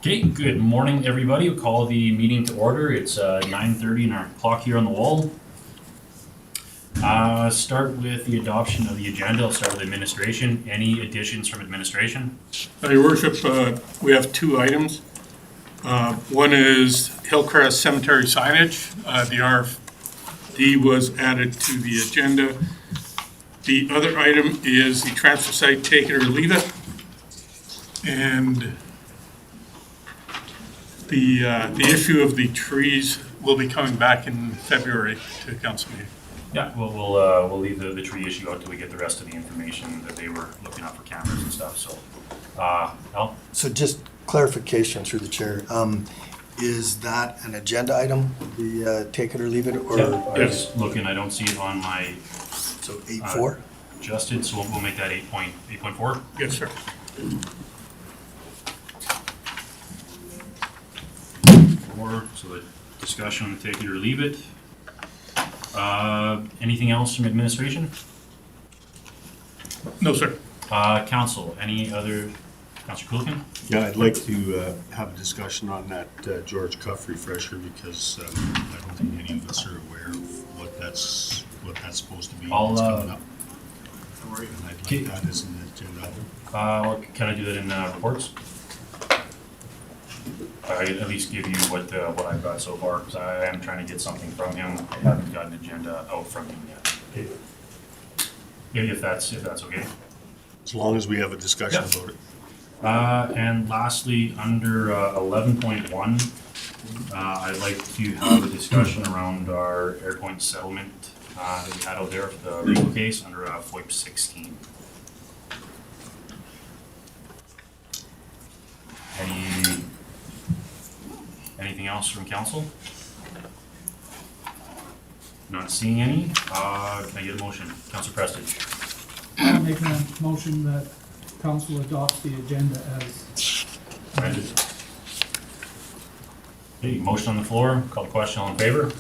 Okay, good morning, everybody. We'll call the meeting to order. It's 9:30 and our clock here on the wall. Start with the adoption of the agenda. I'll start with administration. Any additions from administration? Your Worship, we have two items. One is Hillcrest Cemetery signage. The RFD was added to the agenda. The other item is the transfer site, take it or leave it. And the issue of the trees will be coming back in February to council meeting. Yeah, we'll leave the tree issue out till we get the rest of the information that they were looking up for cameras and stuff. So, Al? So just clarification through the chair. Is that an agenda item, the take it or leave it? Or I was looking, I don't see it on my so 8.4? adjusted, so we'll make that 8.4. Yes, sir. So the discussion on take it or leave it. Anything else from administration? No, sir. Council, any other? Councilor Coolkin? Yeah, I'd like to have a discussion on that George Cuff refresher because I don't think any of us are aware of what that's supposed to be. I'll, It's coming up. And I'd okay. like that as an agenda item. Or can I do that in reports? I at least give you what I've got so far, because I am trying to get something from him. I haven't got an agenda out from him yet. Okay. If that's okay. As long as we have a discussion Yeah. about it. And lastly, under 11.1, I'd like to have a discussion around our Airpoint settlement that we had out there for the legal case under FOIP 16. Anything else from council? Not seeing any. Can I get a motion? Councilor Prestige. I'll make a motion that council adopts the agenda as Amended. Okay, motion on the floor. Call the question. All in favor?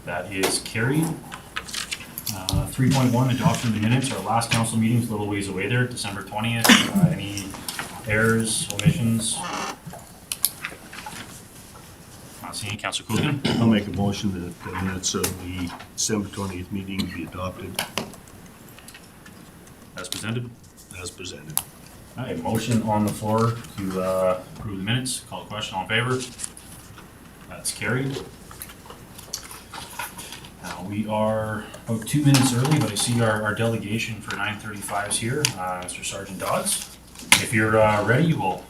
That is carried. 3.1, adoption of the minutes. Our last council meeting's a little ways away there, December 20th. Any errors, omissions? Not seeing. Councilor Coolkin. I'll make a motion that the minutes of the December 20th meeting be adopted As presented. as presented. All right, motion on the floor to approve the minutes. Call the question. All in favor? That's carried. Now, we are about 2 minutes early, but I see our delegation for 9:35 is here. Mr. Sergeant Dodds, if you're ready, we'll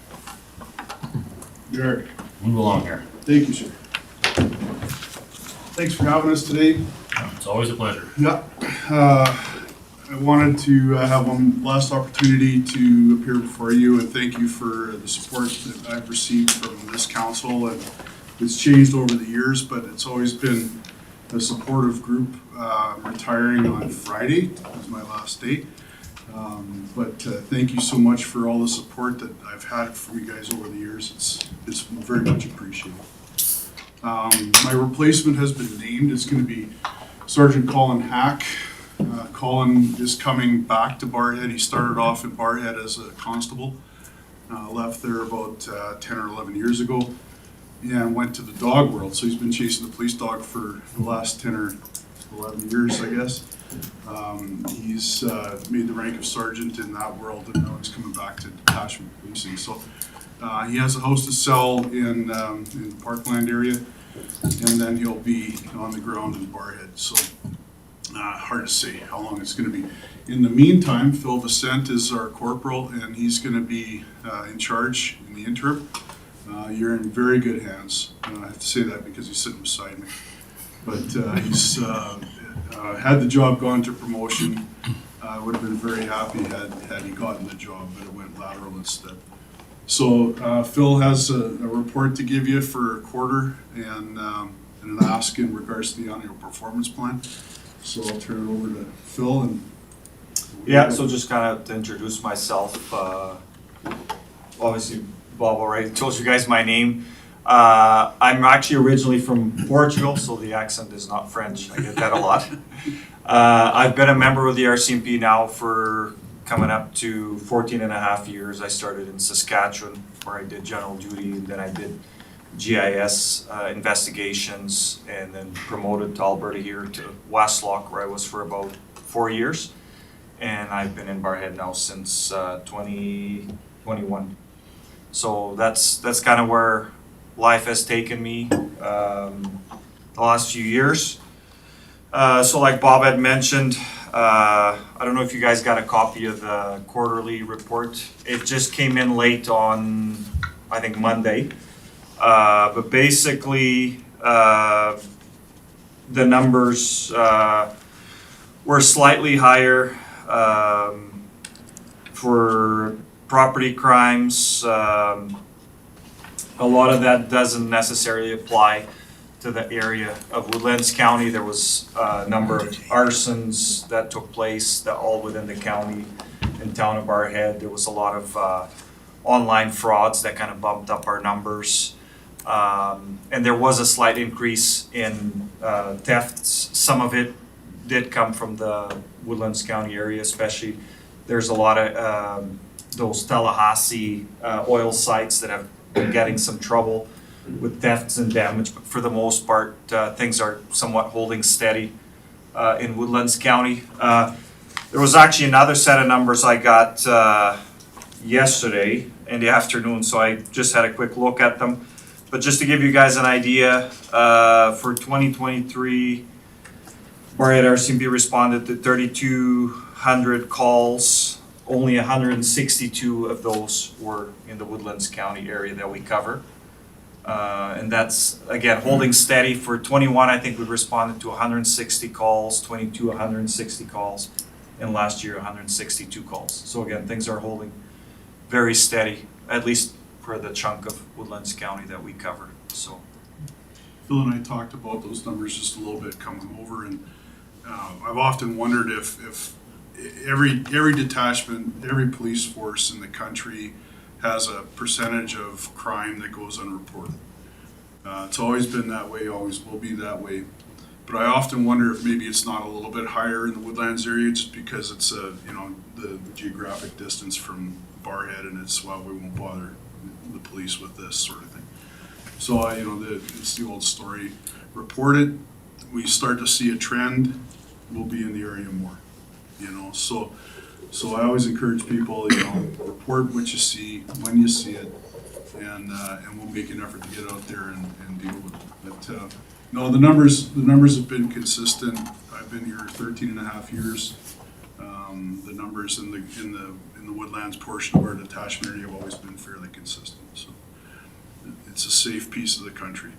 Sure. move along here. Thank you, sir. Thanks for having us today. It's always a pleasure. Yeah. I wanted to have one last opportunity to appear before you and thank you for the support that I've received from this council. And it's changed over the years, but it's always been a supportive group. Retiring on Friday was my last day. But thank you so much for all the support that I've had from you guys over the years. It's very much appreciated. My replacement has been named. It's going to be Sergeant Colin Hack. Colin is coming back to Barrhead. He started off in Barrhead as a constable, left there about 10 or 11 years ago, and went to the dog world. So he's been chasing the police dog for the last 10 or 11 years, I guess. He's made the rank of sergeant in that world, and now he's coming back to detachment policing. So he has a house to sell in the Parkland area, and then he'll be on the ground in Barrhead. So hard to say how long it's going to be. In the meantime, Phil Vicente is our corporal, and he's going to be in charge in the interim. You're in very good hands. I have to say that because he's sitting beside me. But he's had the job gone to promotion. I would have been very happy had he gotten the job, but it went lateral instead. So Phil has a report to give you for a quarter and an ask in regards to the annual performance plan. So I'll turn it over to Phil. And yeah, so just kind of to introduce myself, obviously Bob already told you guys my name. I'm actually originally from Portugal, so the accent is not French. I get that a lot. I've been a member of the RCMP now for coming up to 14 and a half years. I started in Saskatchewan where I did general duty, and then I did GIS investigations, and then promoted to Alberta here to Westlock where I was for about 4 years. And I've been in Barrhead now since 2021. So that's kind of where life has taken me the last few years. So like Bob had mentioned, I don't know if you guys got a copy of the quarterly report. It just came in late on, I think, Monday. But basically, the numbers were slightly higher for property crimes. A lot of that doesn't necessarily apply to the area of Woodlands County. There was a number of arsons that took place that all within the county and town of Barrhead. There was a lot of online frauds that kind of bumped up our numbers. And there was a slight increase in thefts. Some of it did come from the Woodlands County area, especially. There's a lot of those Tallahassee oil sites that have been getting some trouble with thefts and damage, but for the most part, things are somewhat holding steady in Woodlands County. There was actually another set of numbers I got yesterday in the afternoon, so I just had a quick look at them. But just to give you guys an idea, for 2023, Barrhead RCMP responded to 3,200 calls. Only 162 of those were in the Woodlands County area that we cover. And that's, again, holding steady. For 21, I think we responded to 160 calls, 22, 160 calls, and last year, 162 calls. So again, things are holding very steady, at least for the chunk of Woodlands County that we cover, so. Phil and I talked about those numbers just a little bit coming over, and I've often wondered if every detachment, every police force in the country has a percentage of crime that goes unreported. It's always been that way, always will be that way. But I often wonder if maybe it's not a little bit higher in the Woodlands area, just because it's the geographic distance from Barrhead, and it's, well, we won't bother the police with this sort of thing. So it's the old story. Report it. We start to see a trend, we'll be in the area more. So I always encourage people, report what you see, when you see it, and we'll make an effort to get out there and deal with it. But no, the numbers have been consistent. I've been here 13 and a half years. The numbers in the Woodlands portion of our detachment area have always been fairly consistent. So it's a safe piece of the country.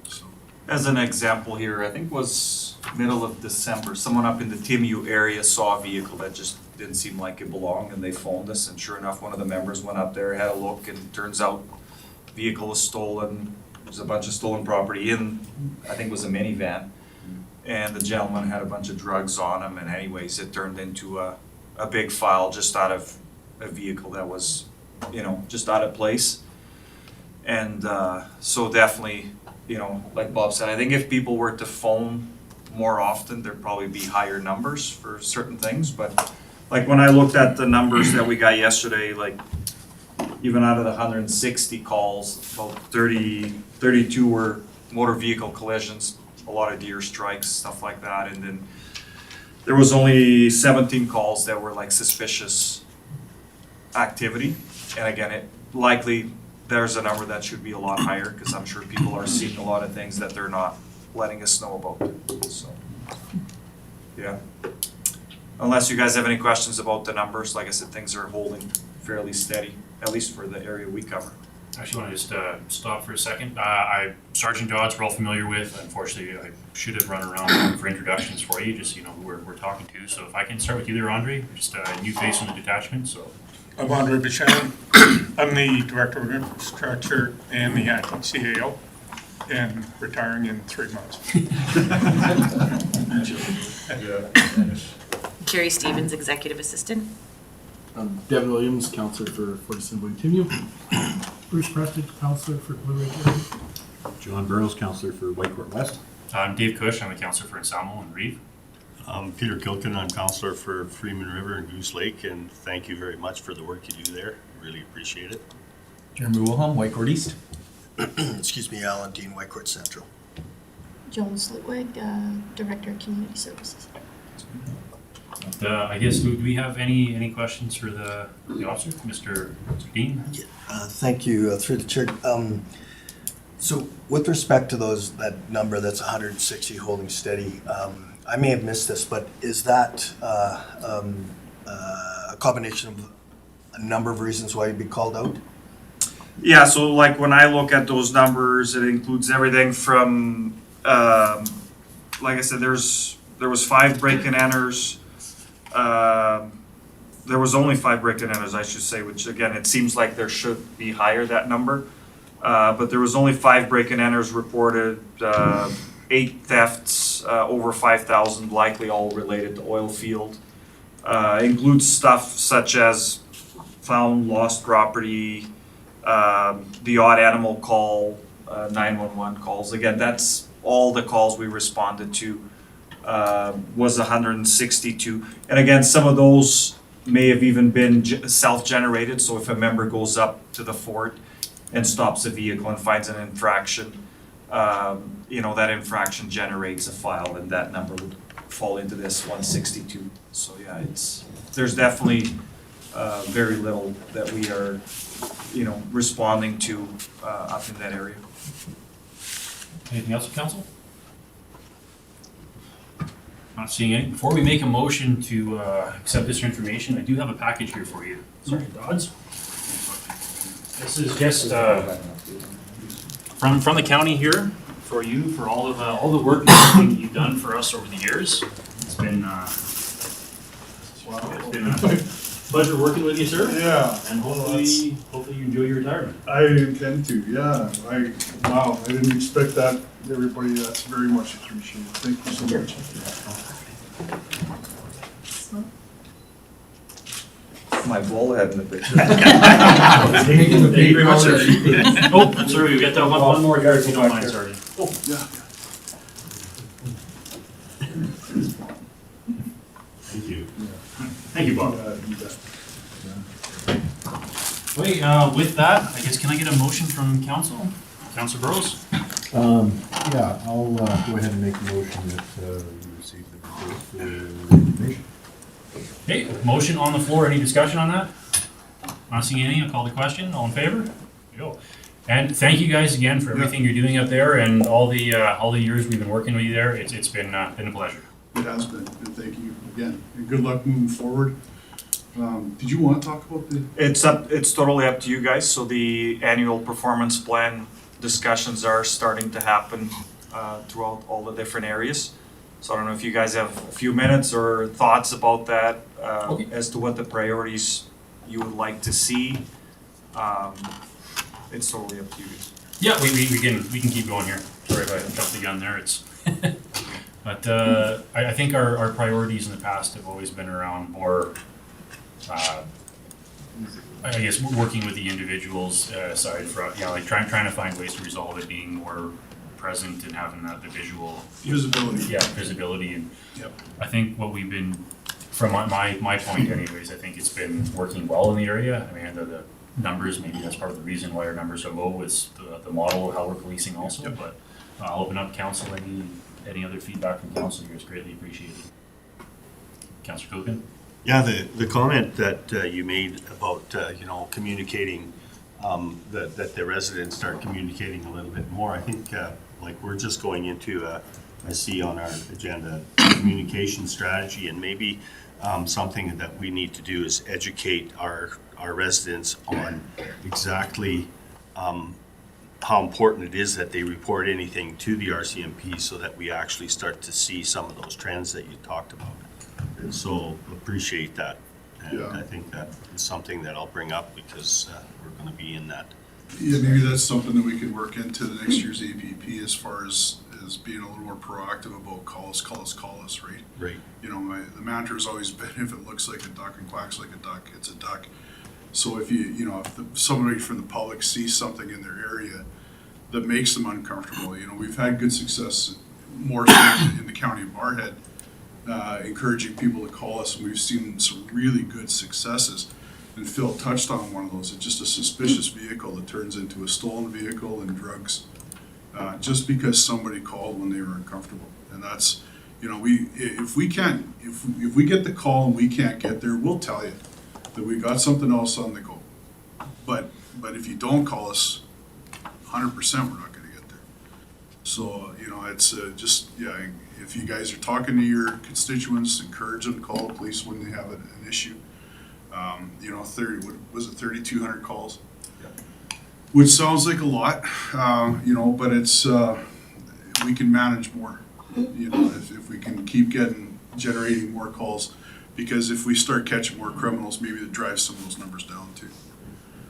So. As an example here, I think was middle of December, someone up in the Timu area saw a vehicle that just didn't seem like it belonged, and they phoned us, and sure enough, one of the members went up there, had a look, and it turns out the vehicle was stolen. There's a bunch of stolen property in, I think it was a minivan, and the gentleman had a bunch of drugs on him, and anyways, it turned into a big file just out of a vehicle that was, just out of place. And so definitely, like Bob said, I think if people were to phone more often, there'd probably be higher numbers for certain things. But like when I looked at the numbers that we got yesterday, like even out of the 160 calls, about 32 were motor vehicle collisions, a lot of deer strikes, stuff like that. And then there was only 17 calls that were like suspicious activity. And again, there's a number that should be a lot higher, because I'm sure people are seeing a lot of things that they're not letting us know about. So, yeah. Unless you guys have any questions about the numbers, like I said, things are holding fairly steady, at least for the area we cover. I actually want to just stop for a second. Sergeant Dodds, we're all familiar with. Unfortunately, I should have run around for introductions for you, just so you know who we're talking to. So if I can start with you there, Andre, just a new face in the detachment. So. I'm Andre Bichon. I'm the Director of Infrastructure and the acting CAO, and retiring in 3 months. Carrie Stevens, Executive Assistant. Devin Williams, Councillor for Fort Assembly Timu. Bruce Preston, Councillor for Blue Ridge area. John Burrows, Councillor for Whitecourt West. I'm Dave Cush. I'm a councillor for Ensemble and Reeve. Peter Kilkin, I'm counselor for Freeman River and Goose Lake, and thank you very much for the work you do there. Really appreciate it. Jeremy Wilhelm, Whitecourt East. Excuse me, Alan Dean, Whitecourt Central. Joan Slitwig, Director of Community Services. I guess, do we have any questions for the officer, Mr. Dean? Thank you, through the chair. So with respect to that number that's 160 holding steady, I may have missed this, but is that a combination of a number of reasons why you'd be called out? Yeah, so like when I look at those numbers, it includes everything from, like I said, there was 5 break-in enters. There was only 5 break-in enters, I should say, which again, it seems like there should be higher, that number. But there was only 5 break-in enters reported, 8 thefts, over 5,000, likely all related to oil field. Includes stuff such as found lost property, the odd animal call, 911 calls. Again, that's all the calls we responded to, was 162. And again, some of those may have even been self-generated. So if a member goes up to the fort and stops a vehicle and finds an infraction, that infraction generates a file, and that number would fall into this 162. So yeah, there's definitely very little that we are, responding to up in that area. Anything else, council? Not seeing any. Before we make a motion to accept this information, I do have a package here for you. Sorry, Dodds. This is just from the county here for you, for all the work that you've done for us over the years. It's been a pleasure working with you, sir. Yeah. And hopefully you enjoy your retirement. I intend to, yeah. Wow, I didn't expect that, everybody. That's very much appreciated. Thank you so much. My ball head in the picture. Thank you very much, sir. Oh, sorry, we got that one more yard if you don't mind, Sergeant. Oh, yeah. Thank you. Thank you, Bob. You bet. Wait, with that, I guess, can I get a motion from council? Councilor Burrows? Yeah, I'll go ahead and make a motion that you receive the report for information. Okay, motion on the floor. Any discussion on that? Not seeing any. I'll call the question. All in favor? There you go. And thank you guys again for everything you're doing up there and all the years we've been working with you there. It's been a pleasure. It has been, and thank you again. And good luck moving forward. Did you want to talk about the? It's totally up to you guys. So the annual performance plan discussions are starting to happen throughout all the different areas. So I don't know if you guys have a few minutes or thoughts about that, Okay. as to what the priorities you would like to see. It's totally up to you. Yeah, we can keep going here. Sorry if I jumped the gun there. It's but I think our priorities in the past have always been around more. I guess working with the individuals aside from like trying to find ways to resolve it, being more present and having the visual Visibility. Yeah, visibility. And Yep. I think what we've been, from my point anyways, I think it's been working well in the area. I mean, the numbers, maybe that's part of the reason why our numbers are low is the model of how we're policing also. Yep. But I'll open up council. Any other feedback from council here is greatly appreciated. Councilor Cogan? Yeah, the comment that you made about, communicating, that the residents start communicating a little bit more. I think, we're just going into, I see on our agenda, communication strategy, and maybe something that we need to do is educate our residents on exactly how important it is that they report anything to the RCMP so that we actually start to see some of those trends that you talked about. And so appreciate that. And Yeah. I think that is something that I'll bring up because we're going to be in that. Yeah, maybe that's something that we could work into the next year's AVP as far as being a little more proactive about call us, right? Right. The mantra has always been, if it looks like a duck and quacks like a duck, it's a duck. So if if somebody from the public sees something in their area that makes them uncomfortable, we've had good success more so in the county of Barrhead encouraging people to call us, and we've seen some really good successes. And Phil touched on one of those. It's just a suspicious vehicle that turns into a stolen vehicle and drugs, just because somebody called when they were uncomfortable. And that's, you know, if we get the call and we can't get there, we'll tell you that we got something else on the go. But if you don't call us, 100% we're not gonna get there. So, you know, it's just, yeah, if you guys are talking to your constituents, encourage them to call the police when they have an issue. You know, 3,200 calls? Which sounds like a lot, you know, but it's, we can manage more. You know, if we can keep generating more calls, because if we start catching more criminals, maybe it drives some of those numbers down too.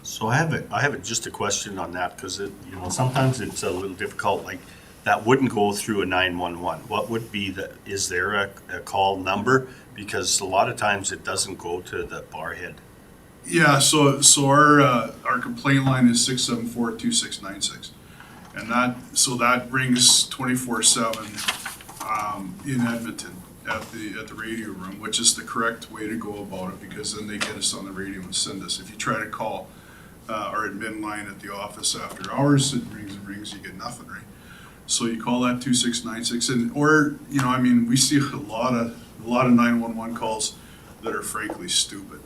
So I have just a question on that, because you know, sometimes it's a little difficult, like, that wouldn't go through a 911. What would be is there a call number? Because a lot of times it doesn't go to the bar head. Yeah, so our complaint line is 674-2696. And that rings 24/7 in Edmonton at the radio room, which is the correct way to go about it, because then they get us on the radio and send us. If you try to call our admin line at the office after hours, it rings and rings, you get nothing, right? So you call that 2696, or, you know, I mean, we see a lot of 911 calls that are frankly stupid.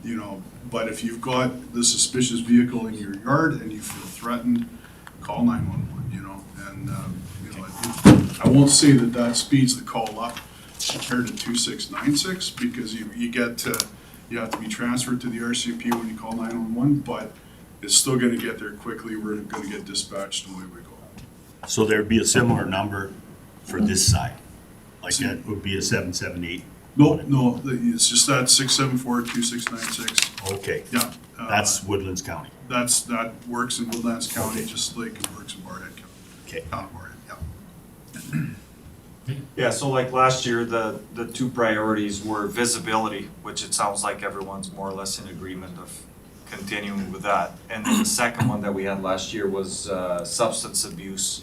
You know, but if you've got the suspicious vehicle in your yard and you feel threatened, call 911, you know, and, you know, I won't say that speeds the call up compared to 2696, because you have to be transferred to the RCMP when you call 911, but it's still gonna get there quickly. We're gonna get dispatched and away we go. So there'd be a similar number for this side, like that would be a 778. No, it's just that 674-2696. Okay. Yeah. That's Woodlands County. That works in Woodlands County, just like it works in Barhead County. Okay. Town of Barhead, yeah. Yeah, so like last year, the two priorities were visibility, which it sounds like everyone's more or less in agreement of continuing with that. And then the second one that we had last year was substance abuse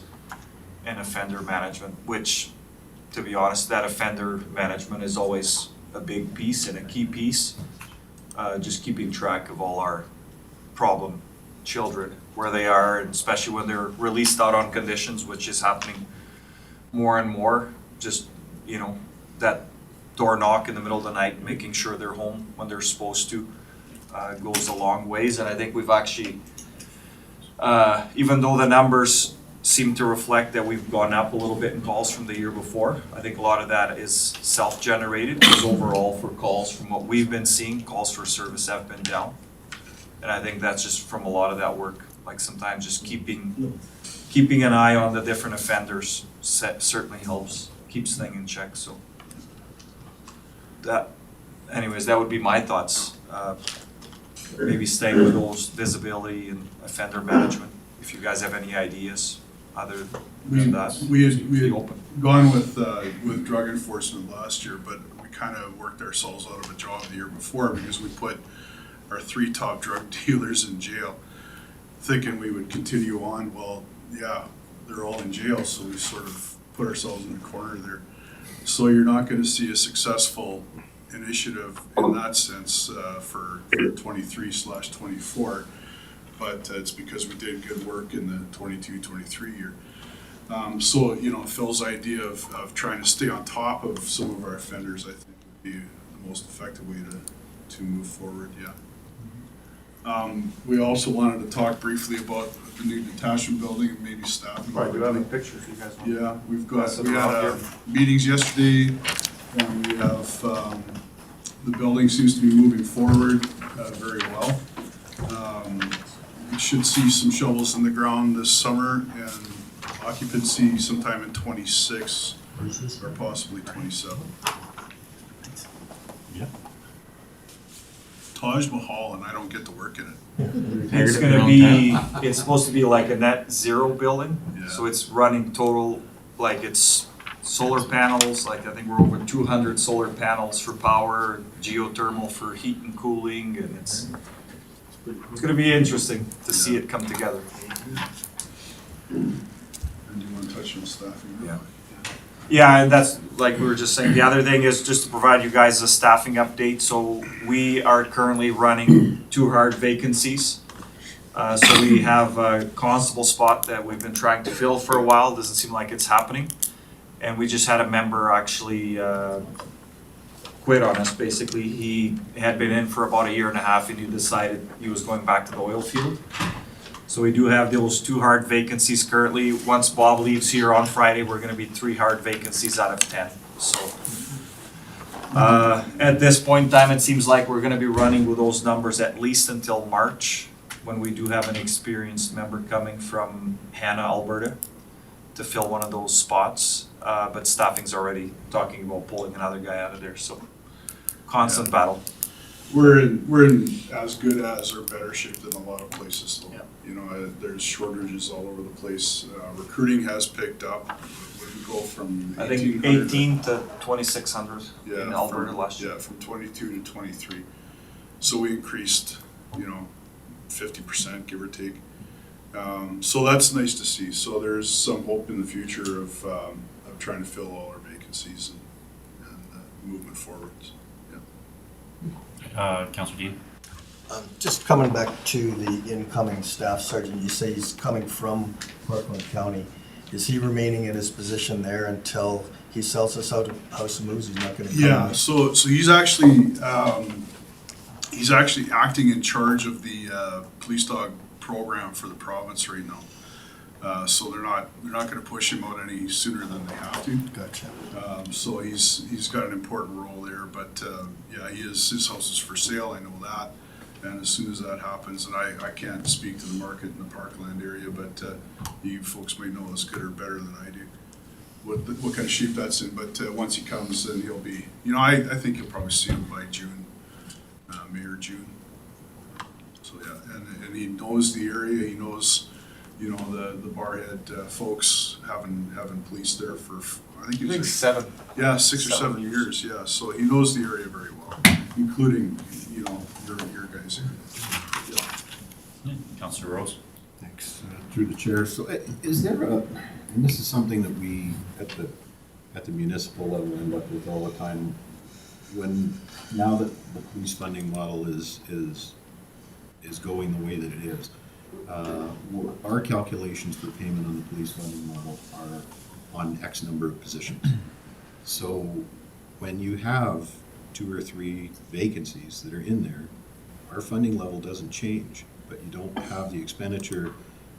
and offender management, which, to be honest, that offender management is always a big piece and a key piece. Just keeping track of all our problem children, where they are, and especially when they're released out on conditions, which is happening more and more. Just, you know, that door knock in the middle of the night, making sure they're home when they're supposed to, goes a long ways. And I think we've actually, even though the numbers seem to reflect that we've gone up a little bit in calls from the year before, I think a lot of that is self-generated, because overall for calls, from what we've been seeing, calls for service have been down. And I think that's just from a lot of that work, like sometimes just keeping an eye on the different offenders certainly helps, keeps things in check. So that, anyways, that would be my thoughts. Maybe staying with those visibility and offender management, if you guys have any ideas other than that. We had be open. gone with drug enforcement last year, but we kind of worked ourselves out of a job the year before, because we put our 3 top drug dealers in jail, thinking we would continue on. Well, yeah, they're all in jail, so we sort of put ourselves in a corner there. So you're not going to see a successful initiative in that sense for 23/24, but it's because we did good work in the 22-23 year. So, you know, Phil's idea of trying to stay on top of some of our offenders, I think, would be the most effective way to move forward, yeah. We also wanted to talk briefly about the new detachment building and maybe staffing. I do have a picture if you guys want. Yeah, we Pass it had around meetings yesterday, and we have, the building seems to be moving forward very well. We should see some shovels in the ground this summer, and occupancy sometime in 26 or possibly 27. Yeah. Taj Mahal, and I don't get to work in it. It's gonna be, it's supposed to be like a net zero building, Yeah. so it's running total, like it's solar panels, like I think we're over 200 solar panels for power, geothermal for heat and cooling, and it's gonna be interesting to see it come together. And do you want to touch on staffing? Yeah. Yeah, and that's, like we were just saying, the other thing is just to provide you guys a staffing update. So we are currently running 2 hard vacancies. So we have a constable spot that we've been trying to fill for a while. Doesn't seem like it's happening. And we just had a member actually quit on us, basically. He had been in for about 1.5 years and he decided he was going back to the oil field. So we do have those 2 hard vacancies currently. Once Bob leaves here on Friday, we're gonna be 3 hard vacancies out of 10. So at this point in time, it seems like we're gonna be running with those numbers at least until March, when we do have an experienced member coming from Hannah, Alberta, to fill one of those spots. But staffing's already talking about pulling another guy out of there, so constant battle. We're in as good as or better shape than a lot of places though. Yeah. You know, there's shortages all over the place. Recruiting has picked up. We go from I think 1,800 18 to 2,600 in Alberta last year. Yeah, from 22 to 23. So we increased, 50%, give or take. So that's nice to see. So there's some hope in the future of trying to fill all our vacancies and movement forwards. Councillor Dean? Just coming back to the incoming staff sergeant, you say he's coming from Parkland County. Is he remaining in his position there until he sells us out of House of Moves? He's not gonna come? Yeah, so he's actually acting in charge of the police dog program for the province right now. So they're not gonna push him out any sooner than they have to. Gotcha. So he's got an important role there, but yeah, his house is for sale, I know that. And as soon as that happens, and I can't speak to the market in the Parkland area, but you folks may know as good or better than I do what kind of shape that's in. But once he comes, then he'll be, I think you'll probably see him by June, May or June. So yeah, and he knows the area, he knows, the Barhead folks having police there for, I think he was like 7. yeah, 6 or 7 years, yeah. So he knows the area very well, including, your guys here. Councillor Rose? Thanks, through the chair. So is there and this is something that we at the municipal level end up with all the time, now that the police funding model is going the way that it is, our calculations for payment on the police funding model are on X number of positions. So when you have 2 or 3 vacancies that are in there, our funding level doesn't change, but you don't have the expenditure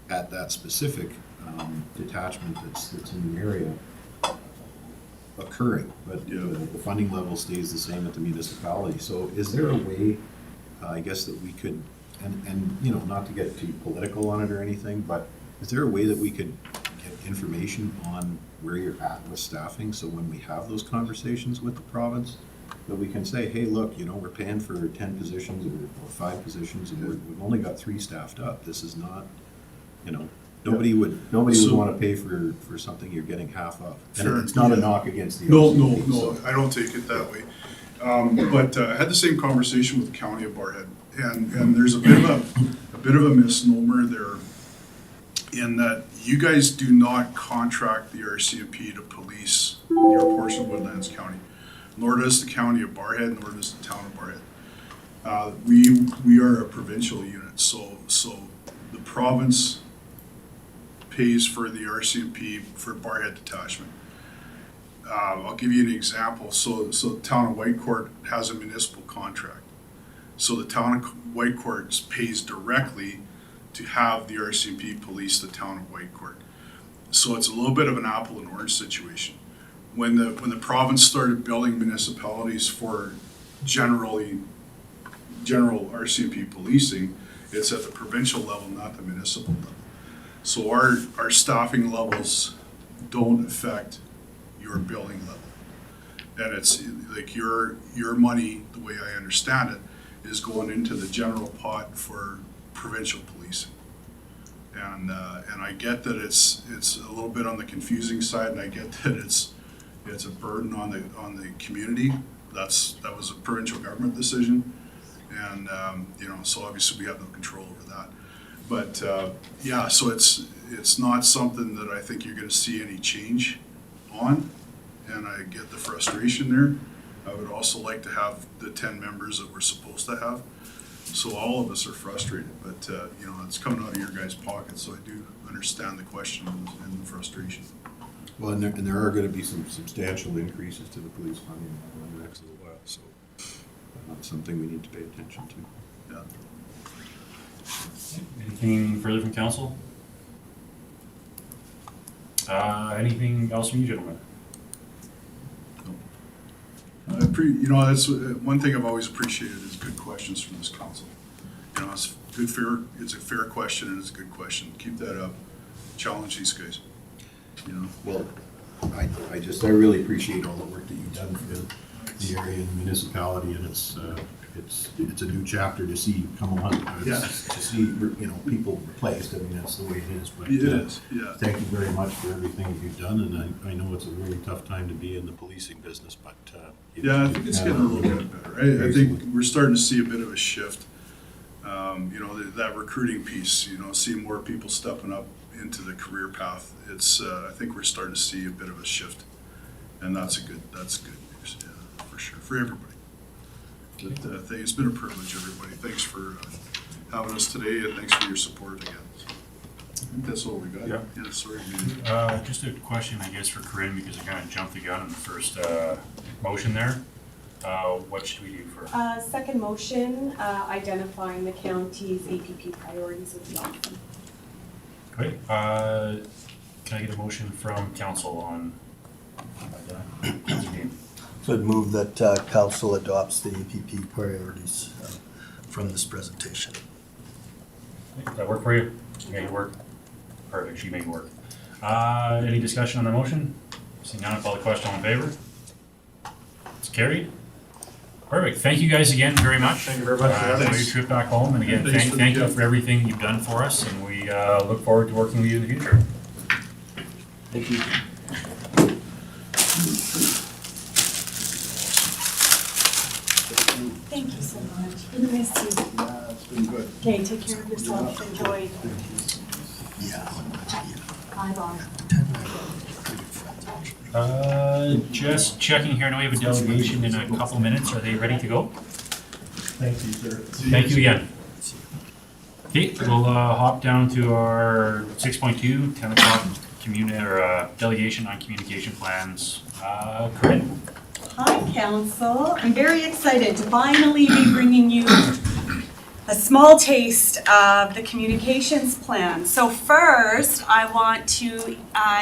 at that specific detachment that's in the area occurring, but the funding level stays the same at the municipality. So is there a way, I guess, that we could, and not to get too political on it or anything, but is there a way that we could get information on where you're at with staffing, so when we have those conversations with the province, that we can say, hey, look, we're paying for 10 positions or 5 positions, and we've only got 3 staffed up. This is not, nobody would want to pay for something you're getting half of. And Sure. it's not a knock against the No, RCMP, I don't take it that way. But I had the same conversation with the county of Barhead, and there's a bit of a misnomer there in that you guys do not contract the RCMP to police your portion of Woodlands County, nor does the county of Barhead, nor does the town of Barhead. We are a provincial unit, so the province pays for the RCMP for Barhead detachment. I'll give you an example. So the town of Whitecourt has a municipal contract. So the town of Whitecourt pays directly to have the RCMP police the town of Whitecourt. So it's a little bit of an apple and orange situation. When the province started building municipalities for general RCMP policing, it's at the provincial level, not the municipal level. So our staffing levels don't affect your billing level. And it's like your money, the way I understand it, is going into the general pot for provincial policing. And I get that it's a little bit on the confusing side, and I get that it's a burden on the community. That was a provincial government decision, and so obviously we have no control over that. But yeah, so it's not something that I think you're going to see any change on. and I get the frustration there. I would also like to have the 10 members that we're supposed to have. So all of us are frustrated, but, you know, it's coming out of your guys' pockets, so I do understand the question and the frustration. Well, and there are gonna be some substantial increases to the police funding in the next little while, so that's something we need to pay attention to. Yeah. Anything further from council? Anything else from you, gentlemen? You know, that's one thing I've always appreciated is good questions from this council. You know, it's good, it's a fair question and it's a good question. Keep that up. Challenge these guys. You know. Well, I really appreciate all the work that you've done for the area and the municipality, and it's a new chapter to see come along. Yeah. To see, you know, people replaced, I mean, that's the way it is, but. It is, yeah. Thank you very much for everything that you've done, and I know it's a really tough time to be in the policing business, but. Yeah, I think it's getting a little bit better. I think we're starting to see a bit of a shift. You know, that recruiting piece, you know, seeing more people stepping up into the career path. It's, I think we're starting to see a bit of a shift, and that's good news, yeah, for sure, for everybody. But, it's been a privilege, everybody. Thanks for having us today, and thanks for your support again. I think that's all we got. Yeah. Sorry. Just a question, I guess, for Corinne, because I kind of jumped the gun in the first motion there. What should we do for? Second motion, identifying the county's APP priorities with Johnson. Great. Can I get a motion from council on that? So I'd move that council adopts the APP priorities from this presentation. Does that work for you? Make it work? Perfect, she made it work. Any discussion on the motion? Seeing none, I'll call the question. All in favor? It's carried. Perfect. Thank you guys again very much. Thank you very much for having Enjoy us. your trip back home, and again, Thanks for the thank you gift. for everything you've done for us, and we look forward to working with you in the future. Thank you. Thank you so much. We miss you. Yeah, it's been good. Okay, take care of yourself. Enjoy. Yeah. Bye, Bob. Just checking here, I know we have a delegation in a couple minutes. Are they ready to go? Thank you, sir. Thank you again. Okay, we'll hop down to our 6.2, 10 o'clock delegation on communication plans. Corinne? Hi, Council. I'm very excited to finally be bringing you a small taste of the communications plan. So first, I want to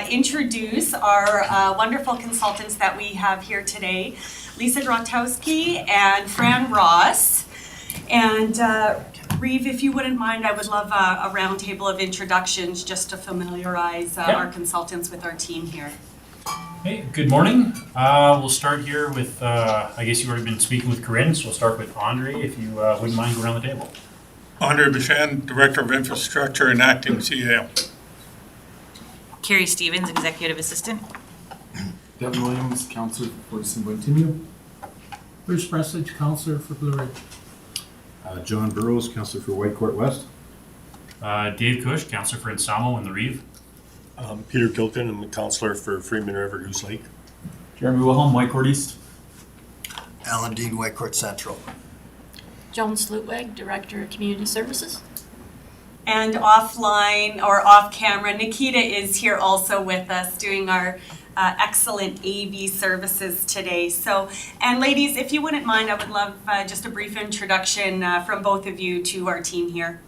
introduce our wonderful consultants that we have here today, Lisa Drotowski and Fran Ross. And Reeve, if you wouldn't mind, I would love a round table of introductions just to familiarize our consultants with our team here. Hey, good morning. We'll start here with, I guess you've already been speaking with Corinne, so we'll start with Andre, if you wouldn't mind going around the table. Andre Bichan, Director of Infrastructure and Acting CAO. Carrie Stevens, Executive Assistant. Devin Williams, Councillor for Simbuntimio. Bruce Prestidge, Councillor for Blue Ridge. John Burrows, Councillor for Whitecourt West. Dave Cush, Councillor for Insamo and the Reeve. Peter Kilkin, I'm the counselor for Freeman River Goose Lake. Jeremy Wilhelm, Whitecourt East. Alan Dean, Whitecourt Central. Joan Slutweg, Director of Community Services. And offline or off camera, Nikita is here also with us doing our excellent AV services today. So, and ladies, if you wouldn't mind, I would love just a brief introduction from both of you to our team here.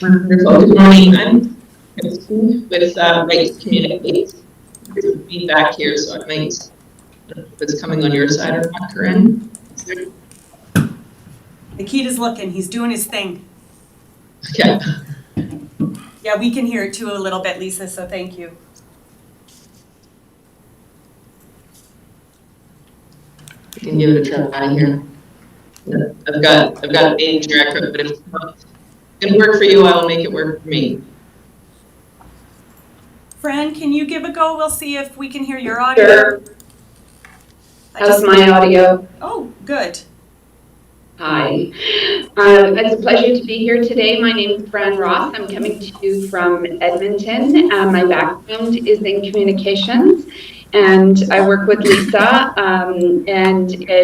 Wonderful. Good morning. I'm Christy with Rights Communities. There's feedback here, so I might, if it's coming on your side or not, Corinne. Nikita's looking, he's doing his thing. Okay. Yeah, we can hear it too a little bit, Lisa, so thank you. We can give it a try here. I've got a page here, but if it's not going to work for you, I will make it work for me. Fran, can you give a go? We'll see if we can hear your audio. Sure. How's my audio? Oh, good. Hi. It's a pleasure to be here today. My name is Fran Ross. I'm coming to you from Edmonton. My background is in communications, and I work with Lisa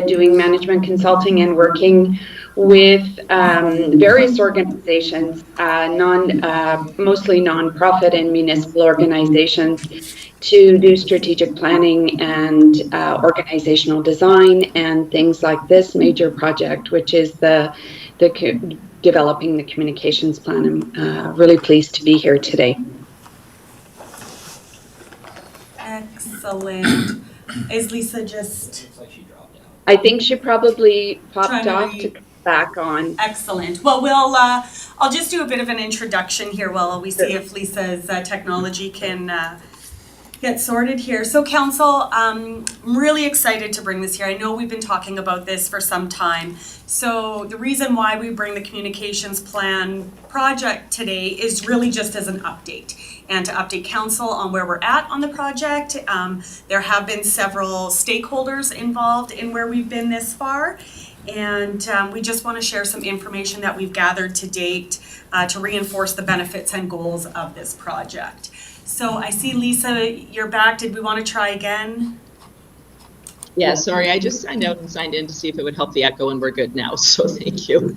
doing management consulting and working with various organizations, mostly nonprofit and municipal organizations, to do strategic planning and organizational design and things like this major project, which is developing the communications plan. I'm really pleased to be here today. Excellent. Is Lisa just? I think she probably popped off to come back on. Excellent. Well, I'll just do a bit of an introduction here while we see if Lisa's technology can get sorted here. So council, I'm really excited to bring this here. I know we've been talking about this for some time. So the reason why we bring the communications plan project today is really just as an update and to update council on where we're at on the project. There have been several stakeholders involved in where we've been this far. And we just want to share some information that we've gathered to date to reinforce the benefits and goals of this project. So I see, Lisa, you're back. Did we want to try again? Yeah, sorry, I just signed out and signed in to see if it would help the echo, and we're good now, so thank you.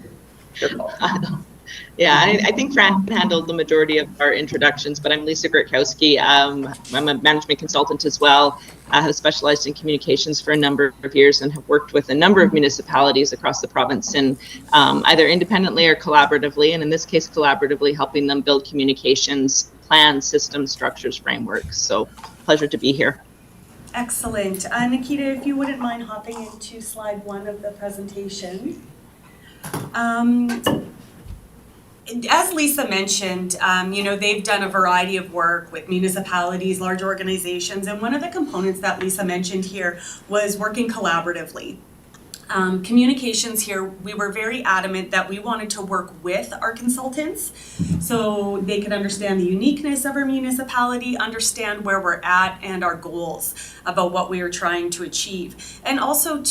Yeah, I think Fran handled the majority of our introductions, but I'm Lisa Gurkowski. I'm a management consultant as well. I have specialized in communications for a number of years and have worked with a number of municipalities across the province, and either independently or collaboratively, and in this case collaboratively, helping them build communications plans, systems, structures, frameworks. So pleasure to be here. Excellent. Nikita, if you wouldn't mind hopping into slide 1 of the presentation. As Lisa mentioned, they've done a variety of work with municipalities, large organizations, and one of the components that Lisa mentioned here was working collaboratively. Communications here, we were very adamant that we wanted to work with our consultants so they could understand the uniqueness of our municipality, understand where we're at and our goals about what we are trying to achieve. And also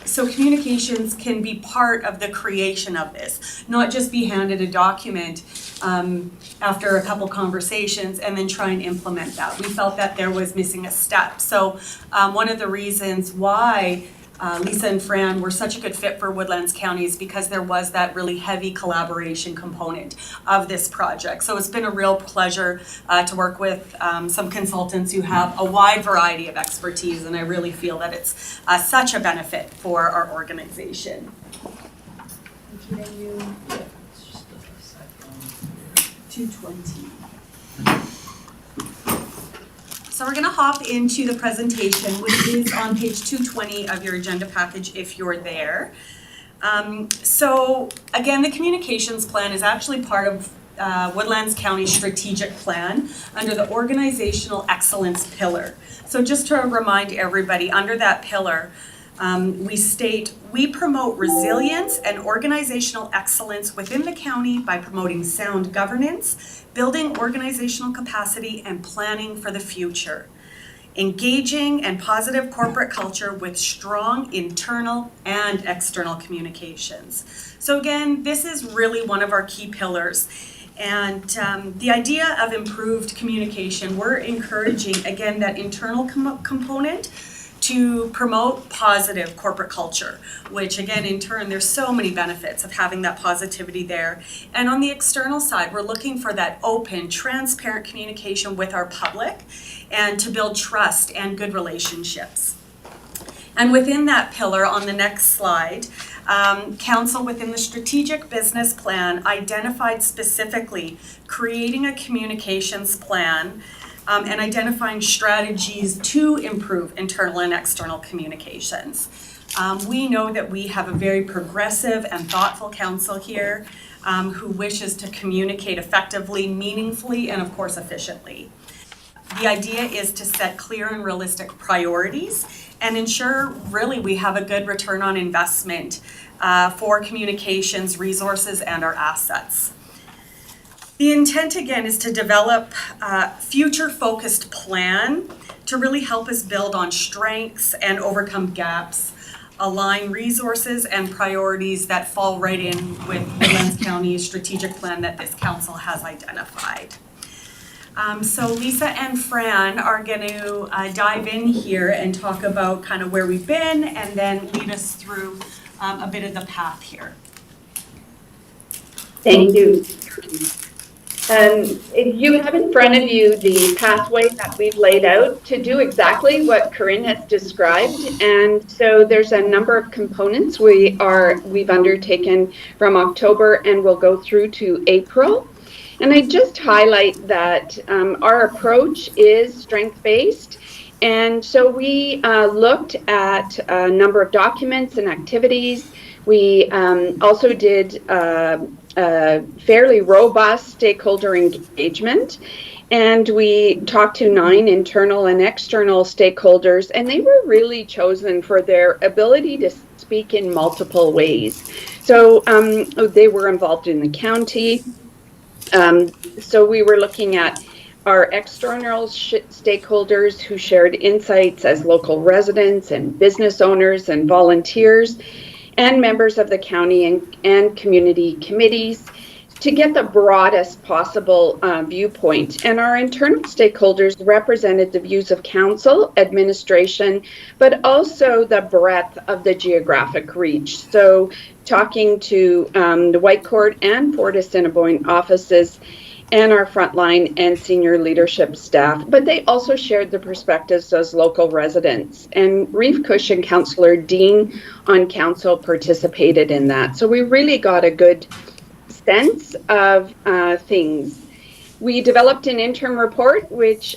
so communications can be part of the creation of this, not just be handed a document after a couple conversations and then try and implement that. We felt that there was missing a step. So one of the reasons why Lisa and Fran were such a good fit for Woodlands County is because there was that really heavy collaboration component of this project. So it's been a real pleasure to work with some consultants who have a wide variety of expertise, and I really feel that it's such a benefit for our organization. 220. So we're going to hop into the presentation, which is on page 220 of your agenda package if you're there. So again, the communications plan is actually part of Woodlands County strategic plan under the organizational excellence pillar. So just to remind everybody, under that pillar, we state, we promote resilience and organizational excellence within the county by promoting sound governance, building organizational capacity, and planning for the future. Engaging and positive corporate culture with strong internal and external communications. So again, this is really one of our key pillars. And the idea of improved communication, we're encouraging, again, that internal component to promote positive corporate culture, which again, in turn, there's so many benefits of having that positivity there. And on the external side, we're looking for that open, transparent communication with our public and to build trust and good relationships. And within that pillar, on the next slide, Council within the strategic business plan identified specifically creating a communications plan and identifying strategies to improve internal and external communications. We know that we have a very progressive and thoughtful council here who wishes to communicate effectively, meaningfully, and of course efficiently. The idea is to set clear and realistic priorities and ensure really we have a good return on investment for communications, resources, and our assets. The intent, again, is to develop a future-focused plan to really help us build on strengths and overcome gaps align resources and priorities that fall right in with Woodlands County's strategic plan that this council has identified. So Lisa and Fran are going to dive in here and talk about kind of where we've been and then lead us through a bit of the path here. Thank you. You have in front of you the pathway that we've laid out to do exactly what Corinne has described. And so there's a number of components we've undertaken from October and will go through to April. And I just highlight that our approach is strength-based. And so we looked at a number of documents and activities. We also did fairly robust stakeholder engagement, and we talked to 9 internal and external stakeholders, and they were really chosen for their ability to speak in multiple ways. So they were involved in the county. So we were looking at our external stakeholders who shared insights as local residents and business owners and volunteers, and members of the county and community committees to get the broadest possible viewpoint. And our internal stakeholders represented the views of council, administration, but also the breadth of the geographic reach. So talking to the Whitecourt and Fort Assiniboine offices and our frontline and senior leadership staff, but they also shared the perspectives as local residents. And Reeve Cush and Councillor Dean on council participated in that. So we really got a good sense of things. We developed an interim report, which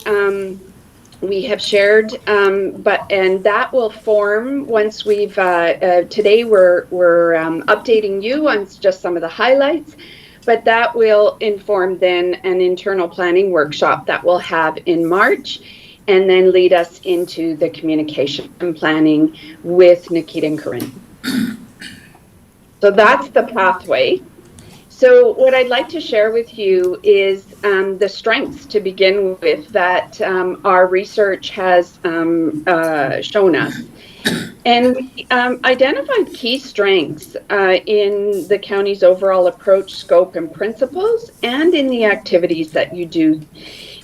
we have shared, and that will form once we've, today we're updating you on just some of the highlights. But that will inform then an internal planning workshop that we'll have in March and then lead us into the communication planning with Nikita and Corinne. So that's the pathway. So what I'd like to share with you is the strengths to begin with that our research has shown us. And we identified key strengths in the county's overall approach, scope, and principles, and in the activities that you do.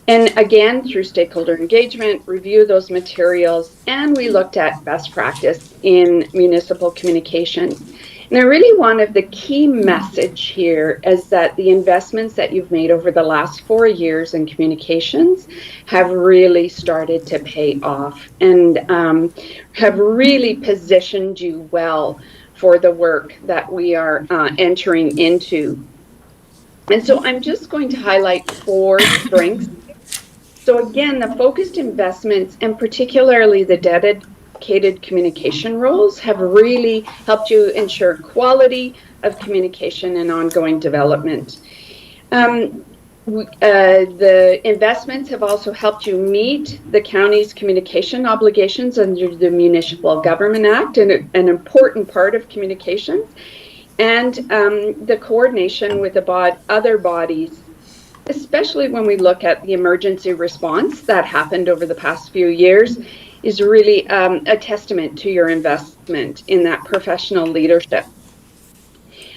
And again, through stakeholder engagement, review those materials, and we looked at best practice in municipal communication. And I really wanted the key message here is that the investments that you've made over the last 4 years in communications have really started to pay off and have really positioned you well for the work that we are entering into. And so I'm just going to highlight 4 strengths. So again, the focused investments and particularly the dedicated communication roles have really helped you ensure quality of communication and ongoing development. The investments have also helped you meet the county's communication obligations under the Municipal Government Act, and an important part of communications, and the coordination with other bodies, especially when we look at the emergency response that happened over the past few years, is really a testament to your investment in that professional leadership.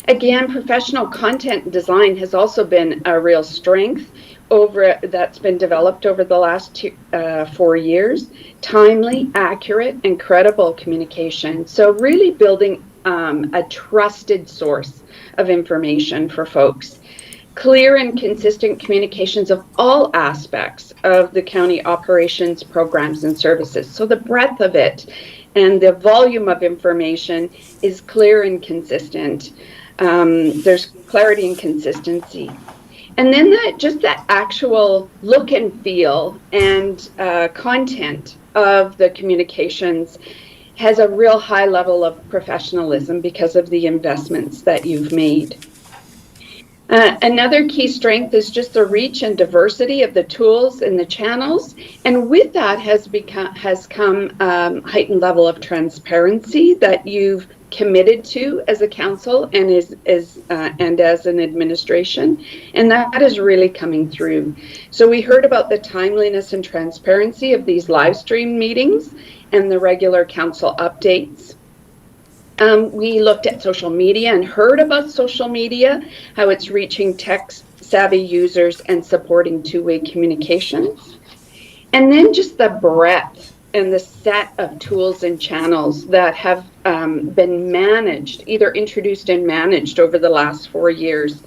Again, professional content design has also been a real strength that's been developed over the last 4 years. Timely, accurate, and credible communication. So really building a trusted source of information for folks. Clear and consistent communications of all aspects of the county operations, programs, and services. So the breadth of it and the volume of information is clear and consistent. There's clarity and consistency. And then that actual look and feel and content of the communications has a real high level of professionalism because of the investments that you've made. Another key strength is just the reach and diversity of the tools and the channels, and with that has come heightened level of transparency that you've committed to as a council and as an administration, and that is really coming through. So we heard about the timeliness and transparency of these live stream meetings and the regular council updates. We looked at social media and heard about social media, how it's reaching tech-savvy users and supporting two-way communications. And then just the breadth and the set of tools and channels that have been managed, either introduced and managed over the last 4 years.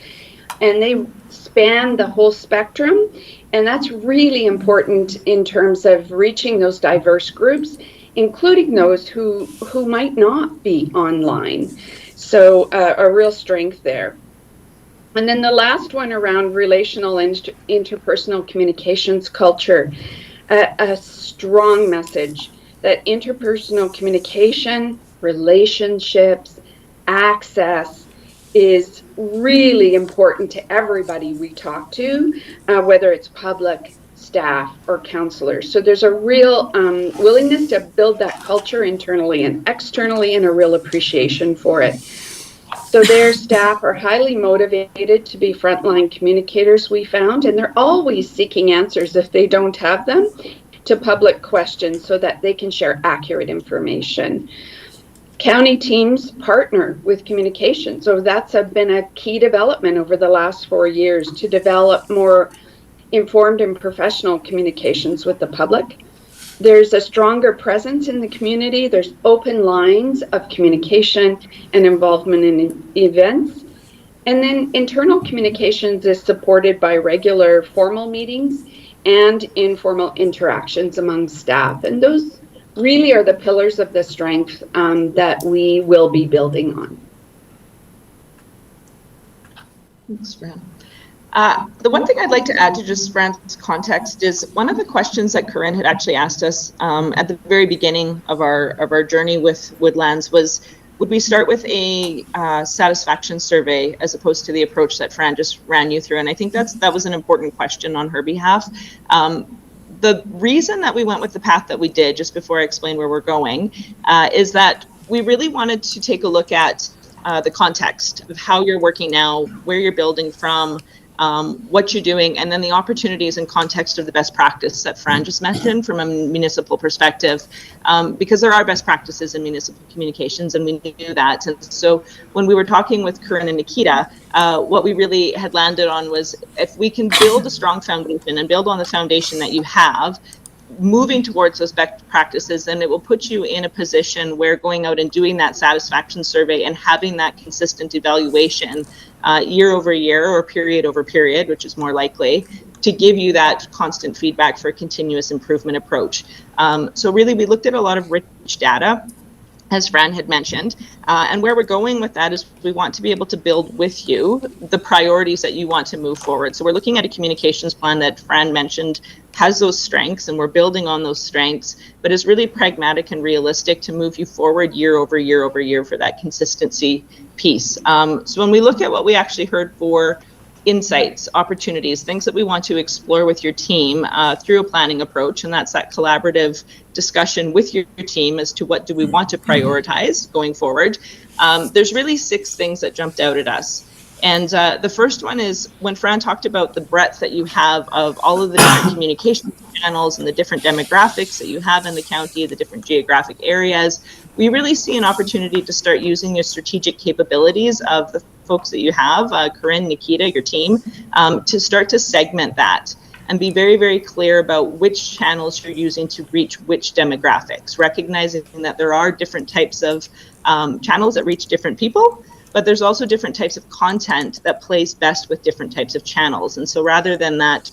And they span the whole spectrum. And that's really important in terms of reaching those diverse groups, including those who might not be online. So a real strength there. And then the last one around relational and interpersonal communications culture, a strong message that interpersonal communication, relationships, access is really important to everybody we talk to, whether it's public, staff, or counselors. So there's a real willingness to build that culture internally and externally, and a real appreciation for it. So their staff are highly motivated to be frontline communicators, we found, and they're always seeking answers if they don't have them to public questions so that they can share accurate information. County teams partner with communication. So that's been a key development over the last 4 years to develop more informed and professional communications with the public. There's a stronger presence in the community. There's open lines of communication and involvement in events. And then internal communications is supported by regular formal meetings and informal interactions among staff. And those really are the pillars of the strength that we will be building on. Thanks, Fran. The one thing I'd like to add to just Fran's context is one of the questions that Corinne had actually asked us at the very beginning of our journey with Woodlands was, would we start with a satisfaction survey as opposed to the approach that Fran just ran you through? And I think that was an important question on her behalf. The reason that we went with the path that we did, just before I explain where we're going, is that we really wanted to take a look at the context of how you're working now, where you're building from, what you're doing, and then the opportunities and context of the best practice that Fran just mentioned from a municipal perspective, because there are best practices in municipal communications, and we knew that. And so when we were talking with Corinne and Nikita, what we really had landed on was, if we can build a strong foundation and build on the foundation that you have, moving towards those best practices, then it will put you in a position where going out and doing that satisfaction survey and having that consistent evaluation year over year or period over period, which is more likely, to give you that constant feedback for a continuous improvement approach. So really, we looked at a lot of rich data, as Fran had mentioned, and where we're going with that is we want to be able to build with you the priorities that you want to move forward. So we're looking at a communications plan that Fran mentioned has those strengths, and we're building on those strengths, but is really pragmatic and realistic to move you forward year over year over year for that consistency piece. So when we look at what we actually heard for insights, opportunities, things that we want to explore with your team through a planning approach, and that's that collaborative discussion with your team as to what do we want to prioritize going forward. There's really 6 things that jumped out at us. And the first one is when Fran talked about the breadth that you have of all of the different communication channels and the different demographics that you have in the county, the different geographic areas, we really see an opportunity to start using your strategic capabilities of the folks that you have, Corinne, Nikita, your team, to start to segment that and be very, very clear about which channels you're using to reach which demographics, recognizing that there are different types of channels that reach different people, but there's also different types of content that plays best with different types of channels. And so rather than that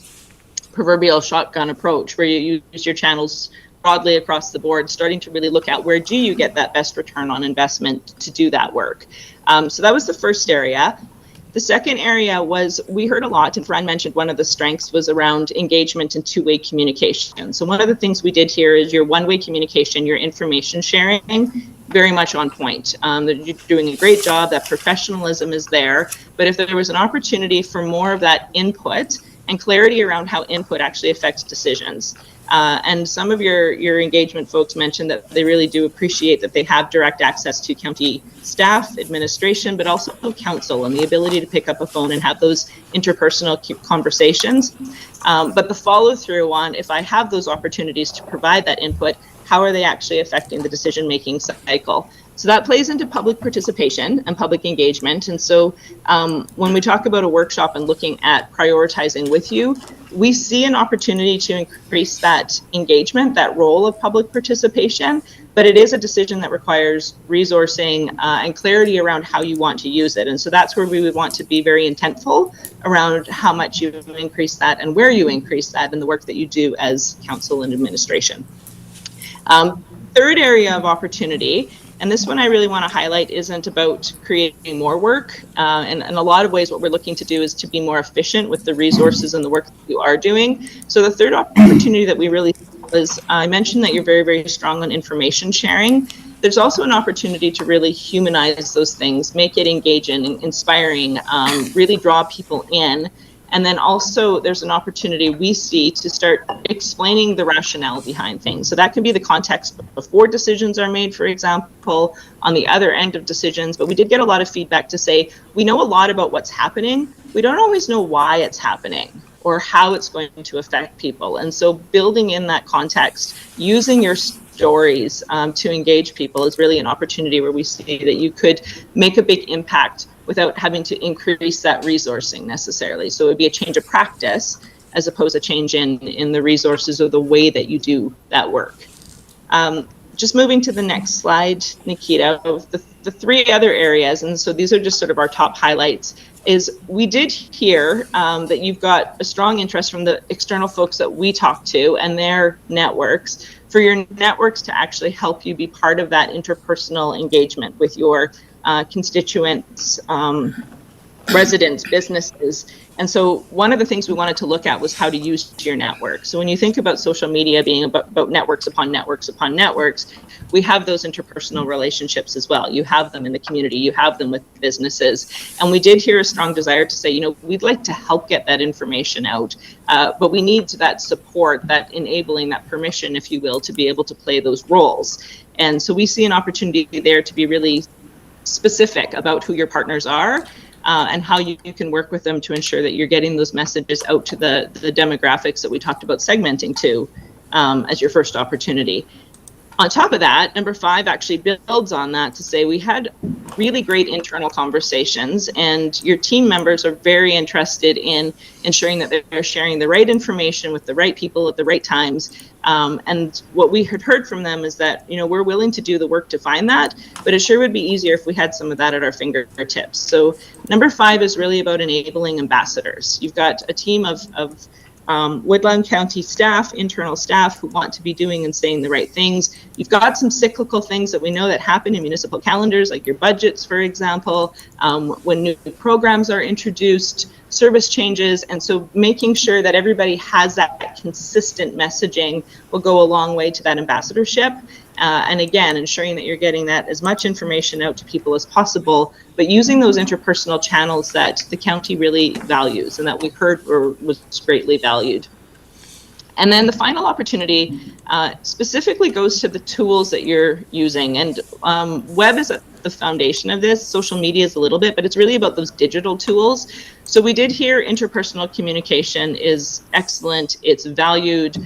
proverbial shotgun approach where you use your channels broadly across the board, starting to really look at where do you get that best return on investment to do that work. So that was the first area. The second area was, we heard a lot, and Fran mentioned one of the strengths was around engagement and two-way communication. So one of the things we did here is your one-way communication, your information sharing, very much on point. You're doing a great job, that professionalism is there, but if there was an opportunity for more of that input and clarity around how input actually affects decisions. And some of your engagement folks mentioned that they really do appreciate that they have direct access to county staff, administration, but also council, and the ability to pick up a phone and have those interpersonal conversations. But the follow through on, if I have those opportunities to provide that input, how are they actually affecting the decision-making cycle? So that plays into public participation and public engagement. And so when we talk about a workshop and looking at prioritizing with you, we see an opportunity to increase that engagement, that role of public participation, but it is a decision that requires resourcing and clarity around how you want to use it. And so that's where we would want to be very intentful around how much you increase that and where you increase that in the work that you do as council and administration. Third area of opportunity, and this one I really want to highlight, isn't about creating more work. And in a lot of ways, what we're looking to do is to be more efficient with the resources and the work that you are doing. So the third opportunity that we really was, I mentioned that you're very, very strong on information sharing. There's also an opportunity to really humanize those things, make it engaging, inspiring, really draw people in. And then also there's an opportunity we see to start explaining the rationale behind things. So that can be the context before decisions are made, for example, on the other end of decisions. But we did get a lot of feedback to say, we know a lot about what's happening. We don't always know why it's happening or how it's going to affect people. And so building in that context, using your stories to engage people is really an opportunity where we see that you could make a big impact without having to increase that resourcing necessarily. So it would be a change of practice as opposed to a change in the resources or the way that you do that work. Just moving to the next slide, Nikita, the three other areas, and so these are just sort of our top highlights, is we did hear that you've got a strong interest from the external folks that we talk to and their networks, for your networks to actually help you be part of that interpersonal engagement with your constituents, residents, businesses. And so one of the things we wanted to look at was how to use your network. So when you think about social media being about networks upon networks upon networks, we have those interpersonal relationships as well. You have them in the community, you have them with businesses. And we did hear a strong desire to say, you know, we'd like to help get that information out, but we need that support, that enabling, that permission, if you will, to be able to play those roles. And so we see an opportunity there to be really specific about who your partners are and how you can work with them to ensure that you're getting those messages out to the demographics that we talked about segmenting to as your first opportunity. On top of that, number 5 actually builds on that to say we had really great internal conversations, and your team members are very interested in ensuring that they're sharing the right information with the right people at the right times. And what we had heard from them is that, you know, we're willing to do the work to find that, but it sure would be easier if we had some of that at our fingertips. So number 5 is really about enabling ambassadors. You've got a team of Woodland County staff, internal staff who want to be doing and saying the right things. You've got some cyclical things that we know that happen in municipal calendars, like your budgets, for example, when new programs are introduced, service changes. And so making sure that everybody has that consistent messaging will go a long way to that ambassadorship. And again, ensuring that you're getting that as much information out to people as possible, but using those interpersonal channels that the county really values and that we heard was greatly valued. And then the final opportunity specifically goes to the tools that you're using. And web is at the foundation of this. Social media is a little bit, but it's really about those digital tools. So we did hear interpersonal communication is excellent. It's valued.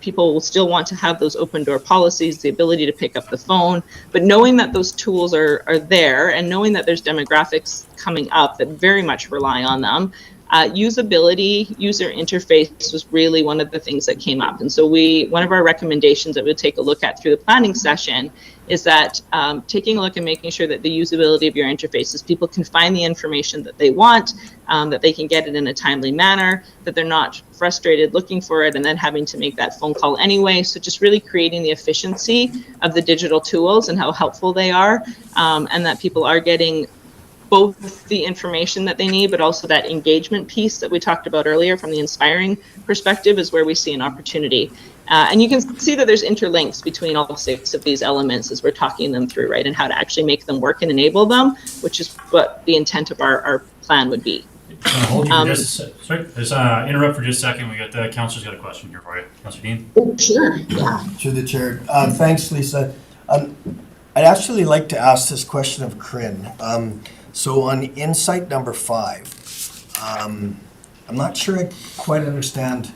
People will still want to have those open door policies, the ability to pick up the phone, but knowing that those tools are there and knowing that there's demographics coming up that very much rely on them. Usability, user interface was really one of the things that came up. And so one of our recommendations that we'll take a look at through the planning session is that taking a look and making sure that the usability of your interfaces, people can find the information that they want, that they can get it in a timely manner, that they're not frustrated looking for it and then having to make that phone call anyway. So just really creating the efficiency of the digital tools and how helpful they are, and that people are getting both the information that they need, but also that engagement piece that we talked about earlier from the inspiring perspective is where we see an opportunity. And you can see that there's interlinks between all 6 of these elements as we're talking them through, right, and how to actually make them work and enable them, which is what the intent of our plan would be. Hold you for sorry, just interrupt for just a second. We got the councilor's got a question here for you. Councilor Dean. Oh, sure. Yeah. Through the chair. Thanks, Lisa. I'd actually like to ask this question of Corinne. So on insight number 5, I'm not sure I quite understand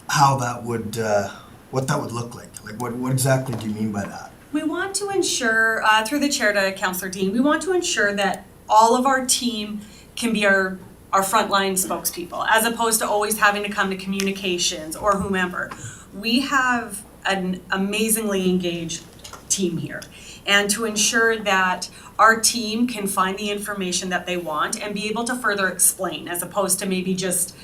how that would, what that would look like. Like what exactly do you mean by that? We want to ensure, through the chair to Councillor Dean, we want to ensure that all of our team can be our frontline spokespeople, as opposed to always having to come to communications or whomever. We have an amazingly engaged team here. And to ensure that our team can find the information that they want and be able to further explain, as opposed to maybe just,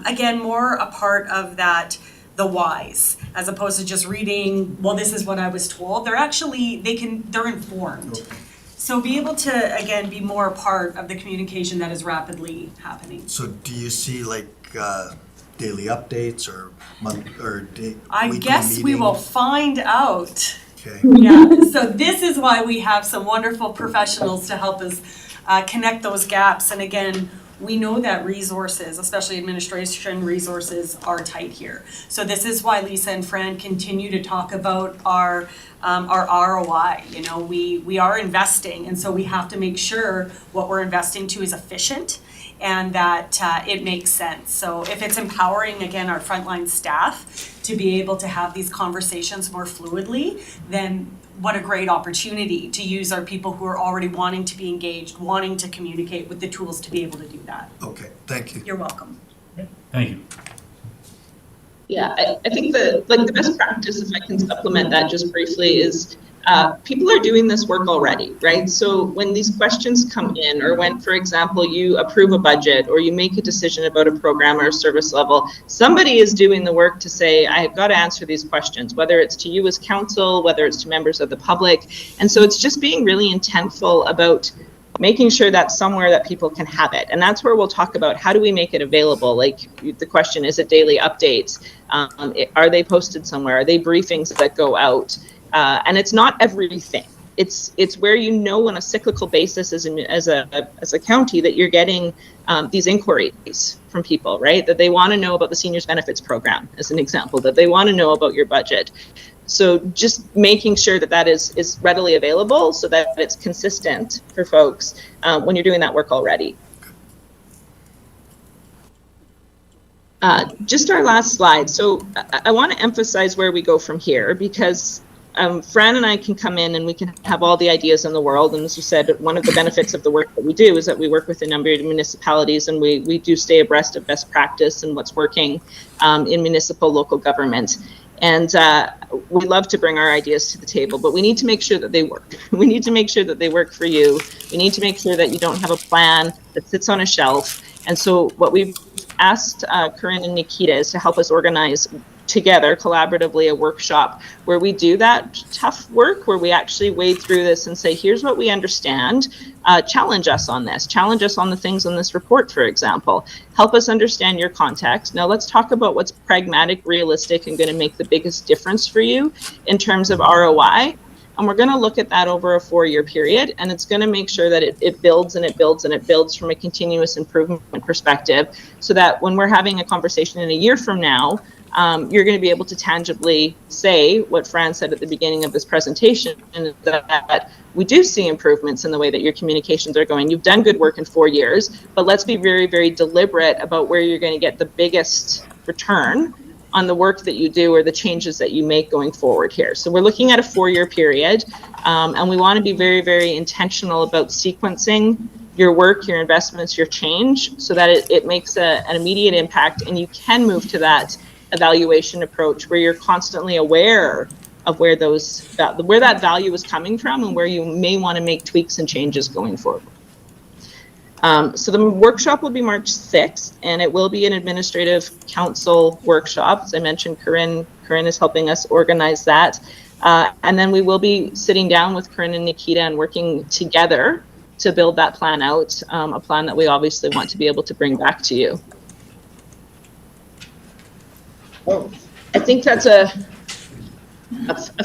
again, more a part of that, the whys, as opposed to just reading, well, this is what I was told. They're actually, they're informed. Okay. So be able to, again, be more a part of the communication that is rapidly happening. So do you see like daily updates or weekly I guess we meeting? will find out. Okay. Yeah, so this is why we have some wonderful professionals to help us connect those gaps. And again, we know that resources, especially administration resources, are tight here. So this is why Lisa and Fran continue to talk about our ROI. You know, we are investing, and so we have to make sure what we're investing to is efficient and that it makes sense. So if it's empowering, again, our frontline staff to be able to have these conversations more fluidly, then what a great opportunity to use our people who are already wanting to be engaged, wanting to communicate with the tools to be able to do that. Okay, thank you. You're welcome. Thank you. Yeah, I think the best practice, if I can supplement that just briefly, is people are doing this work already, right? So when these questions come in, or when, for example, you approve a budget or you make a decision about a program or a service level, somebody is doing the work to say, I've got to answer these questions, whether it's to you as council, whether it's to members of the public. And so it's just being really intentful about making sure that's somewhere that people can have it. And that's where we'll talk about how do we make it available? Like the question, is it daily updates? Are they posted somewhere? Are they briefings that go out? And it's not everything. It's where you know on a cyclical basis as a county that you're getting these inquiries from people, right? That they want to know about the seniors benefits program, as an example, that they want to know about your budget. So just making sure that that is readily available so that it's consistent for folks when you're doing that work already. Just our last slide. So I want to emphasize where we go from here, because Fran and I can come in and we can have all the ideas in the world. And as you said, one of the benefits of the work that we do is that we work with a number of municipalities, and we do stay abreast of best practice and what's working in municipal local government. And we love to bring our ideas to the table, but we need to make sure that they work. We need to make sure that they work for you. We need to make sure that you don't have a plan that sits on a shelf. And so what we've asked Corinne and Nikita is to help us organize together collaboratively a workshop where we do that tough work, where we actually wade through this and say, here's what we understand, challenge us on this, challenge us on the things in this report, for example, help us understand your context. Now let's talk about what's pragmatic, realistic, and going to make the biggest difference for you in terms of ROI. And we're going to look at that over a 4-year period, and it's going to make sure that it builds and it builds and it builds from a continuous improvement perspective, so that when we're having a conversation in a year from now, you're going to be able to tangibly say what Fran said at the beginning of this presentation, and that we do see improvements in the way that your communications are going. You've done good work in 4 years, but let's be very, very deliberate about where you're going to get the biggest return on the work that you do or the changes that you make going forward here. So we're looking at a 4-year period, and we want to be very, very intentional about sequencing your work, your investments, your change, so that it makes an immediate impact, and you can move to that evaluation approach where you're constantly aware of where that value is coming from and where you may want to make tweaks and changes going forward. So the workshop will be March 6th, and it will be an administrative council workshop. As I mentioned, Corinne is helping us organize that. And then we will be sitting down with Corinne and Nikita and working together to build that plan out, a plan that we obviously want to be able to bring back to you. I think that's a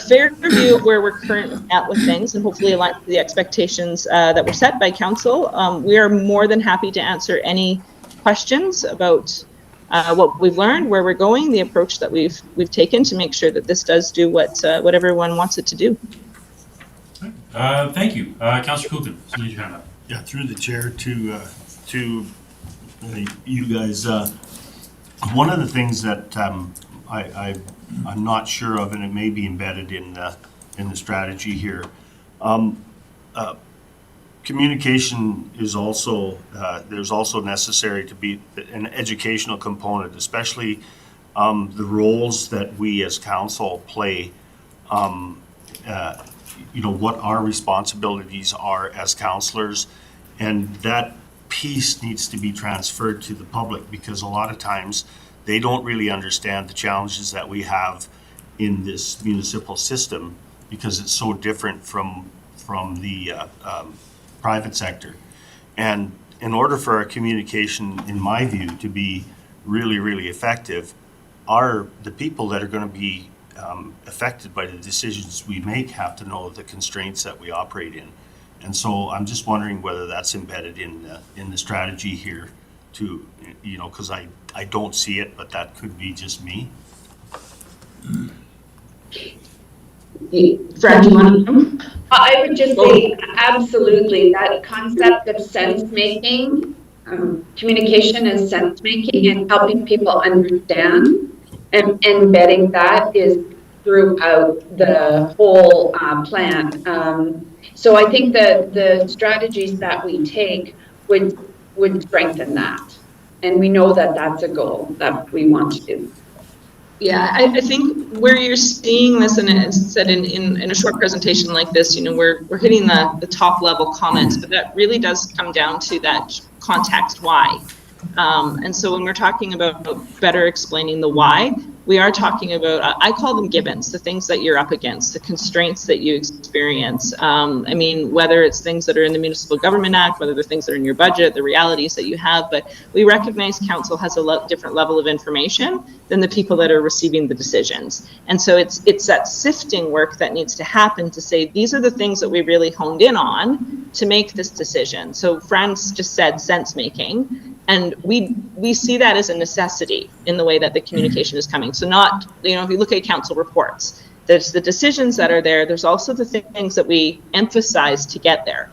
fair review of where we're currently at with things, and hopefully align with the expectations that were set by council. We are more than happy to answer any questions about what we've learned, where we're going, the approach that we've taken to make sure that this does do what everyone wants it to do. Thank you. Councillor Coulton, you need your hand up. Yeah, through the chair to you guys. One of the things that I'm not sure of, and it may be embedded in the strategy here. Communication is also, there's also necessary to be an educational component, especially the roles that we as council play, what our responsibilities are as councillors. And that piece needs to be transferred to the public, because a lot of times they don't really understand the challenges that we have in this municipal system, because it's so different from the private sector. And in order for our communication, in my view, to be really, really effective, the people that are going to be affected by the decisions we make have to know the constraints that we operate in. And so I'm just wondering whether that's embedded in the strategy here too, because I don't see it, but that could be just me. Fred, do you want to know? I would just say absolutely that concept of sense making, communication is sense making and helping people understand, and embedding that is throughout the whole plan. So I think that the strategies that we take would strengthen that. And we know that that's a goal that we want to do. Yeah, I think where you're seeing this, and it's said in a short presentation like this, we're hitting the top level comments, but that really does come down to that context why. And so when we're talking about better explaining the why, we are talking about, I call them givens, the things that you're up against, the constraints that you experience. Whether it's things that are in the Municipal Government Act, whether they're things that are in your budget, the realities that you have, but we recognize council has a different level of information than the people that are receiving the decisions. And so it's that sifting work that needs to happen to say, these are the things that we really honed in on to make this decision. So Franz just said sense making. And we see that as a necessity in the way that the communication is coming. So not, if you look at council reports, there's the decisions that are there. There's also the things that we emphasize to get there.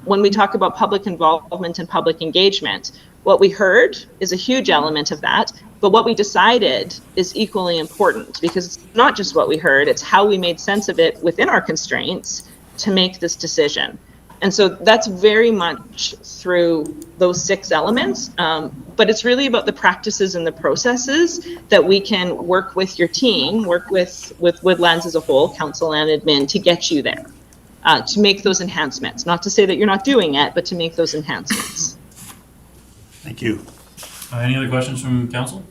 When we talk about public involvement and public engagement, what we heard is a huge element of that. But what we decided is equally important, because it's not just what we heard, it's how we made sense of it within our constraints to make this decision. And so that's very much through those 6 elements, but it's really about the practices and the processes that we can work with your team, work with Woodlands as a whole, council and admin, to get you there, to make those enhancements. Not to say that you're not doing it, but to make those enhancements. Thank you. Any other questions from council?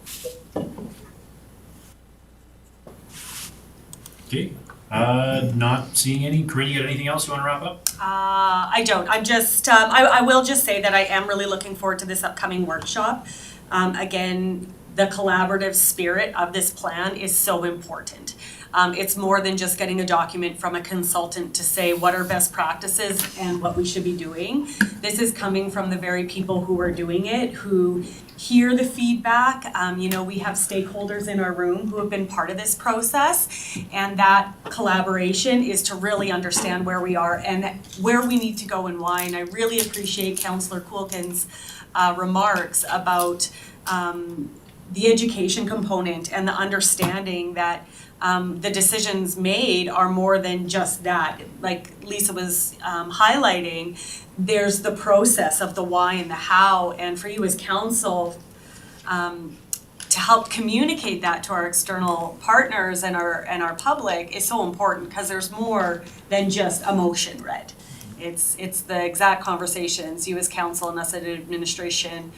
Okay. Not seeing any. Corinne, you got anything else you want to wrap up? I don't. I'm just, I will just say that I am really looking forward to this upcoming workshop. Again, the collaborative spirit of this plan is so important. It's more than just getting a document from a consultant to say what are best practices and what we should be doing. This is coming from the very people who are doing it, who hear the feedback. We have stakeholders in our room who have been part of this process, and that collaboration is to really understand where we are and where we need to go and why. And I really appreciate Councillor Kulkin's remarks about the education component and the understanding that the decisions made are more than just that. Like Lisa was highlighting, there's the process of the why and the how, and for you as council to help communicate that to our external partners and our public is so important, because there's more than just emotion read. It's the exact conversations, you as council and us as administration,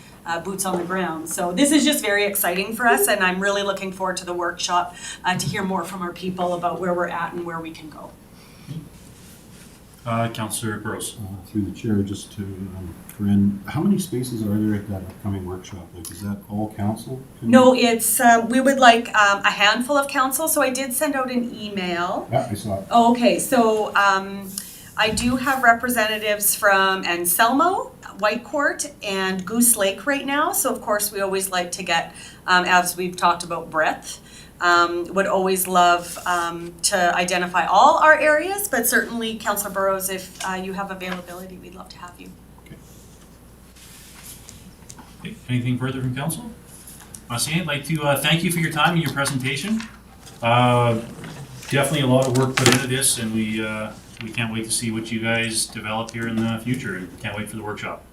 boots on the ground. So this is just very exciting for us, and I'm really looking forward to the workshop to hear more from our people about where we're at and where we can go. Councillor Burrows. Through the chair, just to Corinne, how many spaces are there at that upcoming workshop? Like, is that all council? No, it's we would like a handful of council. So I did send out an email. Yeah, I saw it. Oh, okay, so I do have representatives from Anselmo, Whitecourt, and Goose Lake right now. So of course we always like to get, as we've talked about, breadth. Would always love to identify all our areas, but certainly, Councillor Burrows, if you have availability, we'd love to have you. Okay. Anything further from council? I'd like to thank you for your time and your presentation. definitely a lot of work put into this, and we can't wait to see what you guys develop here in the future, and can't wait for the workshop.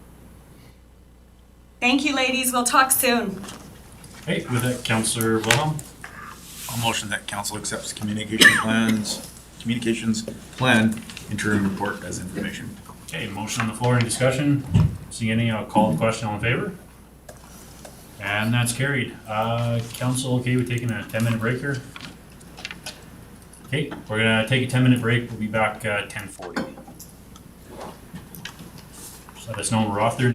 Thank you, ladies. We'll talk soon. Okay, with that, Councillor Wilhelm. I'll motion that council accepts communications plan interim report as information. Okay, motion on the floor, any discussion? Seeing any, I'll call the question, all in favor? And that's carried. Council, okay with taking a 10-minute break here? Okay, we're gonna take a 10-minute break. We'll be back at 10:40. Just let us know when we're off there.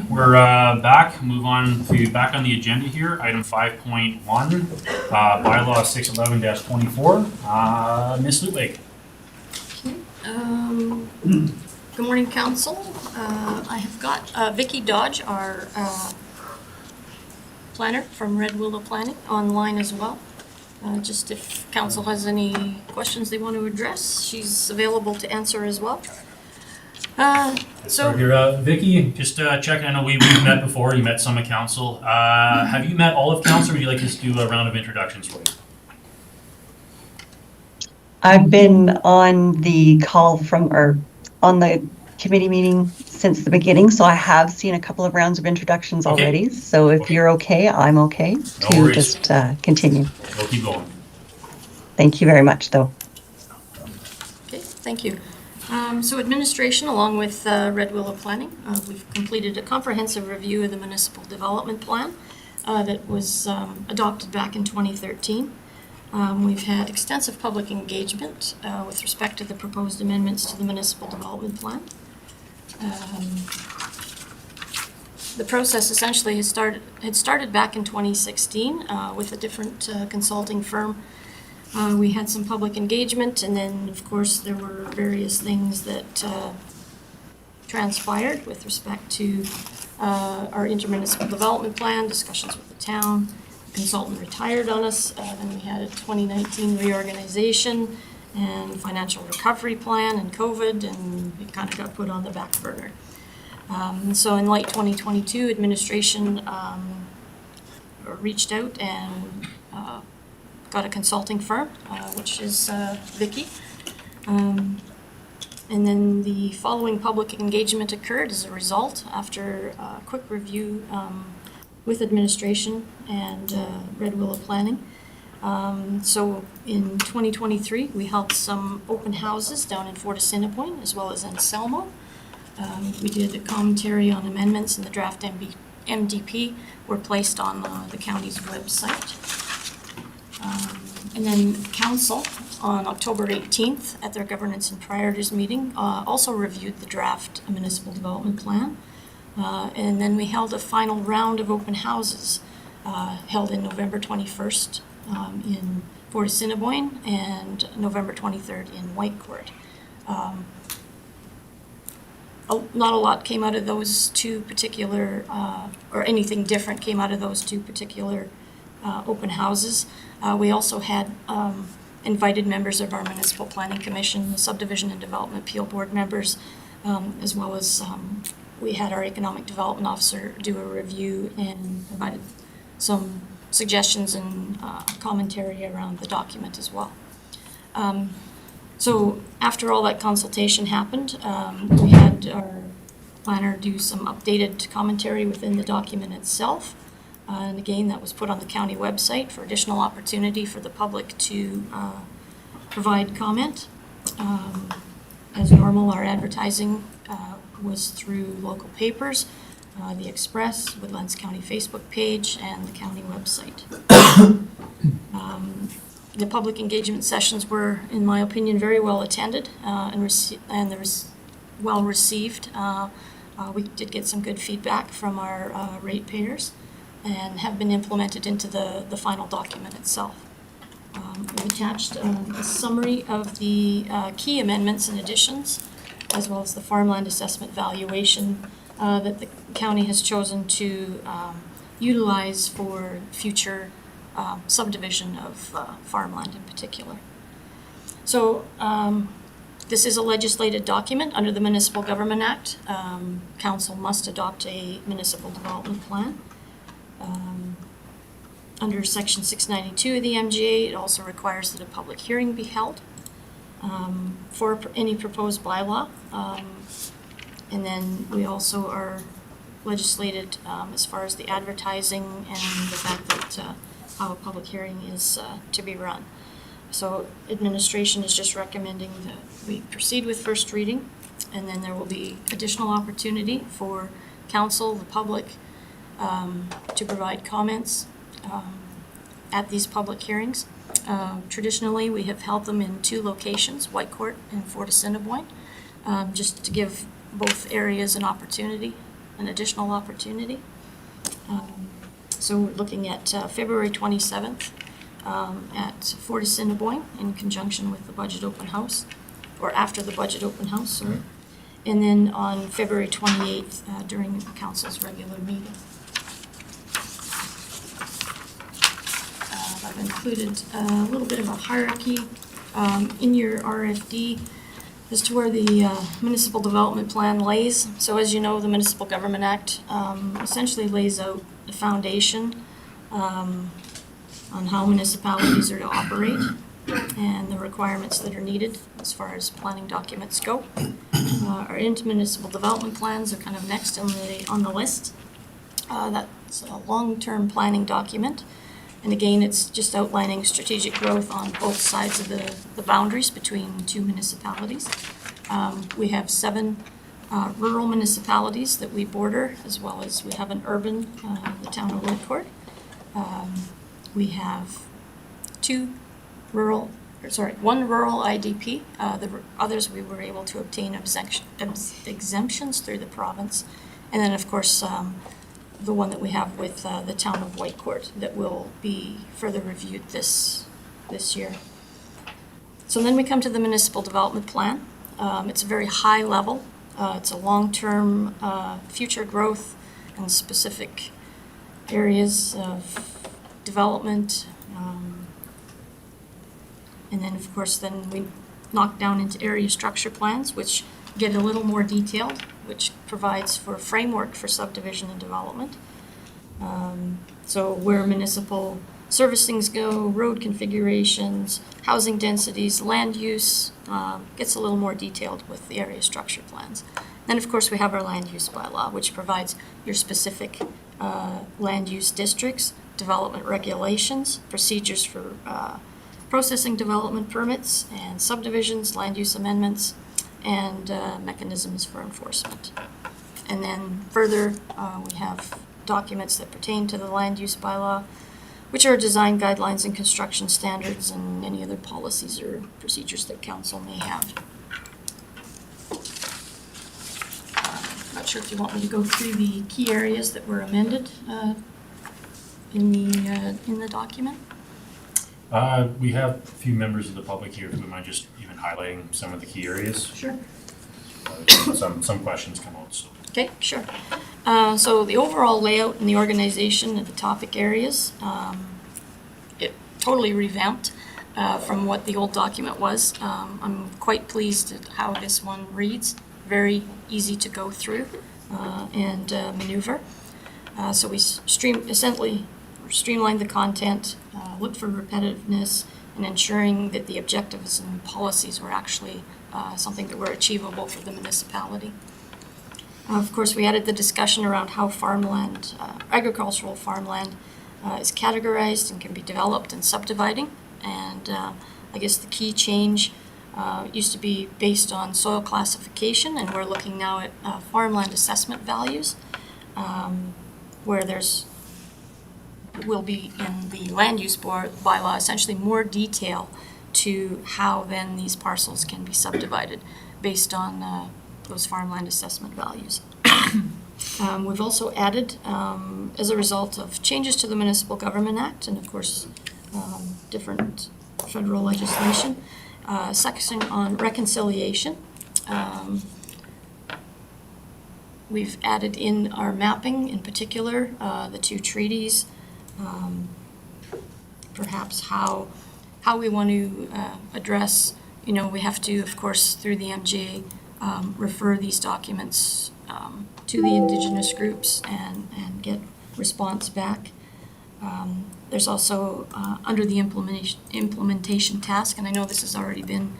We're back. Move on to back on the agenda here. Item 5.1, bylaw 611-24. Ms. Ludwig. Good morning, council. I have got Vicki Dodge, our planner from Red Willow Planning, online as well. Just if council has any questions they want to address, she's available to answer as well. So here, Vicki, just checking. I know we've met before. You met some of council. Have you met all of council, or would you like us to do a round of introductions for you? I've been on the call on the committee meeting since the beginning, so I have seen a couple of rounds of introductions already. So if you're okay, I'm okay to just continue. We'll keep going. Thank you very much, though. Okay, thank you. So administration, along with Red Willow Planning, we've completed a comprehensive review of the municipal development plan that was adopted back in 2013. We've had extensive public engagement with respect to the proposed amendments to the municipal development plan. The process essentially had started back in 2016 with a different consulting firm. We had some public engagement, and then, of course, there were various things that transpired with respect to our intermunicipal development plan, discussions with the town. The consultant retired on us. Then we had a 2019 reorganization and financial recovery plan and COVID, and it kind of got put on the back burner. So in late 2022, administration reached out and got a consulting firm, which is Vicki. And then the following public engagement occurred as a result after a quick review with administration and Red Willow Planning. So in 2023, we held some open houses down in Fort Assiniboine as well as in Selmo. We did a commentary on amendments, and the draft MDP were placed on the county's website. And then council on October 18th at their governance and priorities meeting also reviewed the draft municipal development plan. And then we held a final round of open houses held in November 21st in Fort Assiniboine and November 23rd in Whitecourt. Not a lot came out of those two particular, or anything different came out of those two particular open houses. We also had invited members of our Municipal Planning Commission, the Subdivision and Development Appeal Board members, as well as we had our Economic Development Officer do a review and provided some suggestions and commentary around the document as well. So after all that consultation happened, we had our planner do some updated commentary within the document itself. And again, that was put on the county website for additional opportunity for the public to provide comment. As normal, our advertising was through local papers, the Express, Woodlands County Facebook page, and the county website. The public engagement sessions were, in my opinion, very well attended and there was well received. We did get some good feedback from our ratepayers and have been implemented into the final document itself. We've attached a summary of the key amendments and additions, as well as the farmland assessment valuation that the county has chosen to utilize for future subdivision of farmland in particular. So this is a legislated document under the Municipal Government Act. Council must adopt a municipal development plan. Under Section 692 of the MGA, it also requires that a public hearing be held for any proposed bylaw. And then we also are legislated as far as the advertising and the fact that how a public hearing is to be run. So administration is just recommending that we proceed with first reading, and then there will be additional opportunity for council, the public, to provide comments at these public hearings. Traditionally, we have held them in two locations, Whitecourt and Fort Assiniboine, just to give both areas an opportunity an additional opportunity. So we're looking at February 27th at Fort Assiniboine in conjunction with the budget open house, or after the budget open house, sorry. And then on February 28th during the council's regular meeting. I've included a little bit of a hierarchy in your RFD as to where the municipal development plan lays. So as you know, the Municipal Government Act essentially lays out the foundation on how municipalities are to operate and the requirements that are needed as far as planning documents go. Our intermunicipal development plans are kind of next on the list. That's a long-term planning document. And again, it's just outlining strategic growth on both sides of the boundaries between two municipalities. We have 7 rural municipalities that we border, as well as we have an urban, the town of Whitecourt. We have 1 rural IDP. The others we were able to obtain exemptions through the province. And then, of course, the one that we have with the town of Whitecourt that will be further reviewed this year. So then we come to the municipal development plan. It's a very high level. It's a long-term future growth and specific areas of development. And then, of course, then we knock down into area structure plans, which get a little more detailed, which provides for a framework for subdivision and development. So where municipal servicings go, road configurations, housing densities, land use, gets a little more detailed with the area structure plans. Then, of course, we have our land use bylaw, which provides your specific land use districts, development regulations, procedures for processing development permits and subdivisions, land use amendments, and mechanisms for enforcement. And then further, we have documents that pertain to the land use bylaw, which are design guidelines and construction standards and any other policies or procedures that council may have. Not sure if you want me to go through the key areas that were amended in the document. We have a few members of the public here who might just even highlighting some of the key areas. Sure. Some questions come out, so. Okay, sure. So the overall layout and the organization of the topic areas, it totally revamped from what the old document was. I'm quite pleased at how this one reads. Very easy to go through and maneuver. So we essentially streamlined the content, looked for repetitiveness, and ensuring that the objectives and policies were actually something that were achievable for the municipality. Of course, we added the discussion around how farmland, agricultural farmland, is categorized and can be developed and subdividing. And I guess the key change used to be based on soil classification, and we're looking now at farmland assessment values, where will be in the land use bylaw essentially more detail to how then these parcels can be subdivided based on those farmland assessment values. We've also added, as a result of changes to the Municipal Government Act and of course different federal legislation, a section on reconciliation. We've added in our mapping, in particular, the 2 treaties, perhaps how we want to address, we have to, of course, through the MGA, refer these documents to the Indigenous groups and get response back. There's also, under the implementation task, and I know this has already been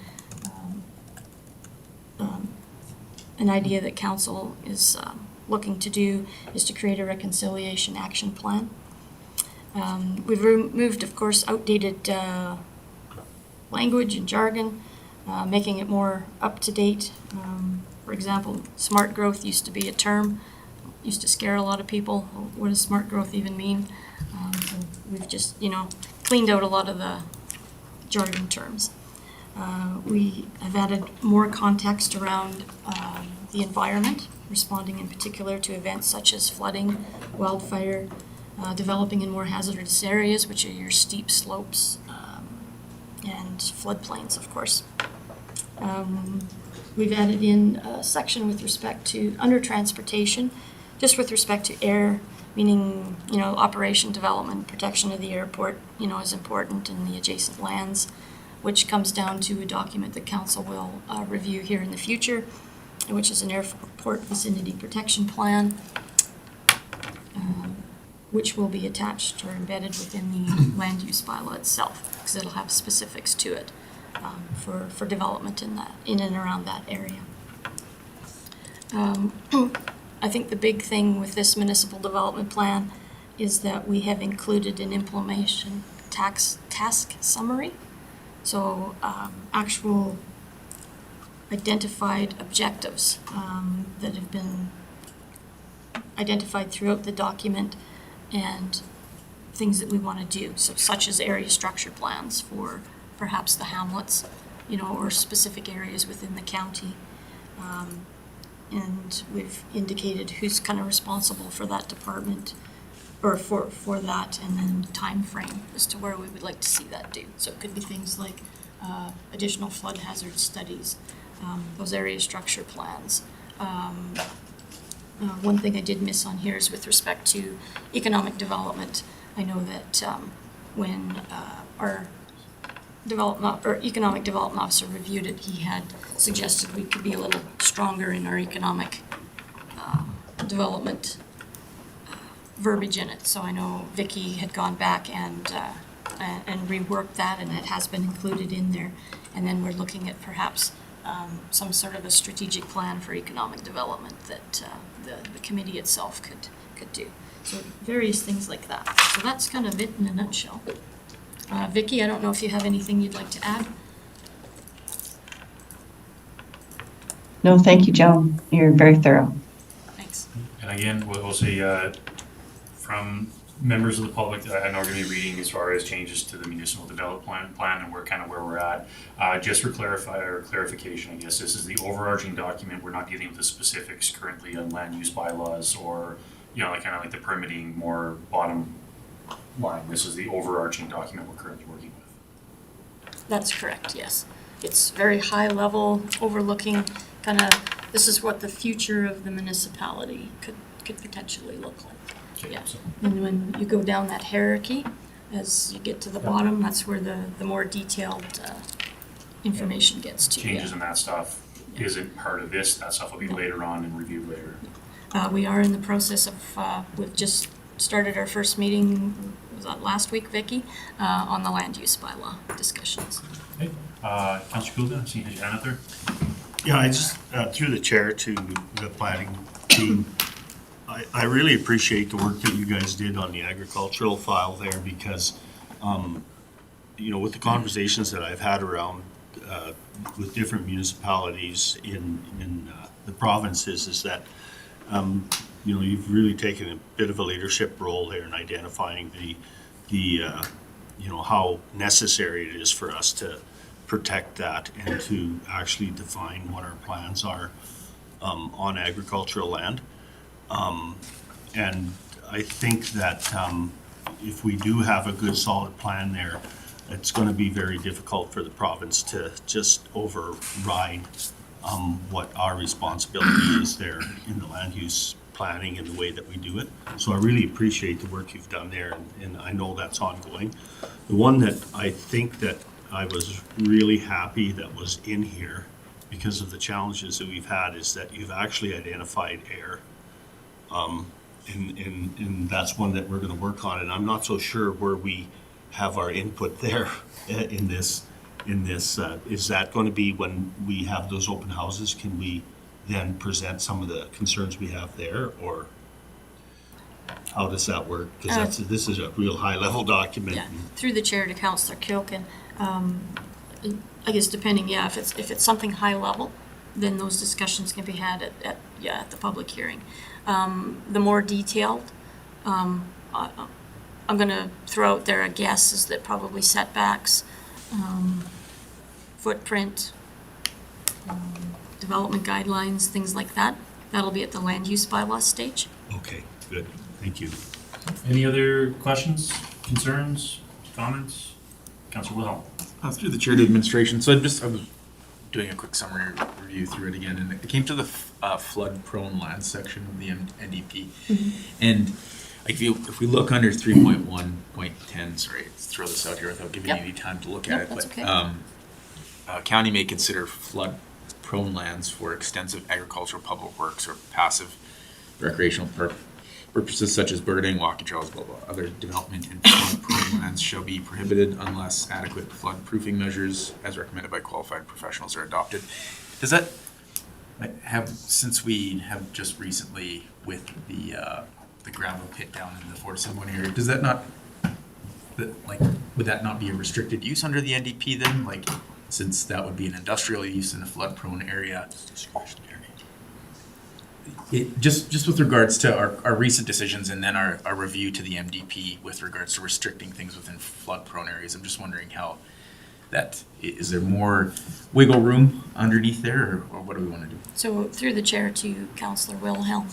an idea that council is looking to do, is to create a reconciliation action plan. We've removed, of course, outdated language and jargon, making it more up-to-date. For example, smart growth used to be a term, used to scare a lot of people. What does smart growth even mean? So we've just, cleaned out a lot of the jargon terms. We have added more context around the environment responding in particular to events such as flooding, wildfire, developing in more hazardous areas, which are your steep slopes, and floodplains, of course. We've added in a section with respect to, under transportation, just with respect to air, meaning, operation, development, protection of the airport, is important in the adjacent lands, which comes down to a document that council will review here in the future, which is an airport vicinity protection plan, which will be attached or embedded within the land use bylaw itself, because it'll have specifics to it for development in and around that area. I think the big thing with this municipal development plan is that we have included an implementation task summary. So actual identified objectives that have been identified throughout the document and things that we want to do. So such as area structure plans for perhaps the hamlets, or specific areas within the county. And we've indicated who's kind of responsible for that department, or for that, and then time frame as to where we would like to see that do. So it could be things like additional flood hazard studies, those area structure plans. One thing I did miss on here is with respect to economic development. I know that when our economic development officer reviewed it, he had suggested we could be a little stronger in our economic development verbiage in it. So I know Vicky had gone back and reworked that, and it has been included in there. And then we're looking at perhaps some sort of a strategic plan for economic development that the committee itself could do. So various things like that. So that's kind of it in a nutshell. Vicky, I don't know if you have anything you'd like to add? No, thank you, Joan. You're very thorough. Thanks. And again, we'll say from members of the public, I know we're going to be reading as far as changes to the municipal development plan and where we're at. Just for clarification, I guess this is the overarching document. We're not dealing with the specifics currently on land use bylaws or like the permitting more bottom line. This is the overarching document we're currently working with. That's correct, yes. It's very high level, overlooking this is what the future of the municipality could potentially look like. Okay, Yeah. so And when you go down that hierarchy, as you get to the bottom, that's where the more detailed information gets to. changes in that stuff isn't part of this. That stuff will be later on and reviewed later. We are in the process of, we've just started our first meeting, was that last week, Vicky, on the land use bylaw discussions. Okay. Councillor Coolden, I see his hand up there. Yeah, I just, through the chair to the planning team, I really appreciate the work that you guys did on the agricultural file there because, with the conversations that I've had around with different municipalities in the provinces is that, you've really taken a bit of a leadership role there in identifying how necessary it is for us to protect that and to actually define what our plans are on agricultural land. And I think that if we do have a good solid plan there, it's going to be very difficult for the province to just override what our responsibility is there in the land use planning and the way that we do it. So I really appreciate the work you've done there, and I know that's ongoing. The one that I think that I was really happy that was in here because of the challenges that we've had is that you've actually identified air. And that's one that we're going to work on, and I'm not so sure where we have our input there in this. Is that going to be when we have those open houses? Can we then present some of the concerns we have there, or how does that work? Because this is a real high-level document. Yeah, through the chair to Councillor Kilkin, I guess depending, if it's something high level, then those discussions can be had at the public hearing. The more detailed, I'm going to throw out there a guess is that probably setbacks, footprint, development guidelines, things like that That'll be at the land use bylaw stage. Okay, good, thank you. Any other questions, concerns, comments? Councillor Wilhelm? Through the chair to administration, so I was doing a quick summary review through it again, and it came to the flood-prone land section of the NDP. And like if we look under 3.1.10, sorry, let's throw this out here without giving you any time to look at it, that's but okay. county may consider flood-prone lands for extensive agricultural, public works, or passive recreational purposes such as birding, walking trails, blah, blah. Other development in flood-prone lands shall be prohibited unless adequate flood-proofing measures as recommended by qualified professionals are adopted. Does that have, since we have just recently with the gravel pit down in the Fort Assembly area, does that not, would that not be a restricted use under the NDP then? Like, since that would be an industrial use in a flood-prone area? Just with regards to our recent decisions and then our review to the MDP with regards to restricting things within flood-prone areas, I'm just wondering how that, is there more wiggle room underneath there, or what do we want to do? So through the chair to Councillor Wilhelm,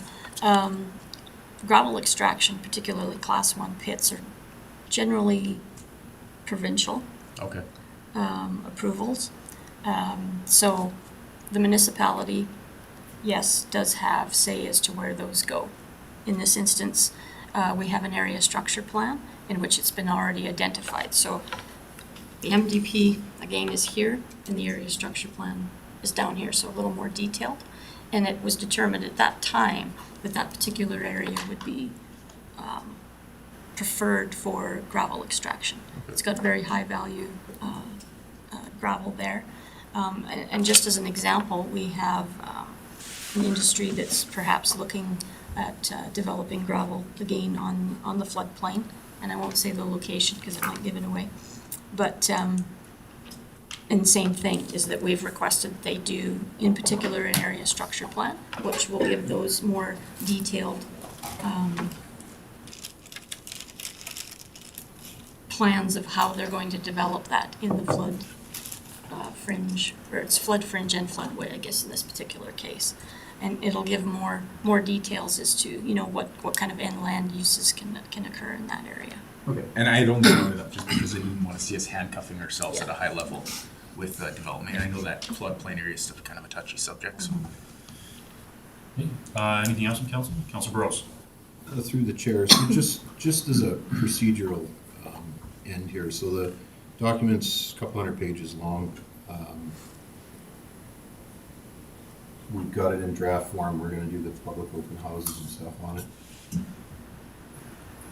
gravel extraction, particularly class 1 pits, are generally provincial Okay. approvals. So the municipality, yes, does have say as to where those go. In this instance, we have an area structure plan in which it's been already identified. So the MDP, again, is here, and the area structure plan is down here, so a little more detailed. And it was determined at that time that that particular area would be preferred for gravel extraction. It's got very high value gravel there. And just as an example, we have an industry that's perhaps looking at developing gravel again on the floodplain. And I won't say the location because it might give it away. But, and the same thing is that we've requested they do, in particular, an area structure plan, which will give those more detailed plans of how they're going to develop that in the flood fringe, or it's flood fringe and floodway, I guess, in this particular case. And it'll give more details as to, you know, what kind of inland uses can occur in that area. Okay. And I don't know that just because I didn't want to see us handcuffing ourselves at a high level with development. I know that floodplain area is still kind of a touchy subject. So. Anything else from council? Councilor Burrows. Through the chair, so just as a procedural end here, so the document's a couple hundred pages long. We've got it in draft form. We're going to do the public open houses and stuff on it.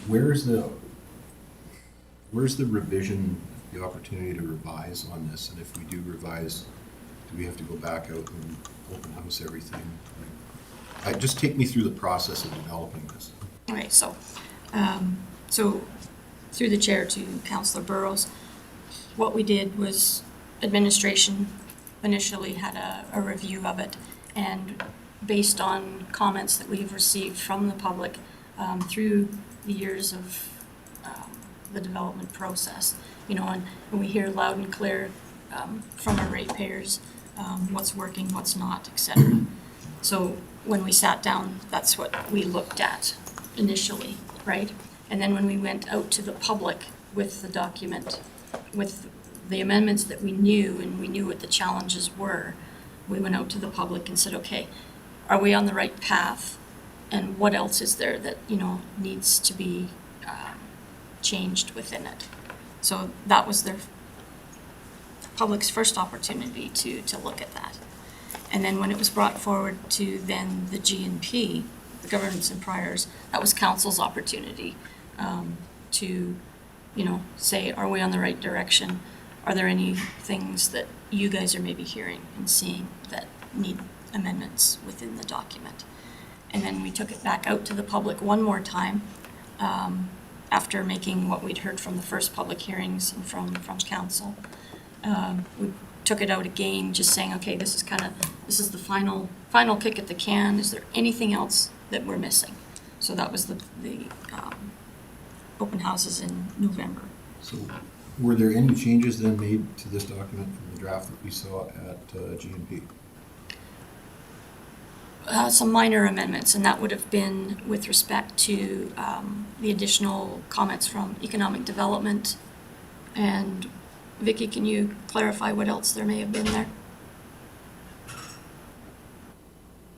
Where's the revision, the opportunity to revise on this? And if we do revise, do we have to go back out and open house everything? Just take me through the process of developing this. Okay, so through the chair to Councillor Burrows, what we did was administration initially had a review of it, and based on comments that we've received from the public through the years of the development process, you know, and we hear loud and clear from our ratepayers what's working, what's not, etc. So when we sat down, that's what we looked at initially, right? And then when we went out to the public with the document, with the amendments that we knew, and we knew what the challenges were, we went out to the public and said, okay, are we on the right path? And what else is there that, you know, needs to be changed within it? So that was the public's first opportunity to look at that. And then when it was brought forward to then the G&P, the governance and priors, that was council's opportunity to, you know, say, are we on the right direction? Are there any things that you guys are maybe hearing and seeing that need amendments within the document? And then we took it back out to the public one more time after making what we'd heard from the first public hearings and from council. We took it out again, just saying, okay, this is the final kick at the can. Is there anything else that we're missing? So that was the open houses in November. So were there any changes then made to this document from the draft that we saw at G&P? some minor amendments, and that would have been with respect to the additional comments from economic development. And Vicky, can you clarify what else there may have been there?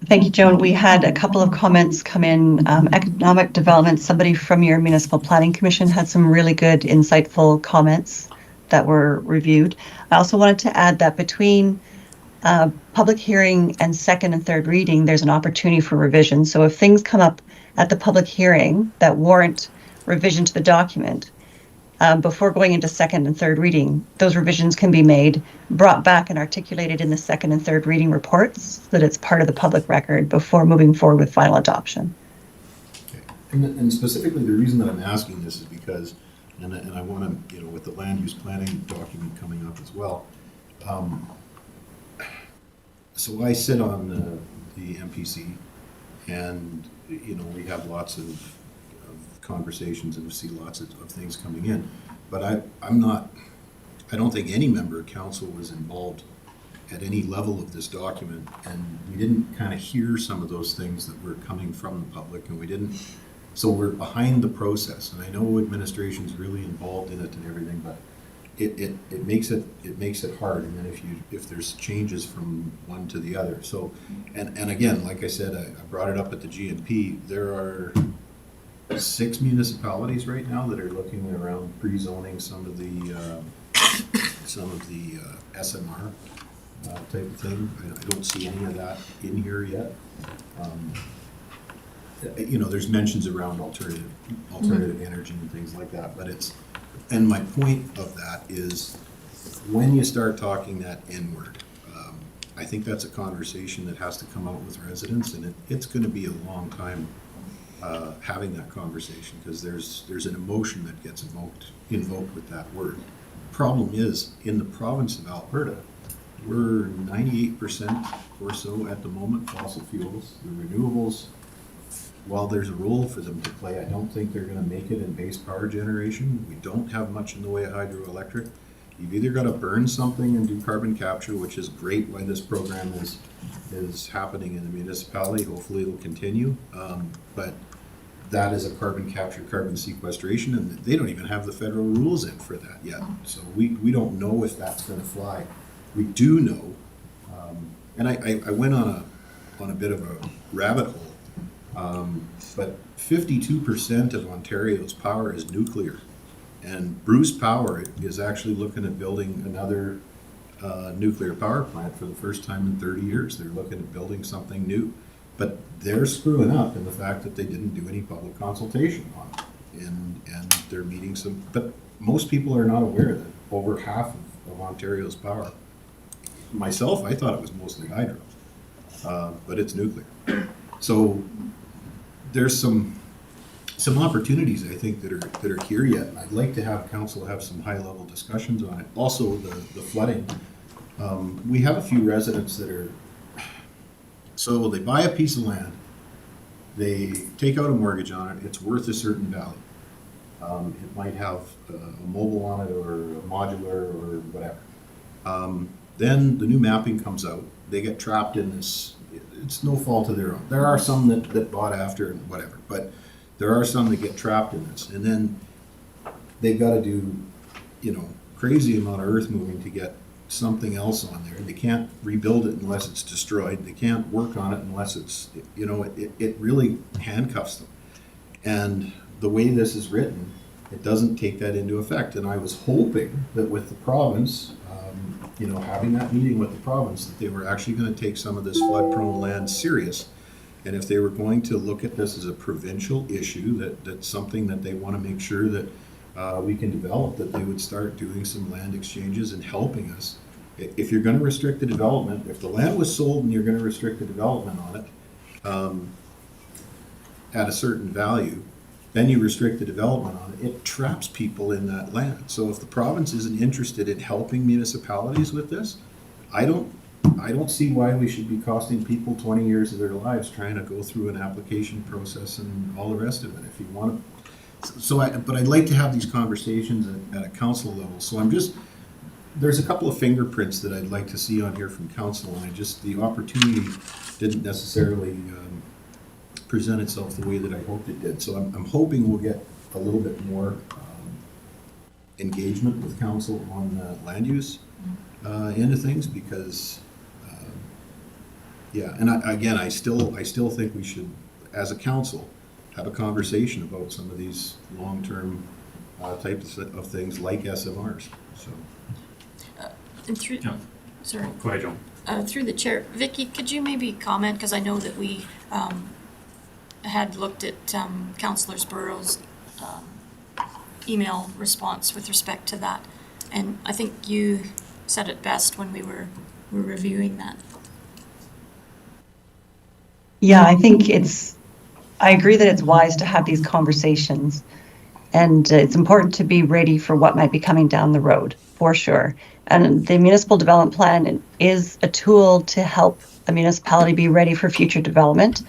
Thank you, Joan. We had a couple of comments come in. Economic development, somebody from your Municipal Planning Commission had some really good, insightful comments that were reviewed. I also wanted to add that between public hearing and second and third reading, there's an opportunity for revision. So if things come up at the public hearing that warrant revision to the document, before going into second and third reading, those revisions can be made, brought back and articulated in the second and third reading reports so that it's part of the public record before moving forward with final adoption. Okay. And specifically, the reason that I'm asking this is because, and I want to, with the land use planning document coming up as well, so I sit on the MPC, and, we have lots of conversations and we see lots of things coming in. But I don't think any member of council was involved at any level of this document, and we didn't kind of hear some of those things that were coming from the public, and we didn't, so we're behind the process. And I know administration's really involved in it and everything, but it makes it hard. And then if there's changes from one to the other. So, and again, like I said, I brought it up at the GNP, there are 6 municipalities right now that are looking around pre-zoning some of the SMR type of thing. I don't see any of that in here yet. There's mentions around alternative energy and things like that, but and my point of that is when you start talking that N-word, I think that's a conversation that has to come out with residents, and it's going to be a long time having that conversation, because there's an emotion that gets invoked with that word. Problem is, in the province of Alberta, we're 98% or so at the moment fossil fuels. The renewables, while there's a role for them to play, I don't think they're going to make it in base power generation. We don't have much in the way of hydroelectric. You've either got to burn something and do carbon capture, which is great why this program is happening in the municipality. Hopefully it'll continue. But that is a carbon capture, carbon sequestration, and they don't even have the federal rules in for that yet. So we don't know if that's going to fly. We do know, and I went on a bit of a rabbit hole, but 52% of Ontario's power is nuclear. And Bruce Power is actually looking at building another nuclear power plant for the first time in 30 years. They're looking at building something new. But they're screwing up in the fact that they didn't do any public consultation on it. And they're meeting but most people are not aware that over half of Ontario's power, myself, I thought it was mostly hydro, but it's nuclear. So there's some opportunities, I think, that are here yet. And I'd like to have council have some high-level discussions on it. Also, the flooding. We have a few residents that are, so they buy a piece of land, they take out a mortgage on it, it's worth a certain value. It might have a mobile on it or a modular or whatever. Then the new mapping comes out, they get trapped in this, it's no fault of their own. There are some that bought after and whatever, but there are some that get trapped in this. And then they've got to do, crazy amount of earth moving to get something else on there. They can't rebuild it unless it's destroyed. They can't work on it unless it's, it really handcuffs them. And the way this is written, it doesn't take that into effect. And I was hoping that with the province, having that meeting with the province, that they were actually going to take some of this flood-prone land serious. And if they were going to look at this as a provincial issue, that's something that they want to make sure that we can develop, that they would start doing some land exchanges and helping us. If you're going to restrict the development, if the land was sold and you're going to restrict the development on it at a certain value, then you restrict the development on it. It traps people in that land. So if the province isn't interested in helping municipalities with this, I don't see why we should be costing people 20 years of their lives trying to go through an application process and all the rest of it. If you want to, but I'd like to have these conversations at a council level. So there's a couple of fingerprints that I'd like to see on here from council, and the opportunity didn't necessarily present itself the way that I hoped it did. So I'm hoping we'll get a little bit more engagement with council on land use end of things, because yeah, and I still think we should, as a council, have a conversation about some of these long-term types of things like SMRs. So. And through, Yeah. sorry. Go ahead, Joan. Through the chair, Vicky, could you maybe comment, because I know that we had looked at Councillor Burrow's email response with respect to that, and I think you said it best when we were reviewing that. Yeah, I agree that it's wise to have these conversations, and it's important to be ready for what might be coming down the road, for sure. And the municipal development plan is a tool to help a municipality be ready for future development,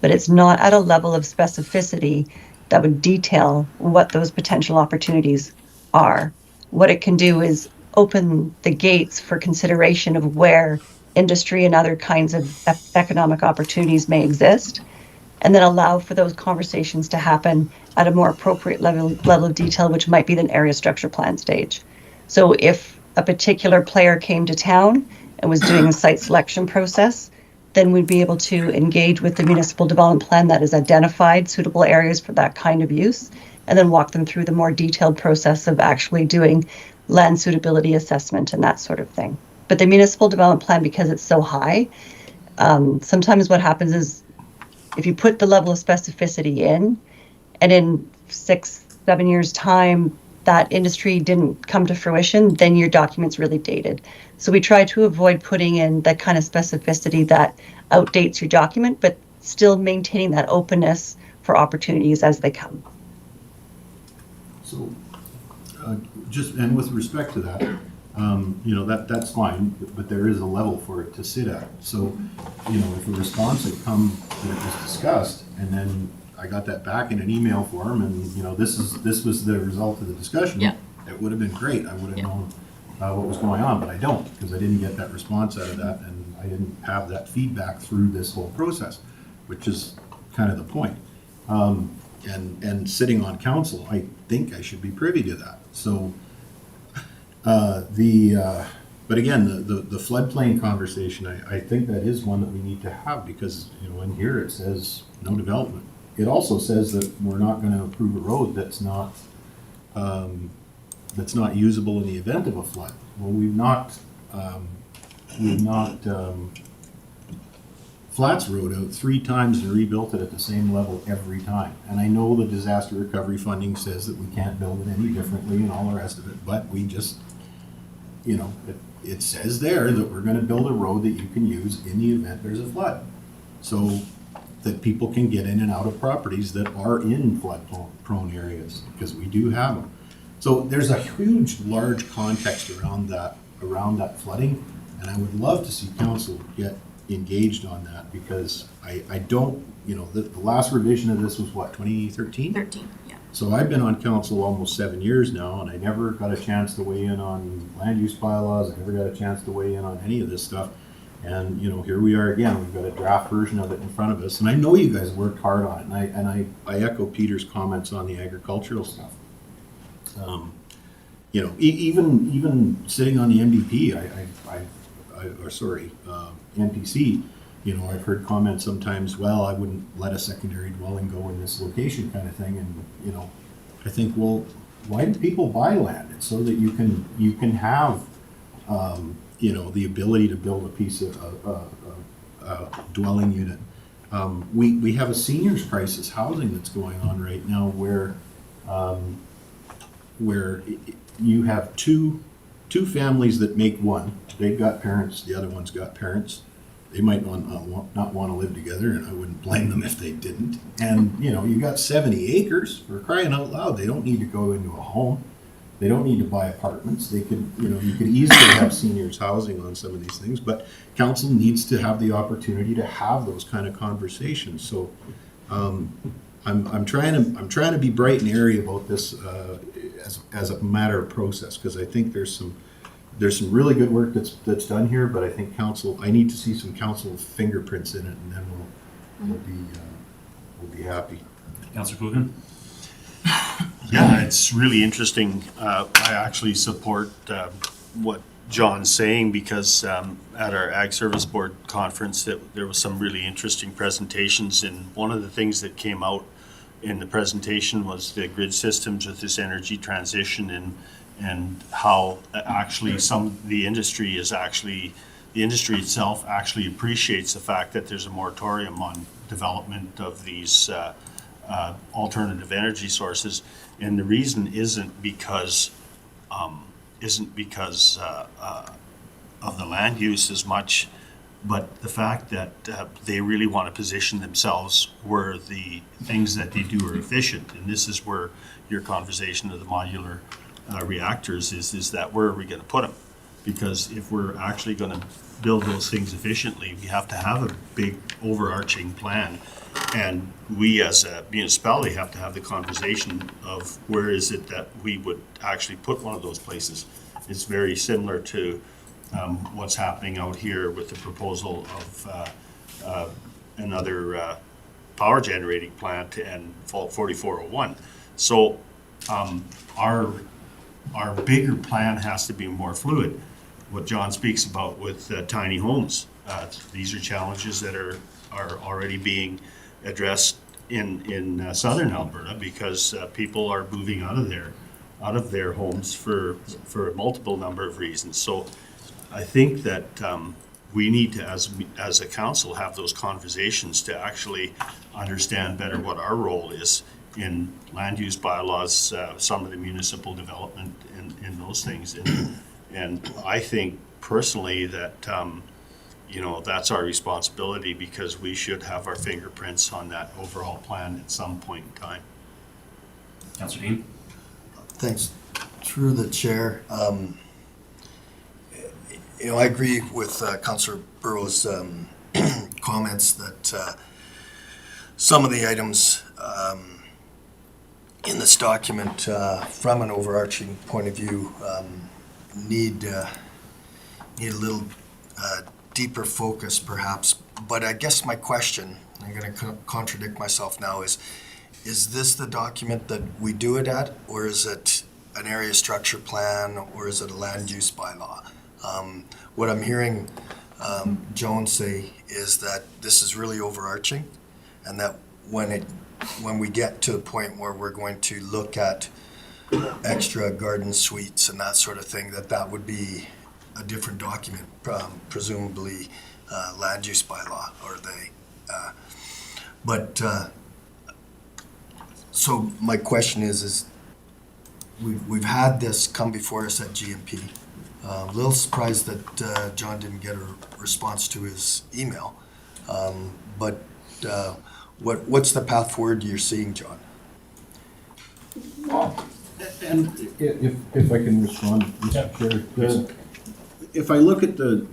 but it's not at a level of specificity that would detail what those potential opportunities are. What it can do is open the gates for consideration of where industry and other kinds of economic opportunities may exist, and then allow for those conversations to happen at a more appropriate level of detail, which might be the area structure plan stage. So if a particular player came to town and was doing a site selection process, then we'd be able to engage with the municipal development plan that has identified suitable areas for that kind of use, and then walk them through the more detailed process of actually doing land suitability assessment and that sort of thing. But the municipal development plan, because it's so high, sometimes what happens is if you put the level of specificity in, and in 6-7 years' time, that industry didn't come to fruition, then your document's really dated. So we try to avoid putting in that kind of specificity that outdates your document, but still maintaining that openness for opportunities as they come. So, and with respect to that, that's fine, but there is a level for it to sit at. So, if a response had come that was discussed, and then I got that back in an email form, and this was the result of the discussion, Yeah. it would have been great. I would have known what was going on, but I don't, because I didn't get that response out of that, and I didn't have that feedback through this whole process, which is kind of the point. And sitting on council, I think I should be privy to that. So. But again, the floodplain conversation, I think that is one that we need to have, because in here it says no development. It also says that we're not going to approve a road that's not usable in the event of a flood. Well, we've not Flats Road out 3 times and rebuilt it at the same level every time. And I know the disaster recovery funding says that we can't build it any differently and all the rest of it, but we just, it says there that we're gonna build a road that you can use in the event there's a flood. So that people can get in and out of properties that are in flood prone areas, because we do have them. So there's a huge, large context around that flooding, and I would love to see council get engaged on that, because I don't, the last revision of this was what, 2013? 13, yeah. So I've been on council almost 7 years now, and I never got a chance to weigh in on land use bylaws. I never got a chance to weigh in on any of this stuff. And here we are again. We've got a draft version of it in front of us, and I know you guys worked hard on it. And I echo Peter's comments on the agricultural stuff. Even sitting on the MDP, NPC, I've heard comments sometimes, well, I wouldn't let a secondary dwelling go in this location kind of thing. And, I think, well, why do people buy land? It's so that you can have, the ability to build a piece of dwelling unit. We have a seniors crisis housing that's going on right now where you have two families that make one. They've got parents, the other one's got parents. They might not want to live together, and I wouldn't blame them if they didn't. And, you got 70 acres, for crying out loud. They don't need to go into a home. They don't need to buy apartments. They could, you could easily have seniors housing on some of these things, but council needs to have the opportunity to have those kind of conversations. So I'm trying to be bright and airy about this as a matter of process, because I think there's some there's some really good work that's done here, but I think I need to see some council fingerprints in it, and then we'll be happy. Councillor Coogan? Yeah, it's really interesting. I actually support what John's saying because at our Ag Service Board conference, there was some really interesting presentations, and one of the things that came out in the presentation was the grid systems with this energy transition and how actually the industry itself actually appreciates the fact that there's a moratorium on development of these alternative energy sources, and the reason isn't because of the land use as much, but the fact that they really want to position themselves where the things that they do are efficient, and this is where your conversation of the modular reactors is that where are we going to put them? Because if we're actually going to build those things efficiently, we have to have a big overarching plan. And we as a municipality have to have the conversation of where is it that we would actually put one of those places. It's very similar to what's happening out here with the proposal of another power generating plant and 4401. So our bigger plan has to be more fluid. What John speaks about with tiny homes, these are challenges that are already being addressed in southern Alberta because people are moving out of their homes for a multiple number of reasons. So I think that we need to, as a council, have those conversations to actually understand better what our role is in land use bylaws, some of the municipal development and those things. And I think personally that that's our responsibility because we should have our fingerprints on that overall plan at some point in time. Councillor Dean? Thanks. Through the chair, I agree with Councillor Burrow's comments that some of the items in this document, from an overarching point of view, need a little deeper focus, perhaps. But I guess my question, I'm going to contradict myself now, is this the document that we do it at, or is it an area structure plan, or is it a land use bylaw? What I'm hearing Joan say is that this is really overarching, and that when we get to the point where we're going to look at extra garden suites and that sort of thing, that would be a different document, presumably land use bylaw, or so my question is we've had this come before us at GMP. A little surprised that John didn't get a response to his email, but what's the path forward you're seeing, John? And if I can respond, Mr. Chair, if I look at the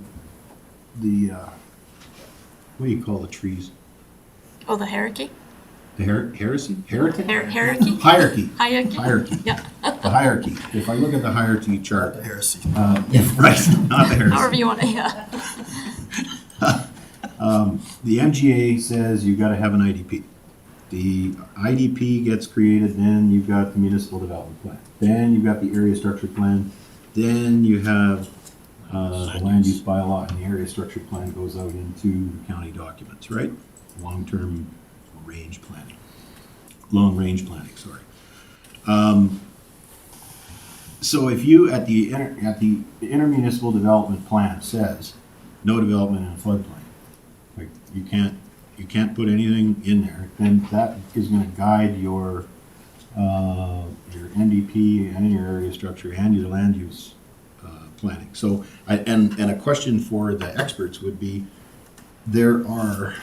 what do you call the trees? Oh, the hierarchy? The heresy? Heretic? Hierarchy? Hierarchy. Hierarchy? Yeah. The hierarchy. If I look at the hierarchy chart. The heresy. Right, not the heresy. However you want to, yeah. The MGA says you've got to have an IDP. The IDP gets created, then you've got the municipal development plan. Then you've got the area structure plan. Then you have the land use bylaw, and the area structure plan goes out into county documents, right? Long-range planning, sorry. So if you, at the intermunicipal development plan says no development in a floodplain, like you can't put anything in there, then that is going to guide your NDP and your area structure and your land use planning. So, and a question for the experts would be, there are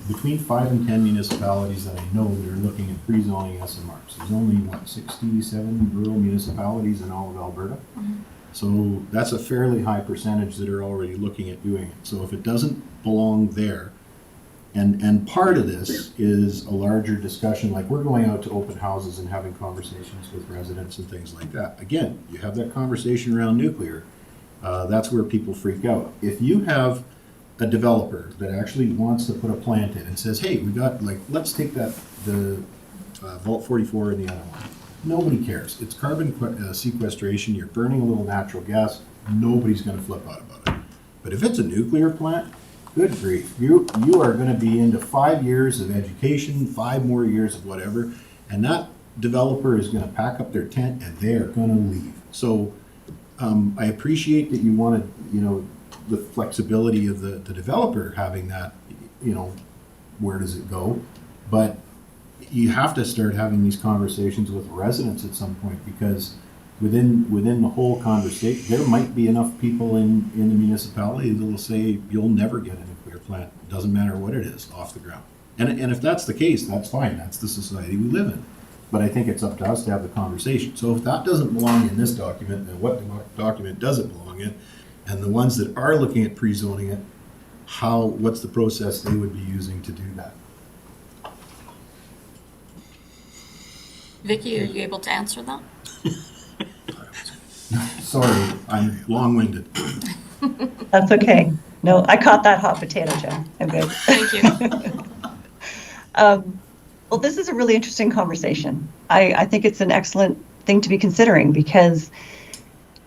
between 5 and 10 municipalities that I know that are looking at pre-zoning SMRs. There's only, 67 rural municipalities in all of Alberta? Mm-hmm. So that's a fairly high percentage that are already looking at doing it. So if it doesn't belong there, and part of this is a larger discussion, like we're going out to open houses and having conversations with residents and things like that. Again, you have that conversation around nuclear, That's where people freak out. If you have a developer that actually wants to put a plant in and says, hey, we got, like, let's take the Vault 44 and the other one. Nobody cares. It's carbon sequestration. You're burning a little natural gas. Nobody's going to flip out about it. But if it's a nuclear plant, good grief. You are going to be into 5 years of education, 5 more years of whatever, and that developer is going to pack up their tent and they are going to leave. So I appreciate that you wanted, the flexibility of the developer having that, where does it go? But you have to start having these conversations with residents at some point, because within the whole conversation, there might be enough people in the municipality that will say, you'll never get a nuclear plant. It doesn't matter what it is off the ground. And if that's the case, that's fine. That's the society we live in. But I think it's up to us to have the conversation. So if that doesn't belong in this document, then what document does it belong in? And the ones that are looking at pre-zoning it, what's the process they would be using to do that? Vicky, are you able to answer that? Sorry, I'm long-winded. That's okay. No, I caught that hot potato, Jen. I'm good. Thank you. Well, this is a really interesting conversation. I think it's an excellent thing to be considering, because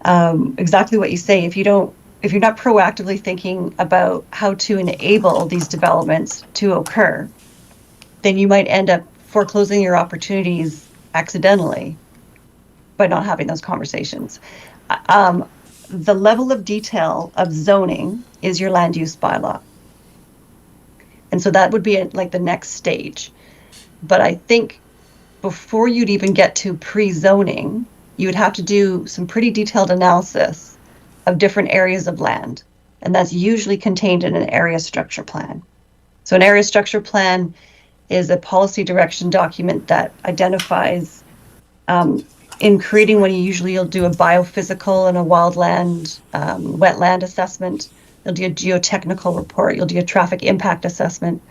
exactly what you say, if you're not proactively thinking about how to enable these developments to occur, then you might end up foreclosing your opportunities accidentally by not having those conversations. The level of detail of zoning is your land use bylaw. And so that would be like the next stage. But I think before you'd even get to pre-zoning, you would have to do some pretty detailed analysis of different areas of land. And that's usually contained in an area structure plan. So an area structure plan is a policy direction document that identifies, in creating one, you'll do a biophysical and a wildland, wetland assessment. You'll do a geotechnical report. You'll do a traffic impact assessment,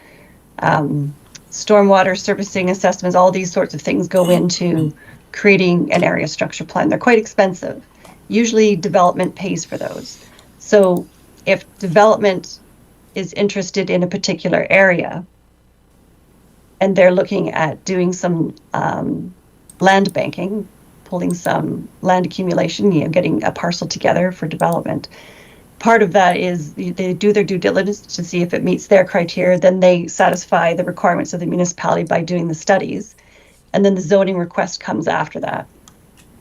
stormwater servicing assessments. All these sorts of things go into creating an area structure plan. They're quite expensive. Usually development pays for those. So if development is interested in a particular area and they're looking at doing some land banking, pulling some land accumulation, getting a parcel together for development, part of that is they do their due diligence to see if it meets their criteria. Then they satisfy the requirements of the municipality by doing the studies. And then the zoning request comes after that.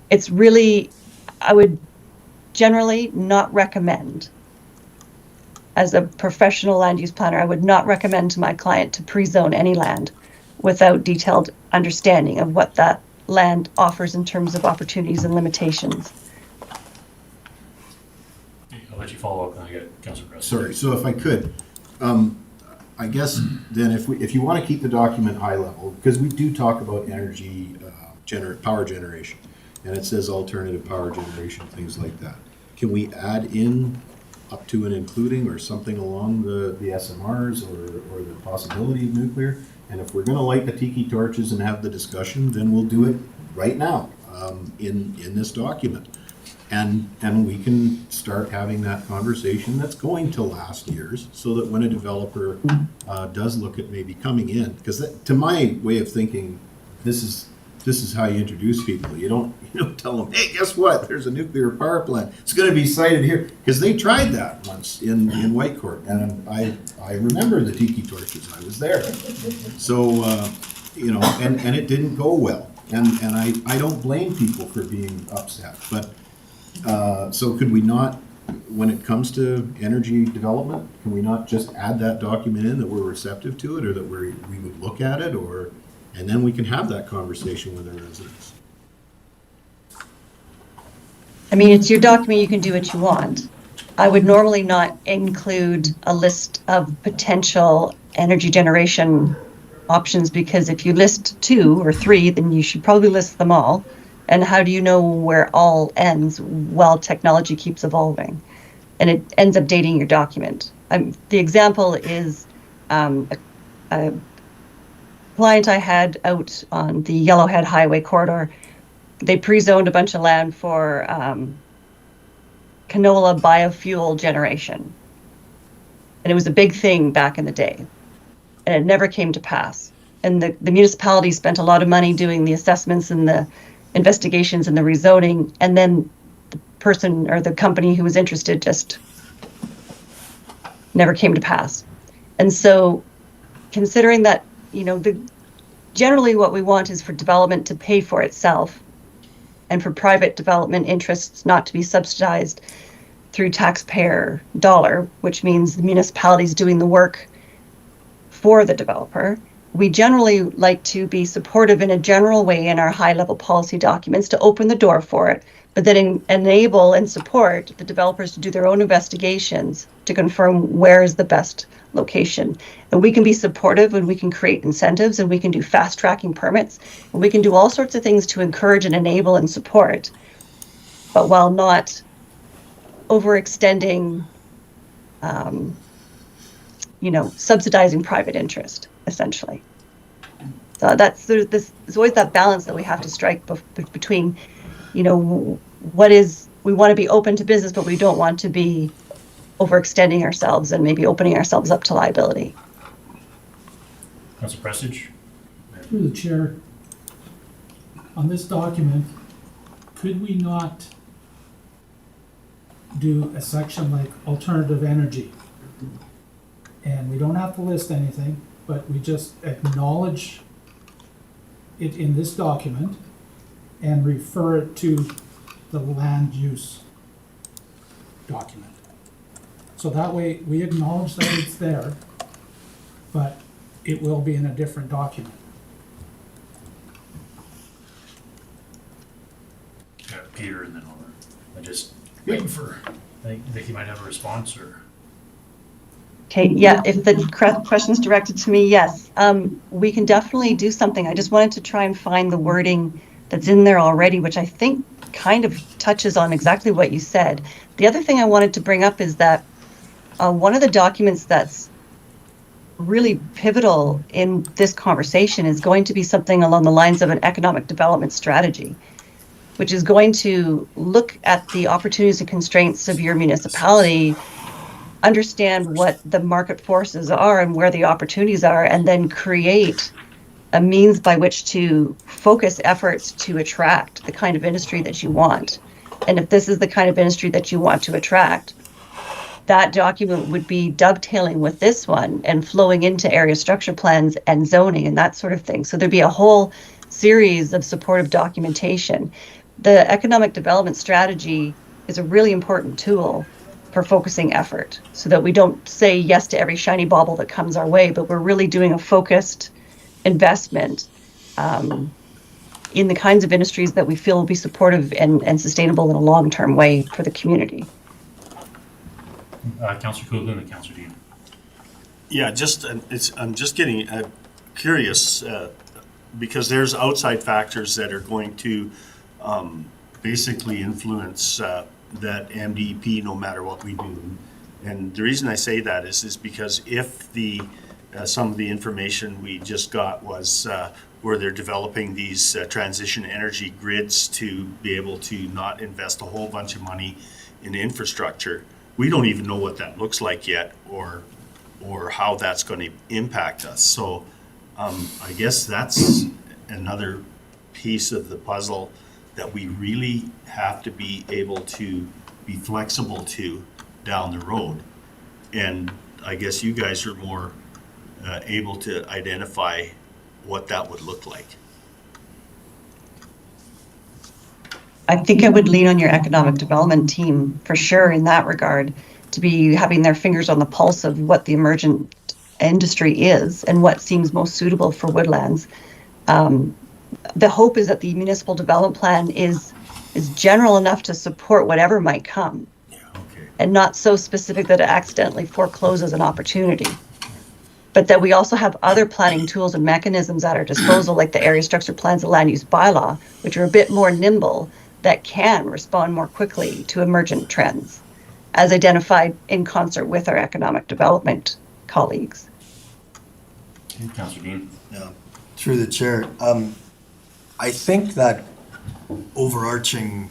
It's really, I would generally not recommend, as a professional land use planner, I would not recommend to my client to pre-zone any land without detailed understanding of what that land offers in terms of opportunities and limitations. I'll let you follow up and I get Councilor Crest. Sorry, so if I could, I guess then if you want to keep the document high level, because we do talk about energy, power generation, and it says alternative power generation, things like that. Can we add in up to and including or something along the SMRs or the possibility of nuclear? And if we're going to light the tiki torches and have the discussion, then we'll do it right now in this document. And we can start having that conversation that's going to last years, so that when a developer does look at maybe coming in, because to my way of thinking, this is how you introduce people. You don't tell them, hey, guess what? There's a nuclear power plant. It's going to be sited here, because they tried that once in Whitecourt, and I remember the tiki torches. I was there, so and it didn't go well, and I don't blame people for being upset, but. So could we not, when it comes to energy development, can we not just add that document in that we're receptive to it, or that we would look at it, and then we can have that conversation with our residents? I mean, it's your document, you can do what you want. I would normally not include a list of potential energy generation options, because if you list 2 or 3, then you should probably list them all. And how do you know where all ends while technology keeps evolving? And it ends up dating your document. The example is a client I had out on the Yellowhead Highway corridor. They pre-zoned a bunch of land for canola biofuel generation. And it was a big thing back in the day. And it never came to pass. And the municipality spent a lot of money doing the assessments and the investigations and the rezoning, and then the person or the company who was interested just never came to pass. And so considering that, generally what we want is for development to pay for itself and for private development interests not to be subsidized through taxpayer dollar, which means the municipalities doing the work for the developer. We generally like to be supportive in a general way in our high-level policy documents to open the door for it, but then enable and support the developers to do their own investigations to confirm where is the best location. And we can be supportive and we can create incentives and we can do fast-tracking permits and we can do all sorts of things to encourage and enable and support, but while not overextending, subsidizing private interest, essentially. So there's always that balance that we have to strike between, what is, we want to be open to business, but we don't want to be overextending ourselves and maybe opening ourselves up to liability. Councilor Prestidge? Through the chair, on this document, could we not do a section like alternative energy? And we don't have to list anything, but we just acknowledge it in this document and refer it to the land use document. So that way we acknowledge that it's there, but it will be in a different document. Peter and then over. I just waiting for, I think he might have a response or. Okay, yeah, if the question's directed to me, yes. We can definitely do something. I just wanted to try and find the wording that's in there already, which I think kind of touches on exactly what you said. The other thing I wanted to bring up is that one of the documents that's really pivotal in this conversation is going to be something along the lines of an economic development strategy, which is going to look at the opportunities and constraints of your municipality, understand what the market forces are and where the opportunities are, and then create a means by which to focus efforts to attract the kind of industry that you want. And if this is the kind of industry that you want to attract, that document would be dovetailing with this one and flowing into area structure plans and zoning and that sort of thing. So there'd be a whole series of supportive documentation. The economic development strategy is a really important tool for focusing effort so that we don't say yes to every shiny bauble that comes our way, but we're really doing a focused investment in the kinds of industries that we feel will be supportive and sustainable in a long-term way for the community. Councilor Coughlin and Councilor Dean. Yeah, I'm just getting curious because there's outside factors that are going to basically influence that MDP no matter what we do. And the reason I say that is because if the some of the information we just got was where they're developing these transition energy grids to be able to not invest a whole bunch of money in infrastructure, we don't even know what that looks like yet or how that's going to impact us. So I guess that's another piece of the puzzle that we really have to be able to be flexible to down the road. And I guess you guys are more able to identify what that would look like. I think I would lean on your economic development team for sure in that regard, to be having their fingers on the pulse of what the emergent industry is and what seems most suitable for Woodlands. The hope is that the municipal development plan is general enough to support whatever might come, and not so specific that it accidentally forecloses an opportunity. But that we also have other planning tools and mechanisms at our disposal, like the area structure plans and land use bylaw, which are a bit more nimble, that can respond more quickly to emergent trends, as identified in concert with our economic development colleagues. Councilor Dean. Yeah, through the chair. I think that overarching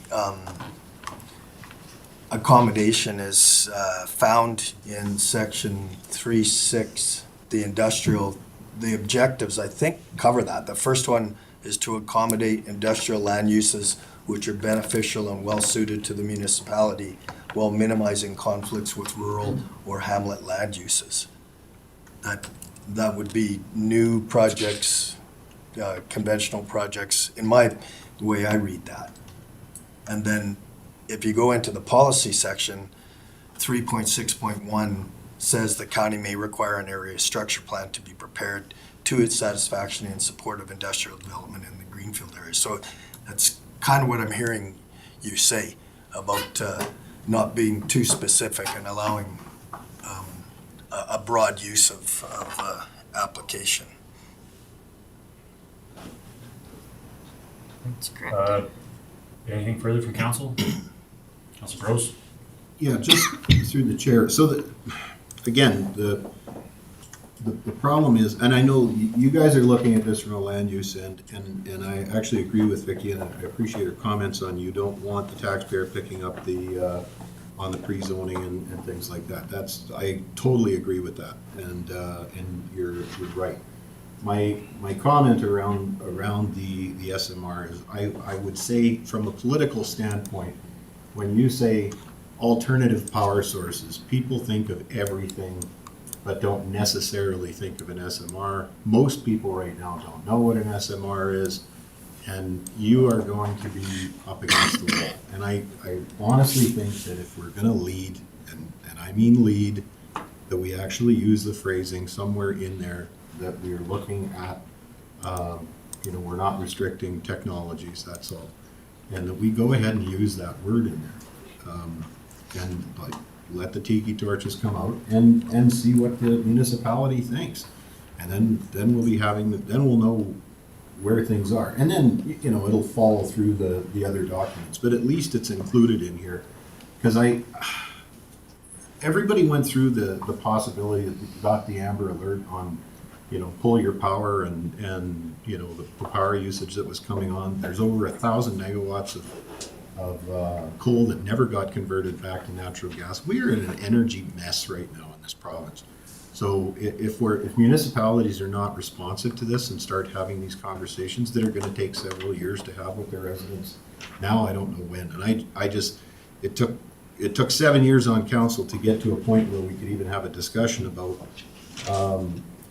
accommodation is found in section 3.6, the industrial, the objectives, I think, cover that. The first one is to accommodate industrial land uses which are beneficial and well-suited to the municipality while minimizing conflicts with rural or hamlet land uses. That would be new projects, conventional projects, in my way I read that. And then if you go into the policy section, 3.6.1 says the county may require an area structure plan to be prepared to its satisfaction in support of industrial development in the greenfield area. So that's kind of what I'm hearing you say about not being too specific and allowing a broad use of application. That's correct. Anything further from council? Council Gross? Yeah, just through the chair. So that, again, the problem is, and I know you guys are looking at this from a land use end, and I actually agree with Vicki, and I appreciate her comments on you don't want the taxpayer picking up the on the pre-zoning and things like that. I totally agree with that, and you're right. My comment around the SMR is I would say from a political standpoint, when you say alternative power sources, people think of everything but don't necessarily think of an SMR. Most people right now don't know what an SMR is, and you are going to be up against the wall. And I honestly think that if we're going to lead, and I mean lead, that we actually use the phrasing somewhere in there that we're looking at, we're not restricting technologies, that's all. And that we go ahead and use that word in there. And like, let the tiki torches come out and see what the municipality thinks. And then we'll be then we'll know where things are. And then, it'll follow through the other documents, but at least it's included in here. Because everybody went through the possibility that we got the Amber Alert on, pull your power and the power usage that was coming on. There's over 1,000 megawatts of coal that never got converted back to natural gas. We are in an energy mess right now in this province. So if municipalities are not responsive to this and start having these conversations that are going to take several years to have with their residents, now I don't know when. And it took 7 years on council to get to a point where we could even have a discussion about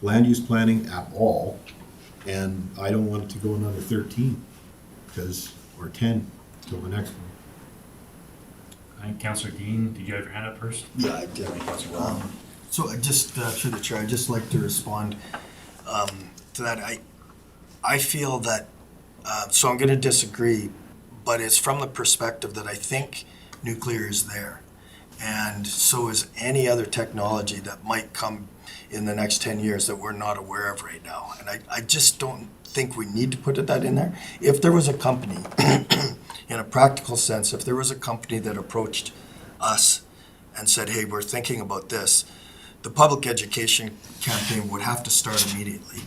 land use planning at all. And I don't want it to go another 13 or 10 till the next one. I think Councillor Dean, did you have your hand up first? Yeah, I did. So just through the chair, I'd just like to respond to that. I feel that, so I'm going to disagree, but it's from the perspective that I think nuclear is there. And so is any other technology that might come in the next 10 years that we're not aware of right now. And I just don't think we need to put that in there. If there was a company, in a practical sense, if there was a company that approached us and said, hey, we're thinking about this, the public education campaign would have to start immediately.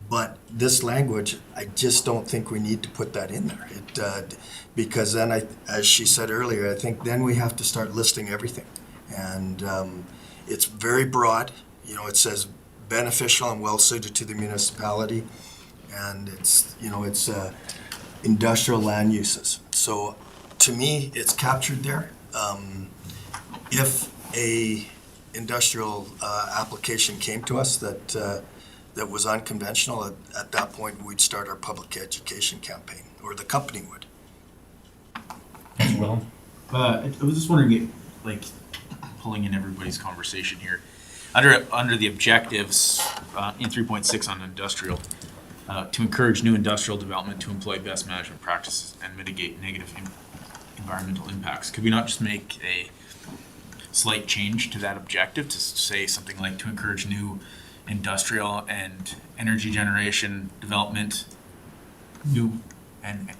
But this language, I just don't think we need to put that in there. Because then, as she said earlier, I think then we have to start listing everything. And it's very broad. It says beneficial and well-suited to the municipality. And it's industrial land uses. So to me, it's captured there. If a industrial application came to us that was unconventional, at that point we'd start our public education campaign, or the company would. Well, I was just wondering, pulling in everybody's conversation here, under the objectives in 3.6 on industrial, to encourage new industrial development to employ best management practices and mitigate negative environmental impacts. Could we not just make a slight change to that objective to say something like to encourage new industrial and energy generation development, new and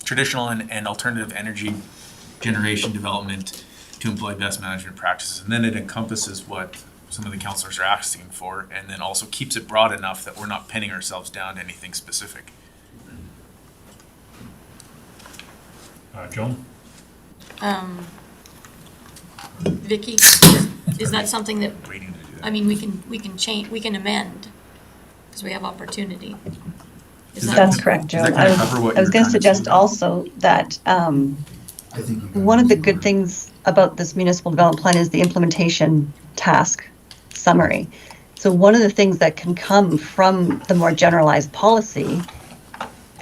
traditional and alternative energy generation development to employ best management practices? And then it encompasses what some of the councillors are asking for, and then also keeps it broad enough that we're not pinning ourselves down to anything specific. Joan? Vicky, is that something that, I mean, we can change, we can amend, because we have opportunity. Is that- That's correct, Joe. I was going to suggest also that one of the good things about this municipal development plan is the implementation task summary. So one of the things that can come from the more generalized policy,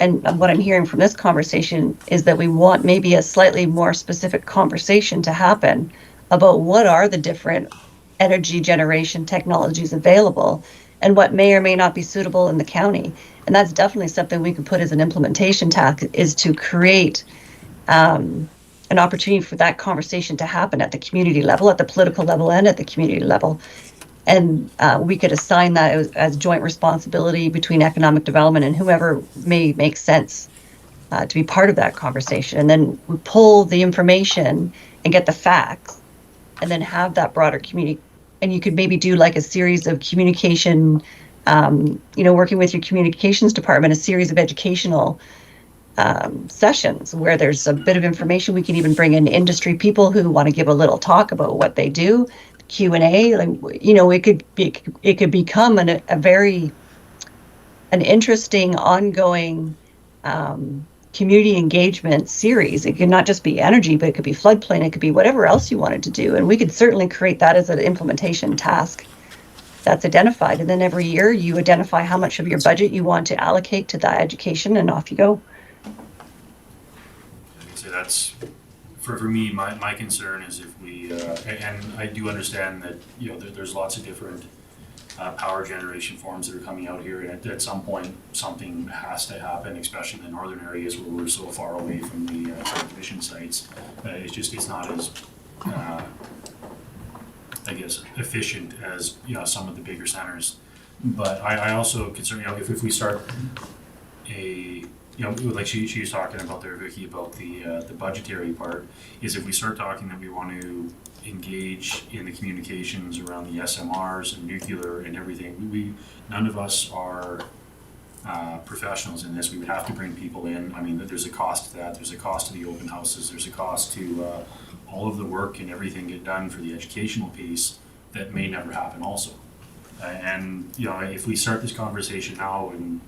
and what I'm hearing from this conversation, is that we want maybe a slightly more specific conversation to happen about what are the different energy generation technologies available and what may or may not be suitable in the county. And that's definitely something we could put as an implementation task, is to create an opportunity for that conversation to happen at the community level, at the political level, and at the community level. And we could assign that as joint responsibility between economic development and whoever may make sense to be part of that conversation. And then we pull the information and get the facts, and then have that broader community. And you could maybe do like a series of communication, working with your communications department, a series of educational sessions where there's a bit of information. We can even bring in industry people who want to give a little talk about what they do. Q&A, it could become an interesting ongoing community engagement series. It could not just be energy, but it could be floodplain, it could be whatever else you wanted to do. And we could certainly create that as an implementation task that's identified. And then every year you identify how much of your budget you want to allocate to that education, and off you go. So that's, for me, my concern is if we, and I do understand that, there's lots of different power generation forms that are coming out here, and at some point, something has to happen, especially in the northern areas where we're so far away from the transmission sites. It's not as, I guess, efficient as, some of the bigger centers. But I also concern, if we start like she was talking about there, Vicky, about the budgetary part, is if we start talking that we want to engage in the communications around the SMRs and nuclear and everything, none of us are professionals in this. We would have to bring people in. I mean, there's a cost to that. There's a cost to the open houses. There's a cost to all of the work and everything get done for the educational piece that may never happen also. And, if we start this conversation now and,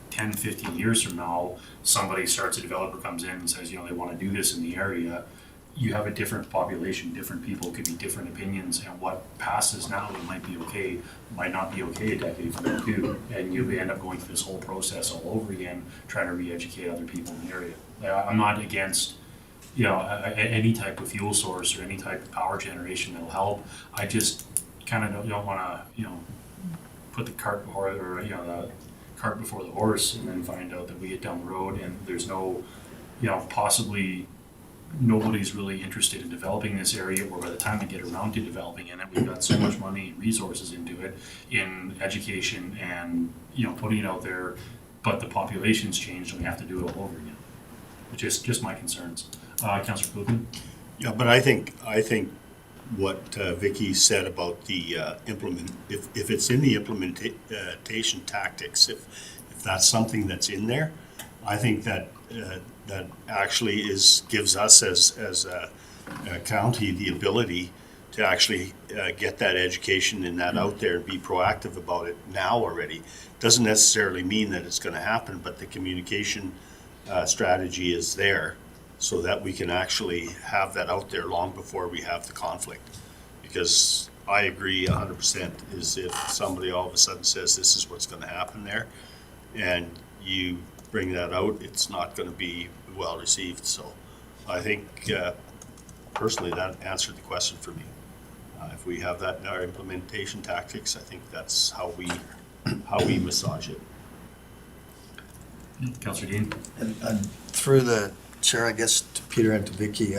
10, 15 years from now, somebody starts, a developer comes in and says, they want to do this in the area, you have a different population, different people, could be different opinions, and what passes now that might be okay, might not be okay a decade from now too, and you end up going through this whole process all over again, trying to re-educate other people in the area. I'm not against, any type of fuel source or any type of power generation that'll help. I just kind of don't want to, put the cart before, the cart before the horse, and then find out that we get down the road and there's no, possibly nobody's really interested in developing this area, or by the time we get around to developing in it, we've got so much money and resources into it, in education and, putting it out there, but the population's changed and we have to do it all over again. Just my concerns. Councillor Cookman? Yeah, but I think what Vicky said about the if it's in the implementation tactics, if that's something that's in there, I think that that actually gives us as a county the ability to actually get that education and that out there and be proactive about it now already. Doesn't necessarily mean that it's going to happen, but the communication strategy is there, so that we can actually have that out there long before we have the conflict. Because I agree 100% is if somebody all of a sudden says this is what's going to happen there, and you bring that out, it's not going to be well received. So I think personally that answered the question for me. If we have that in our implementation tactics, I think that's how we massage it. Councillor Dean? And through the chair, I guess, to Peter and to Vicky,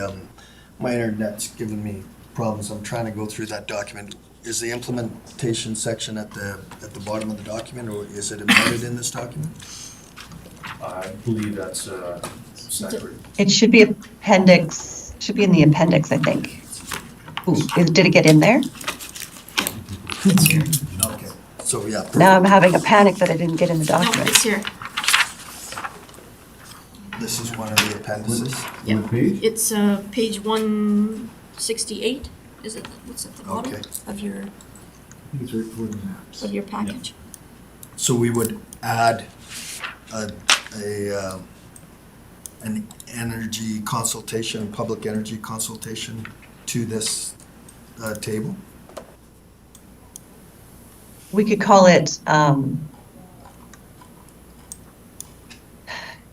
my internet's giving me problems. I'm trying to go through that document. Is the implementation section at the bottom of the document, or is it embedded in this document? I believe that's separate. It should be appendix, should be in the appendix, I think. Ooh, did it get in there? It's here. Okay, so yeah. Now I'm having a panic that I didn't get in the No, document. it's here. This is one of the appendices. Yeah. What page? It's page 168, is it? What's at the bottom Okay. of your I think it's right before the maps. package? So we would add an energy consultation, public energy consultation to this table? We could call it,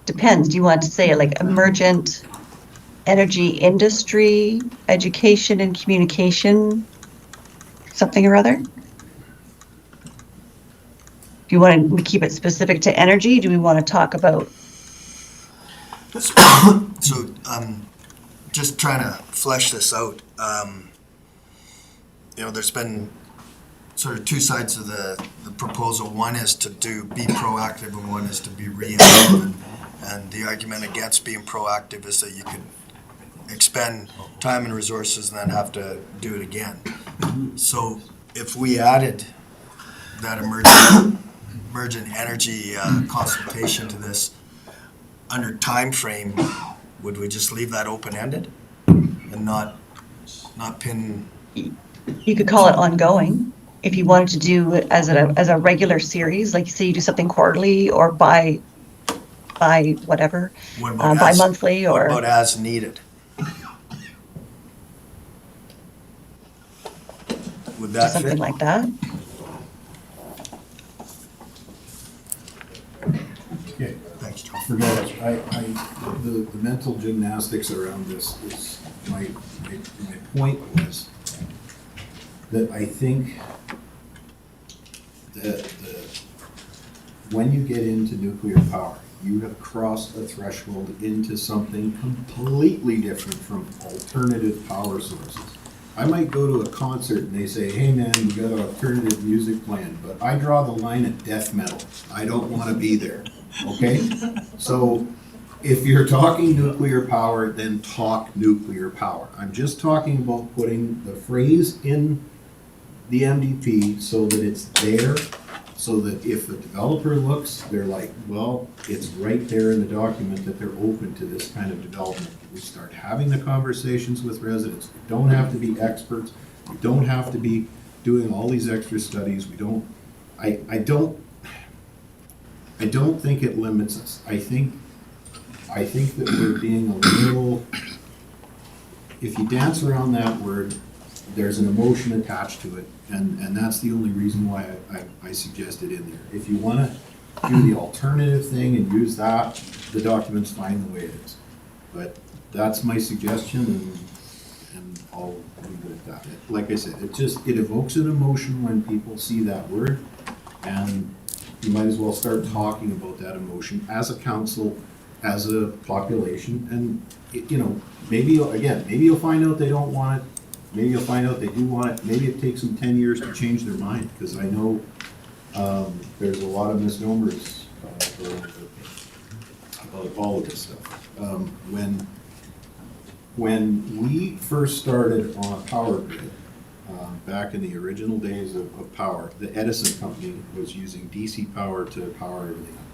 depends, do you want to say like emergent energy industry, education and communication, something or other? Do you want to keep it specific to energy? Do we want to talk about? So, just trying to flesh this out. There's been sort of two sides of the proposal. One is to be proactive, and one is to be reactive. And the argument against being proactive is that you could expend time and resources and then have to do it again. So if we added that emergent energy consultation to this under time frame, would we just leave that open-ended and not pin? You could call it ongoing. If you wanted to do it as a regular series, like say you do something quarterly or by whatever, bi-monthly or. What about as needed? Would that something fit? like that? Okay, Thanks, John. forget it. The mental gymnastics around this is, my point was that I think that when you get into nuclear power, you have crossed a threshold into something completely different from alternative power sources. I might go to a concert and they say, hey man, we got an alternative music playing, but I draw the line at death metal. I don't want to be there, okay? So if you're talking nuclear power, then talk nuclear power. I'm just talking about putting the phrase in the MDP so that it's there, so that if the developer looks, they're like, well, it's right there in the document that they're open to this kind of development. We start having the conversations with residents. We don't have to be experts. We don't have to be doing all these extra studies. We don't, I don't think it limits us. I think that we're being a little, if you dance around that word, there's an emotion attached to it, and that's the only reason why I suggest it in there. If you want to do the alternative thing and use that, the document's fine the way it is. But that's my suggestion, and I'll leave it at that. Like I said, it evokes an emotion when people see that word, and you might as well start talking about that emotion as a council, as a population, and maybe you'll find out they don't want it. Maybe you'll find out they do want it. Maybe it takes them 10 years to change their mind, because I know there's a lot of misnomers about all of this stuff. When we first started on a power grid, back in the original days of power, the Edison company was using DC power to power everything up.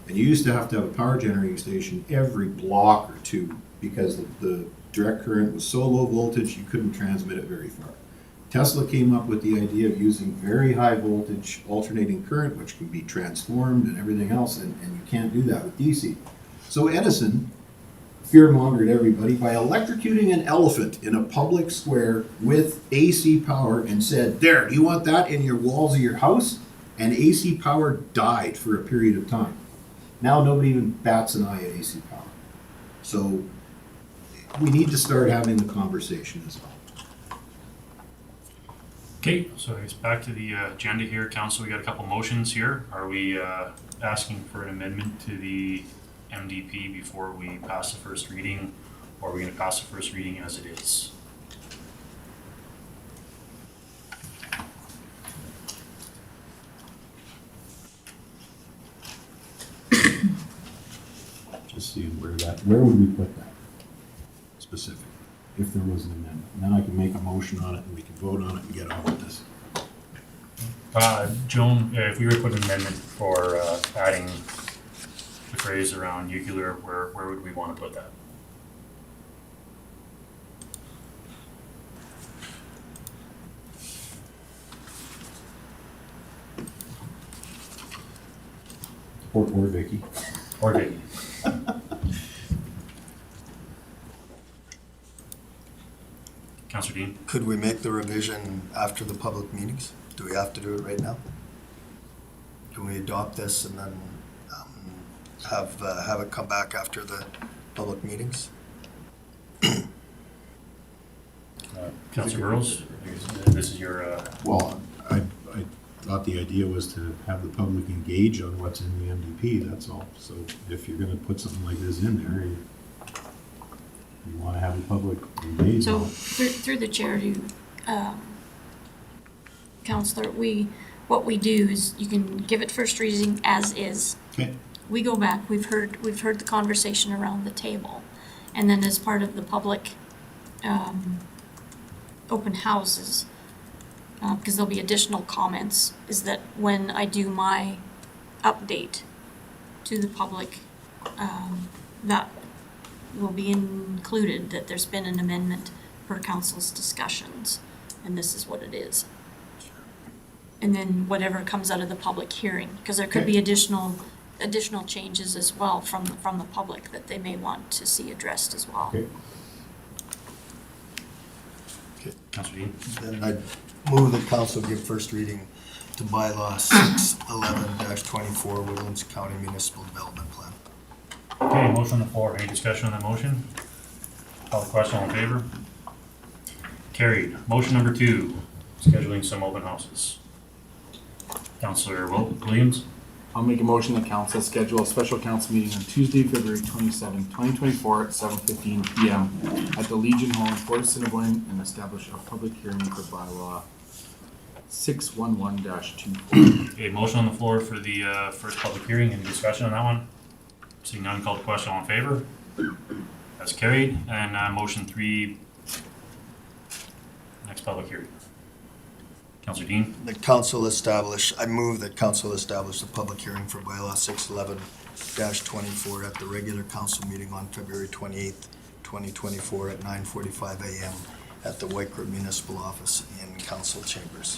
And you used to have a power generating station every block or two, because the direct current was so low voltage you couldn't transmit it very far. Tesla came up with the idea of using very high voltage alternating current, which can be transformed and everything else, and you can't do that with DC. So Edison fear-mongered everybody by electrocuting an elephant in a public square with AC power and said, there, do you want that in your walls of your house? And AC power died for a period of time. Now nobody even bats an eye at AC power. So we need to start having the conversation as well. Okay, so I guess back to the agenda here, council, we got a couple motions here. Are we asking for an amendment to the MDP before we pass the first reading, or are we gonna pass the first reading as it is? Just see where would we put that specifically, if there was an amendment? And then I can make a motion on it and we can vote on it and get on with this. Joan, if we were to put an amendment for adding the phrase around nuclear, where would we want to put that? Or Vicky. Or Vicky? Councillor Dean? Could we make the revision after the public meetings? Do we have to do it right now? Can we adopt this and then have it come back after the public meetings? Councillor Burrows, this is your, Well, I thought the idea was to have the public engage on what's in the MDP, that's all. So if you're gonna put something like this in there, you wanna have the public engage So on it. through the chair to Councillor, what we do is you can give it first reading as is. Okay. We go back, we've heard the conversation around the table, and then as part of the public open houses, because there'll be additional comments, is that when I do my update to the public, that will be included, that there's been an amendment per council's discussions, and this is what it is. And then whatever comes out of the public hearing, because there could be additional changes as well from the public that they may want to see addressed as well. Okay. Councillor Dean? Then I'd move the council give first reading to bylaw 611-24 Woodlands County Municipal Development Plan. Okay, motion on the floor. Any discussion on that motion? Call the question, all in favor? Carried. Motion number 2, scheduling some open houses. Councillor Williams? I'll make a motion that council schedule a special council meeting on Tuesday, February 27, 2024 at 7:15 PM at the Legion Hall in Fort Assiniboine and establish a public hearing for bylaw 611-24. Okay, motion on the floor for the first public hearing. Any discussion on that one? Seeing none, call the question, all in favor? That's carried. And motion 3, next public hearing. Councillor Dean? I move that council establish the public hearing for bylaw 611-24 at the regular council meeting on February 28th, 2024 at 9:45 a.m. at the Whitecourt Municipal Office in council chambers.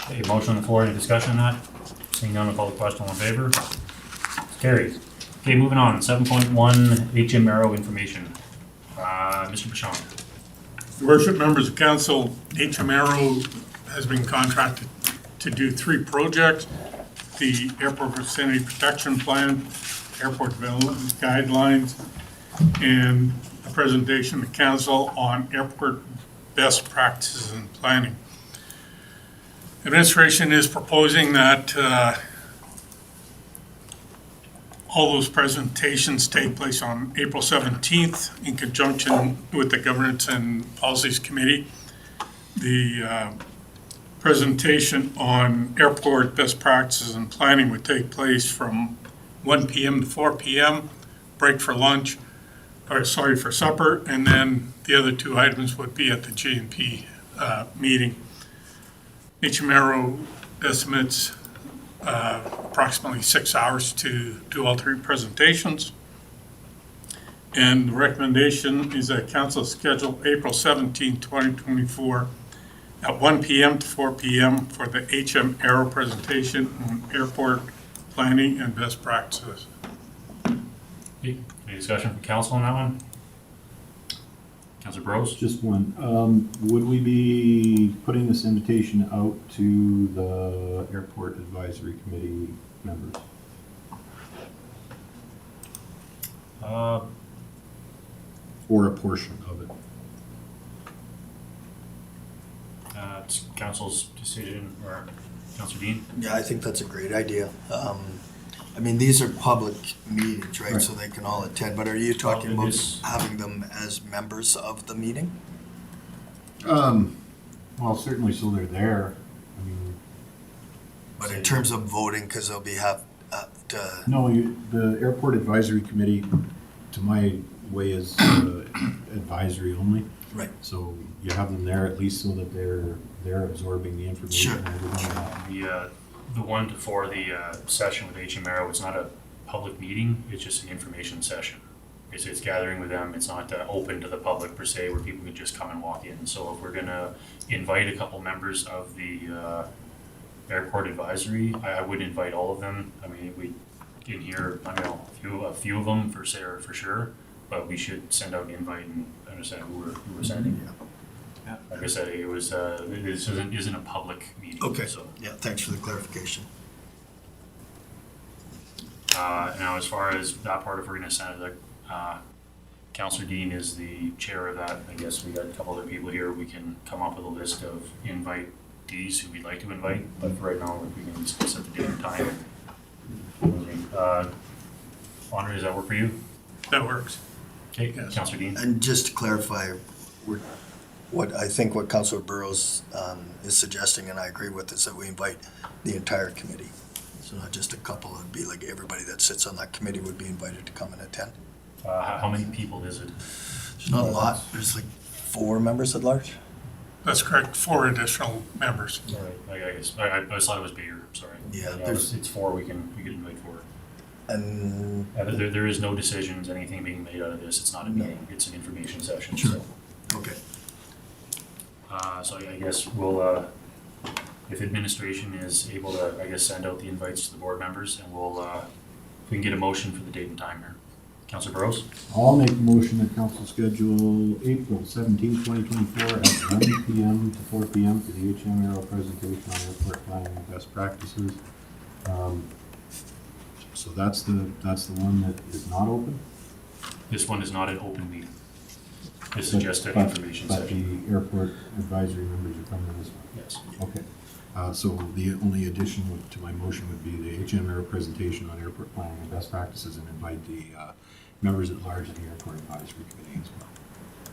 Okay, motion on the floor. Any discussion on that? Seeing none, I'll call the question, all in favor? It's carried. Okay, moving on. 7.1 AERO information. Mr. Bouchon. Your worship, members of council, AERO has been contracted to do 3 projects: the Airport Vicinity Protection Plan, Airport Development Guidelines, and a presentation to council on airport best practices and planning. Administration is proposing that all those presentations take place on April 17th in conjunction with the Governance and Policies Committee. The presentation on airport best practices and planning would take place from 1 p.m. to 4 p.m., break for lunch, for supper, and then the other 2 items would be at the G&P meeting. AERO estimates approximately 6 hours to do all 3 presentations. And the recommendation is that council schedule April 17, 2024 at 1 p.m. to 4 p.m. for the AERO presentation on airport planning and best practices. Any discussion from council on that one? Councillor Burrows? Just one. Would we be putting this invitation out to the Airport Advisory Committee members? Or a portion of it? It's council's decision, or Councillor Dean? Yeah, I think that's a great idea. I mean, these are public meetings, right, so they can all attend, but are you talking about having them as members of the meeting? Well, certainly so they're there. I mean, But in terms of voting, because they'll be no, the Airport Advisory Committee, to my way, is advisory only. Right. So you have them there at least so that they're absorbing the information. Sure. And everything. The 1 to 4, the session with AERO, it's not a public meeting, it's just an information session. It's gathering with them, it's not open to the public per se, where people can just come and walk in. So if we're gonna invite a couple members of the Airport Advisory, I would invite all of them. I mean, we can hear, I don't know, a few of them for sure, but we should send out an invite and understand who we're sending. Yeah. Like I said, it was, this isn't a public meeting. Okay, So, yeah, thanks for the clarification. now as far as that part, if we're gonna send it, Councillor Dean is the chair of that. I guess we got a couple other people here. We can come up with a list of invitees who we'd like to invite, but for right now, we can just set the date and time. Andre, does that work for you? That works. Okay, Yes. Councillor Dean? And just to clarify, what Councillor Burrows is suggesting, and I agree with, is that we invite the entire committee. So not just a couple, it'd be like everybody that sits on that committee would be invited to come and attend. How many people is it? There's not a lot, there's like 4 members at large. That's correct, 4 additional members. All right, I guess, I just thought it was bigger, sorry. Yeah, It's 4, we can invite 4. And There is no decisions, anything being made out of this. It's not a meeting, it's an information session, so. okay. So I guess we'll, if administration is able to, I guess, send out the invites to the board members, and we'll, if we can get a motion for the date and time here. Councilor Burrows? I'll make a motion that council schedule April 17th, 2024 at 11 p.m. to 4 p.m. for the AERO presentation on airport planning and best practices. So that's the one that is not open? This one is not an open meeting. This is just an information session. But the airport advisory members are coming to this one? Yes. Okay. So the only addition to my motion would be the AERO presentation on airport planning and best practices, and invite the members at large of the airport advisory committee as well.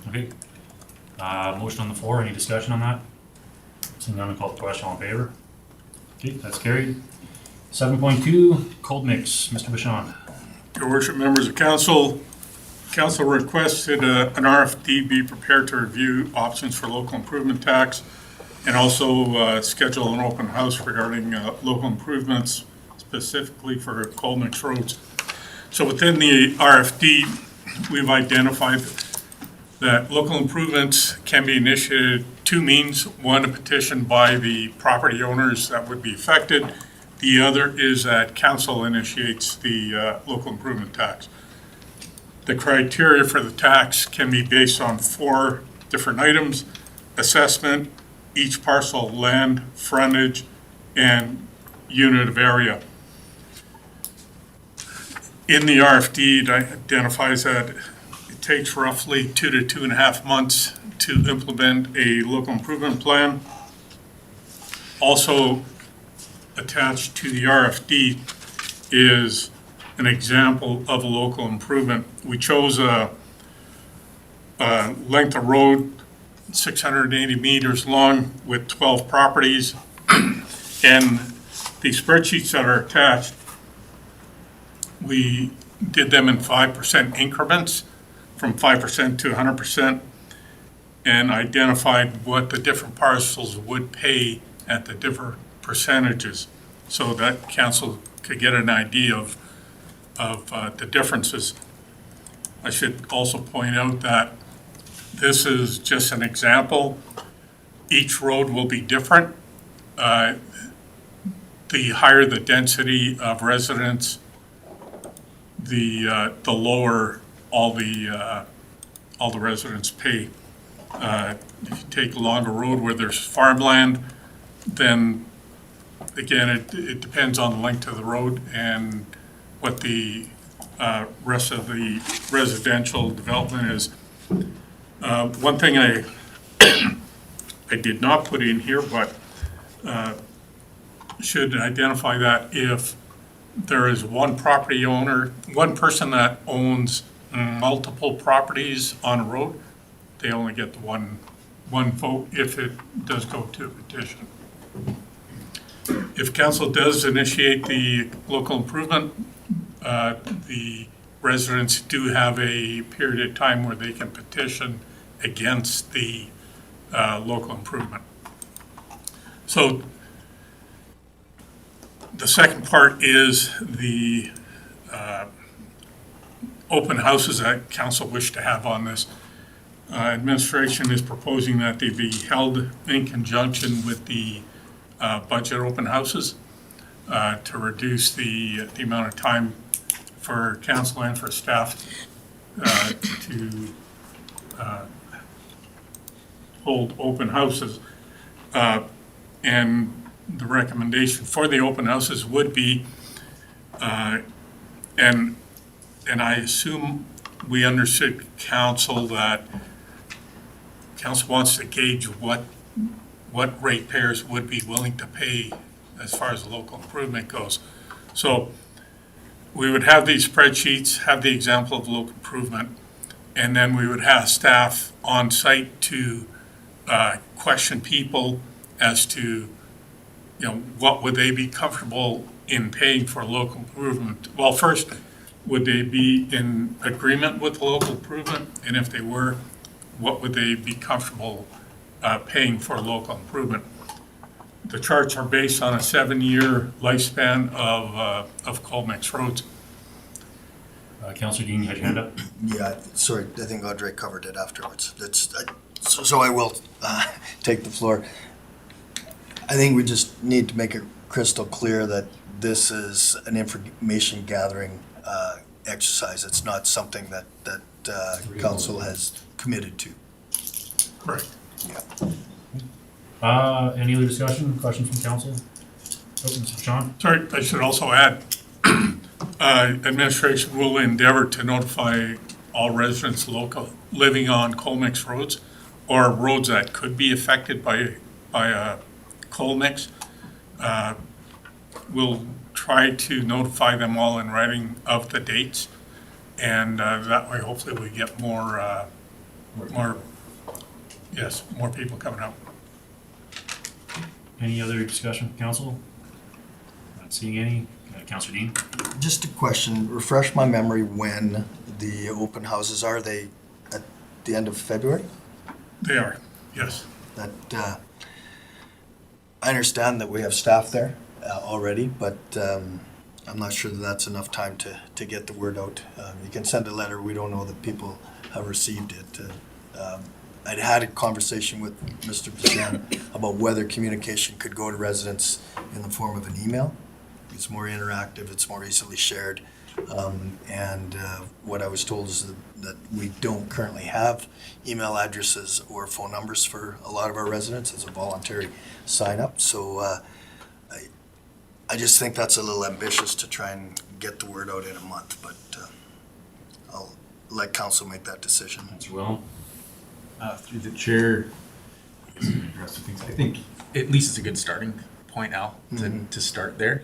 Okay. Motion on the floor. Any discussion on that? Seeing none, I'll call the question. All in favor? Okay, that's carried. 7.2, cold mix. Mr. Bashan. Your worship, members of council, council requested an RFD be prepared to review options for local improvement tax, and also schedule an open house regarding local improvements, specifically for cold mix roads. So within the RFD, we've identified that local improvements can be initiated 2 means. One, a petition by the property owners that would be affected. The other is that council initiates the local improvement tax. The criteria for the tax can be based on 4 different items: assessment, each parcel of land, frontage, and unit of area. In the RFD, it identifies that it takes roughly 2 to 2.5 months to implement a local improvement plan. Also attached to the RFD is an example of a local improvement. We chose a length of road 680 meters long with 12 properties, and the spreadsheets that are attached, we did them in 5% increments, from 5% to 100%, and identified what the different parcels would pay at the different percentages, so that council could get an idea of the differences. I should also point out that this is just an example. Each road will be different. The higher the density of residents, the lower all the residents pay. If you take a longer road where there's farmland, then again, it depends on the length of the road and what the rest of the residential development is. One thing I did not put in here, but should identify that if there is one property owner, one person that owns multiple properties on a road, they only get the one vote if it does go to a petition. If council does initiate the local improvement, the residents do have a period of time where they can petition against the local improvement. So the second part is the open houses that council wish to have on this. Administration is proposing that they be held in conjunction with the budget open houses to reduce the amount of time for council and for staff to hold open houses. And the recommendation for the open houses would be, and I assume we understood council that council wants to gauge what ratepayers would be willing to pay as far as local improvement goes. So we would have these spreadsheets, have the example of local improvement, and then we would have staff on site to question people as to, what would they be comfortable in paying for local improvement? Well, first, would they be in agreement with local improvement? And if they were, what would they be comfortable paying for local improvement? The charts are based on a 7-year lifespan of Colmex roads. Councillor Dean, you had your hand up? Yeah, sorry, I think Audrey covered it afterwards. So I will take the floor. I think we just need to make it crystal clear that this is an information gathering exercise. It's not something that council has committed to. Correct. Yeah. Any other discussion, questions from council? Mr. Sean? Sorry, I should also add, administration will endeavor to notify all residents living on Colmex roads or roads that could be affected by coal mix. We'll try to notify them all in writing of the dates, and that way hopefully we get more people coming out. Any other discussion from council? Not seeing any. Councillor Dean? Just a question, refresh my memory when the open houses are. They at the end of February? They are, yes. That I understand that we have staff there already, but I'm not sure that that's enough time to get the word out. You can send a letter. We don't know that people have received it. I'd had a conversation with Mr. Bazan about whether communication could go to residents in the form of an email. It's more interactive, it's more easily shared. And what I was told is that we don't currently have email addresses or phone numbers for a lot of our residents as a voluntary sign up. So I just think that's a little ambitious to try and get the word out in a month, but I'll let council make that decision. As well. Through the chair, I guess I'm addressing things. I think at least it's a good starting point, Al, to start there.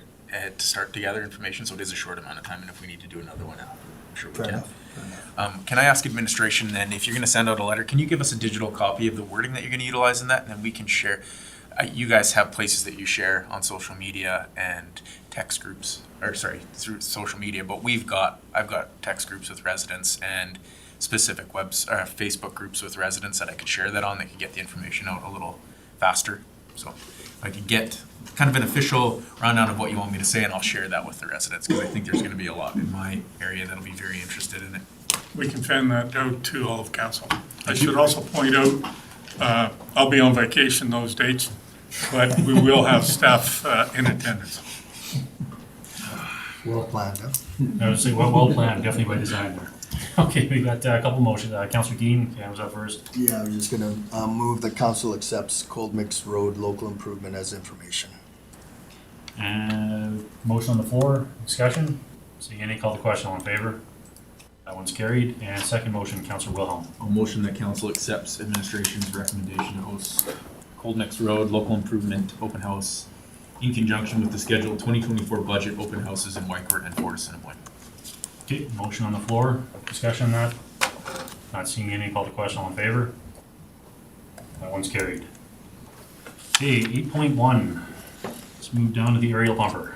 To start to gather information, so it is a short amount of time, and if we need to do another one after, I'm sure we Fair can. enough. Can I ask administration then, if you're going to send out a letter, can you give us a digital copy of the wording that you're going to utilize in that, and then we can share? You guys have places that you share on social media and text groups, through social media, but I've got text groups with residents and specific Facebook groups with residents that I could share that on, that could get the information out a little faster. So I could get kind of an official rundown of what you want me to say, and I'll share that with the residents, because I think there's going to be a lot in my area that'll be very interested in it. We can fan that out to all of council. I should also point out, I'll be on vacation those dates, but we will have staff in attendance. Well planned, huh? I would say well planned, definitely by design there. Okay, we got a couple motions. Councillor Dean, was up first. Yeah, I was just gonna move that council accepts Cold Mix Road local improvement as information. And motion on the floor, discussion. Seeing any, call the question, all in favor? That one's carried. And second motion, Councillor Wilhelm. A motion that council accepts administration's recommendation to host Cold Mix Road local improvement open house in conjunction with the scheduled 2024 budget open houses in Whitecourt and Fort Assiniboine. Okay, motion on the floor, discussion on that. Not seeing any, call the question, all in favor? That one's carried. Okay, 8.1. Let's move down to the aerial bumper.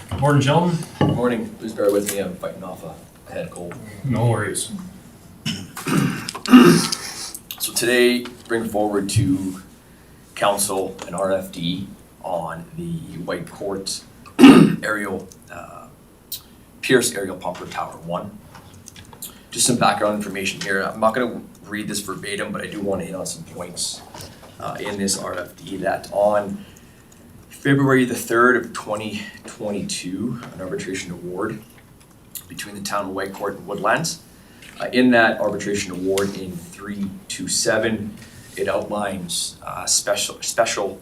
Good morning, gentlemen. Good morning. Please bear with me. I'm fighting off a head cold. No worries. So today, bring forward to council an RFD on the Whitecourt aerial, Pierce aerial pumper tower 1. Just some background information here. I'm not going to read this verbatim, but I do want to hit on some points in this RFD that on February the 3rd of 2022, an arbitration award between the town of Whitecourt and Woodlands. In that arbitration award in 327, it outlines special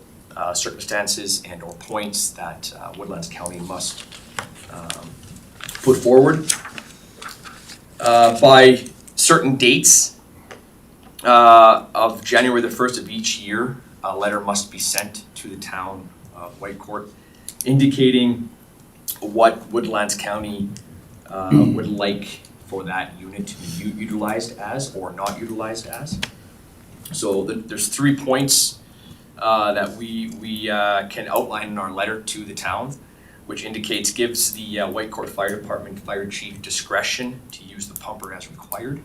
circumstances and or points that Woodlands County must put forward. By certain dates of January the 1st of each year, a letter must be sent to the town of Whitecourt indicating what Woodlands County would like for that unit to be utilized as or not utilized as. So there's 3 points that we can outline in our letter to the town, which gives the Whitecourt Fire Department Fire Chief discretion to use the pumper as required.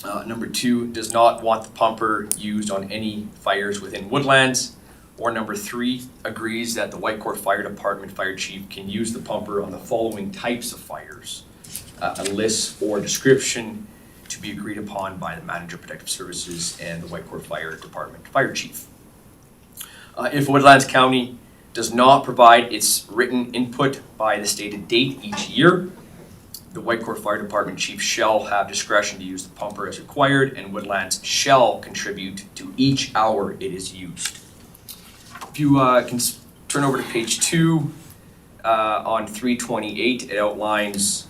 Number 2, does not want the pumper used on any fires within Woodlands. Or number 3, agrees that the Whitecourt Fire Department Fire Chief can use the pumper on the following types of fires. A list or description to be agreed upon by the Manager of Protective Services and the Whitecourt Fire Department Fire Chief. If Woodlands County does not provide its written input by the stated date each year, the Whitecourt Fire Department Chief shall have discretion to use the pumper as required, and Woodlands shall contribute to each hour it is used. If you can turn over to page 2 on 328, it outlines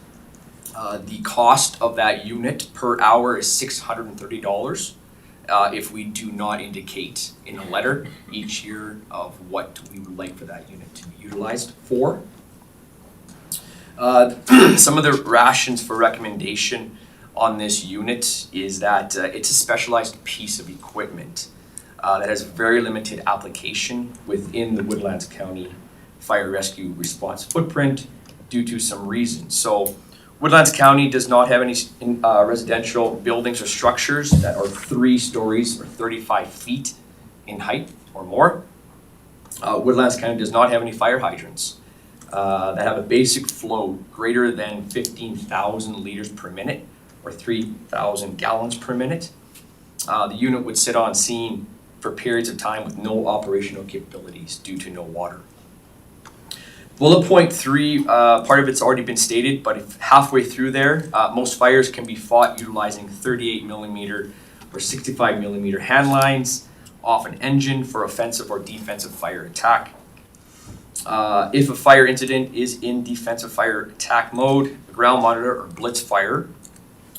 the cost of that unit per hour is $630 if we do not indicate in a letter each year of what we would like for that unit to be utilized for. Some of the rations for recommendation on this unit is that it's a specialized piece of equipment that has very limited application within the Woodlands County Fire Rescue Response footprint due to some reasons. So Woodlands County does not have any residential buildings or structures that are 3 stories or 35 feet in height or more. Woodlands County does not have any fire hydrants that have a basic flow greater than 15,000 liters per minute or 3,000 gallons per minute. The unit would sit on scene for periods of time with no operational capabilities due to no water. Bullet point 3, part of it's already been stated, but if halfway through there, most fires can be fought utilizing 38 millimeter or 65 millimeter hand lines off an engine for offensive or defensive fire attack. If a fire incident is in defensive fire attack mode, a ground monitor or blitz fire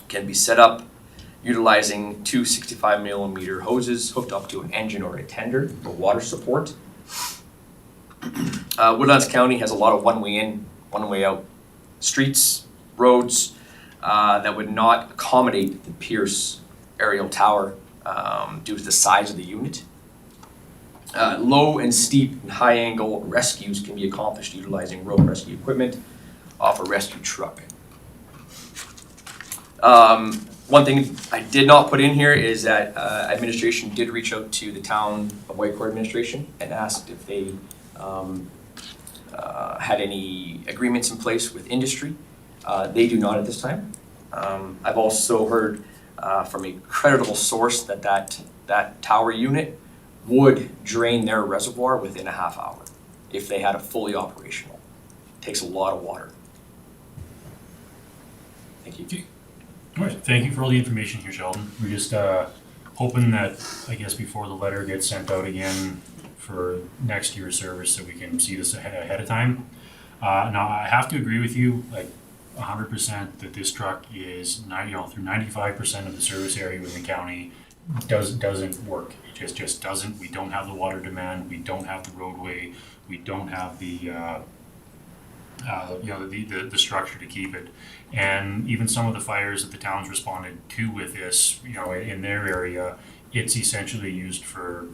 can be set up utilizing 2 65 millimeter hoses hooked up to an engine or a tender for water support. Woodlands County has a lot of one-way in, one-way out streets, roads that would not accommodate the Pierce aerial tower due to the size of the unit. Low and steep and high angle rescues can be accomplished utilizing road rescue equipment off a rescue truck. One thing I did not put in here is that administration did reach out to the town of Whitecourt administration and asked if they had any agreements in place with industry. They do not at this time. I've also heard from a creditable source that tower unit would drain their reservoir within a half hour if they had a fully operational. It takes a lot of water. Thank you. All right, thank you for all the information here, Sheldon. We're just hoping that, I guess, before the letter gets sent out again for next year's service, that we can see this ahead of time. Now, I have to agree with you, like 100%, that this truck is, through 95% of the service area within the county doesn't work. It just doesn't. We don't have the water demand. We don't have the roadway. We don't have the the structure to keep it. And even some of the fires that the towns responded to with this, in their area, it's essentially used for,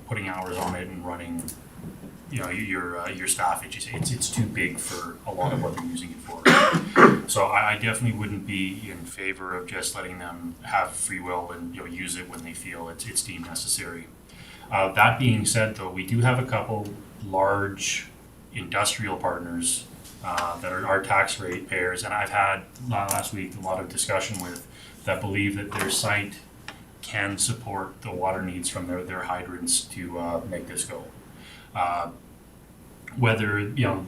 putting hours on it and running, your staff. It's too big for a lot of what they're using it for. So I definitely wouldn't be in favor of just letting them have free will and use it when they feel it's deemed necessary. That being said, though, we do have a couple large industrial partners that are our tax rate payers, and I've had last week a lot of discussion with that believe that their site can support the water needs from their hydrants to make this go. Whether, you know,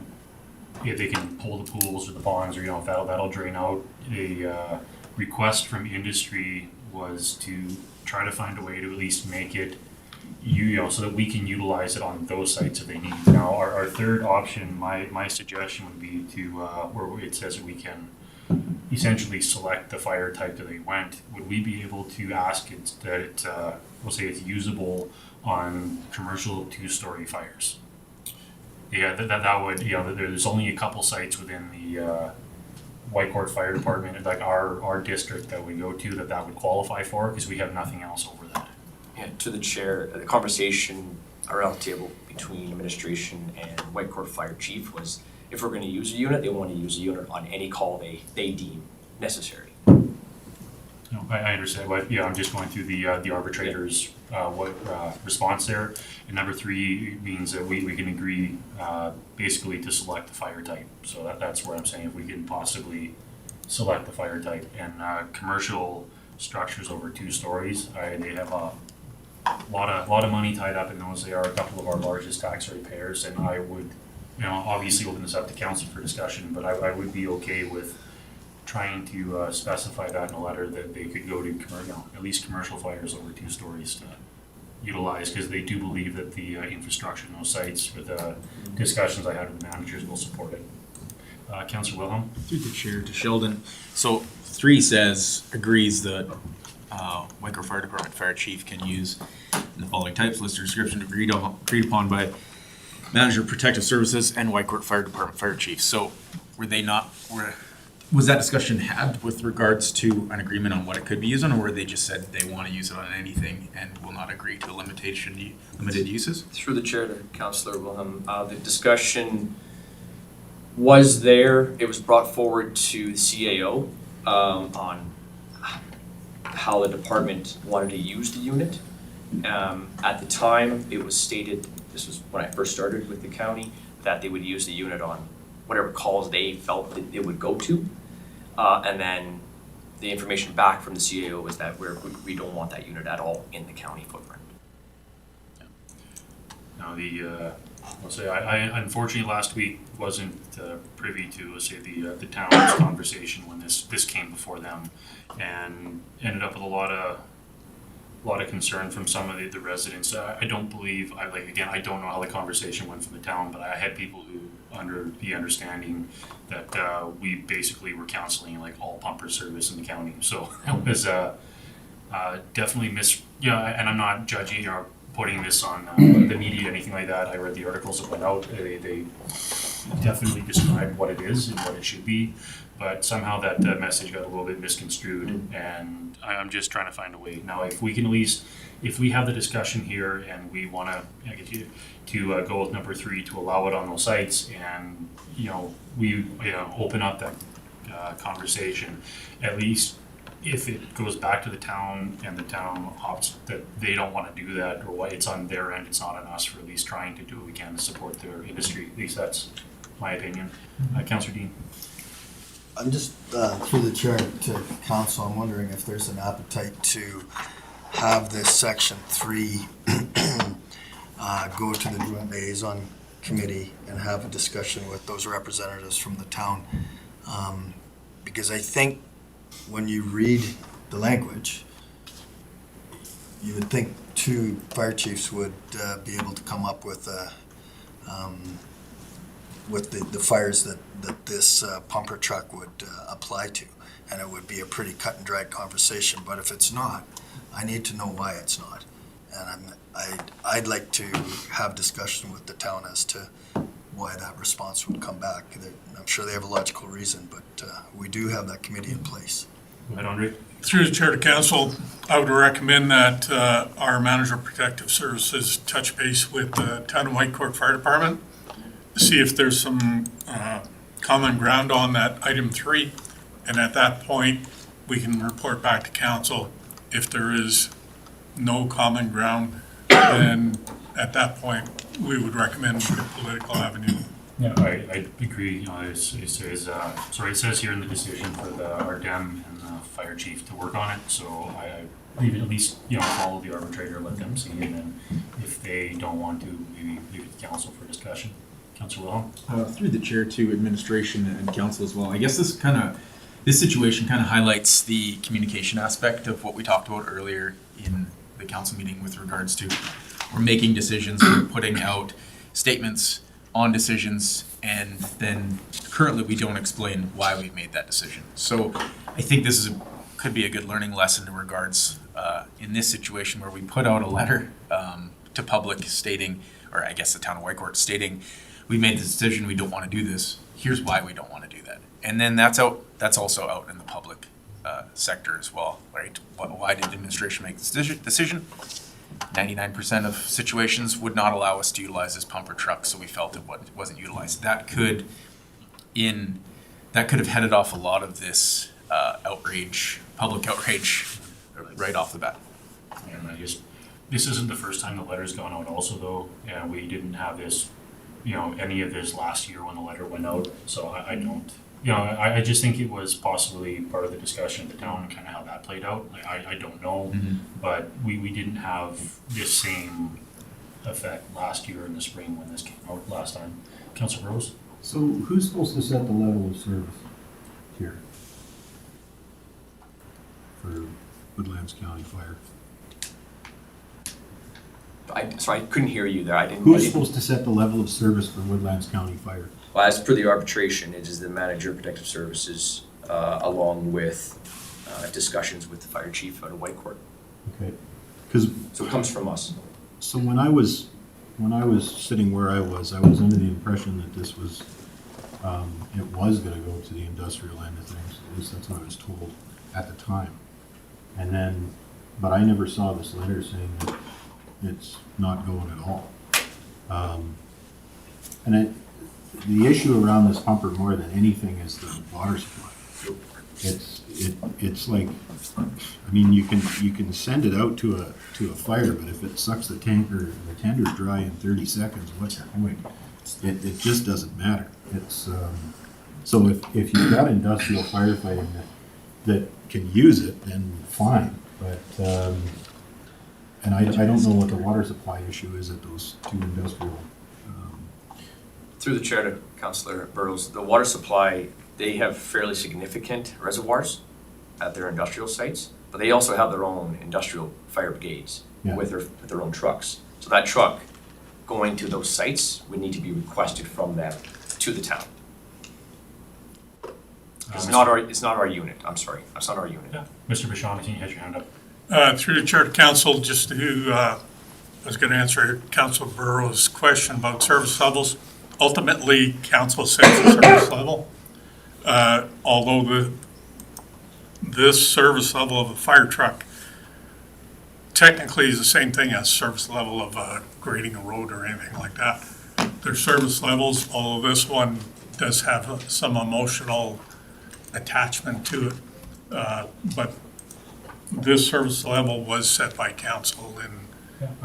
if they can pull the pools or the ponds, or, you know, if that'll drain out. A request from industry was to try to find a way to at least make it, you know, so that we can utilize it on those sites if they need. Now, our third option, my suggestion would be to, where it says that we can essentially select the fire type that they went. Would we be able to ask it that it, we'll say it's usable on commercial 2-story fires? Yeah, that would, you know, there's only a couple sites within the Whitecourt Fire Department, like our district that we go to, that would qualify for, because we have nothing else over that. Yeah, to the chair, the conversation around the table between administration and Whitecourt Fire Chief was, if we're gonna use a unit, they wanna use a unit on any call they deem necessary. No, I understand, but yeah, I'm just going through the arbitrator's response there. And number 3 means that we can agree basically to select the fire type. So that's where I'm saying if we can possibly select the fire type. And commercial structures over 2 stories, they have a lot of money tied up in those. They are a couple of our largest tax rate payers, and I would, you know, obviously open this up to council for discussion, but I would be okay with trying to specify that in a letter that they could go to at least commercial fires over 2 stories to utilize, because they do believe that the infrastructure in those sites, with the discussions I had with the managers, will support it. Councillor Wilhelm? Through the chair to Sheldon. So 3 says, agrees that Whitecourt Fire Department Fire Chief can use the following types, list or description agreed upon by Manager of Protective Services and Whitecourt Fire Department Fire Chief. So was that discussion had with regards to an agreement on what it could be used on, or were they just said they want to use it on anything and will not agree to limited uses? Through the chair to Councillor Wilhelm, the discussion was there. It was brought forward to the CAO on how the department wanted to use the unit. At the time, it was stated, this was when I first started with the county, that they would use the unit on whatever calls they felt that it would go to. And then the information back from the CAO was that we don't want that unit at all in the county footprint. Now I'll say I unfortunately last week wasn't privy to, let's say, the town's conversation when this came before them, and ended up with a lot of concern from some of the residents. I don't believe, I don't know how the conversation went from the town, but I had people who under the understanding that we basically were counseling like all pumper service in the county. So that was definitely and I'm not judging or putting this on the media or anything like that. I read the articles that went out. They definitely described what it is and what it should be, but somehow that message got a little bit misconstrued, and I'm just trying to find a way. Now, if we can at least, if we have the discussion here and we want to go with number 3 to allow it on those sites, and we open up that conversation, at least if it goes back to the town and the town opts that they don't want to do that, or what, it's on their end, it's not on us for at least trying to do what we can to support their industry. At least that's my opinion. Councillor Dean. I'm just, through the chair to council, I'm wondering if there's an appetite to have this section 3 go to the Joint Liaison Committee and have a discussion with those representatives from the town. Because I think when you read the language, you would think 2 fire chiefs would be able to come up with the fires that this pumper truck would apply to, and it would be a pretty cut and dried conversation. But if it's not, I need to know why it's not, and I'd like to have discussion with the town as to why that response would come back. I'm sure they have a logical reason, but we do have that committee in place. Go ahead, Andre. Through the chair to council, I would recommend that our Manager of Protective Services touch base with the Town of Whitecourt Fire Department, see if there's some common ground on that item 3, and at that point, we can report back to council. If there is no common ground, then at that point, we would recommend the political avenue. Yeah, I agree. You know, it says here in the decision for our DEM and the fire chief to work on it. So I leave it at least, follow the arbitrator, let them see, and then if they don't want to, maybe leave it to council for discussion. Councilor Wilhelm? Through the chair to administration and council as well. I guess this situation kind of highlights the communication aspect of what we talked about earlier in the council meeting with regards to we're making decisions, we're putting out statements on decisions, and then currently we don't explain why we made that decision. So I think this could be a good learning lesson in regards in this situation where we put out a letter to public stating, or I guess the town of Whitecourt stating, we made the decision, we don't want to do this, here's why we don't want to do that. And then that's also out in the public sector as well, right? Why did administration make this decision? 99% of situations would not allow us to utilize this pumper truck, so we felt it wasn't utilized. That could have headed off a lot of this public outrage, right off the bat. And this isn't the first time the letter's gone out also, though. Yeah, we didn't have this, any of this last year when the letter went out, so I don't. I just think it was possibly part of the discussion at the town and kind of how that played out. I don't know, but we didn't have this same effect last year in the spring when this came out last time. Councilor Rose? So who's supposed to set the level of service here for Woodlands County Fire? Sorry, I couldn't hear you there. Who's supposed to set the level of service for Woodlands County Fire? Well, as per the arbitration, it is the manager of protective services, along with discussions with the fire chief out of Whitecourt. Okay. So it comes from us. So when I was sitting where I was under the impression that this was, it was gonna go to the industrial end of things. At least that's what I was told at the time. And then, but I never saw this letter saying that it's not going at all. The issue around this pumper more than anything is the water supply. It's like, I mean, you can send it out to a fire, but if it sucks the tender dry in 30 seconds, what's the point? It just doesn't matter. It's so if you've got industrial firefighting that can use it, then fine. But and I don't know what the water supply issue is at those two industrial. Through the chair to Councillor Burrows, the water supply, they have fairly significant reservoirs at their industrial sites, but they also have their own industrial fire brigades with their own trucks. So that truck going to those sites would need to be requested from them to the town. It's not our unit. I'm sorry, it's not our unit. Yeah. Mr. Bichon, can you have your hand up? Through the chair to council, just to, I was going to answer Councilor Burrow's question about service levels. Ultimately, council sets the service level. Although this service level of a fire truck technically is the same thing as service level of grading a road or anything like that. Their service levels, although this one does have some emotional attachment to it, but this service level was set by council in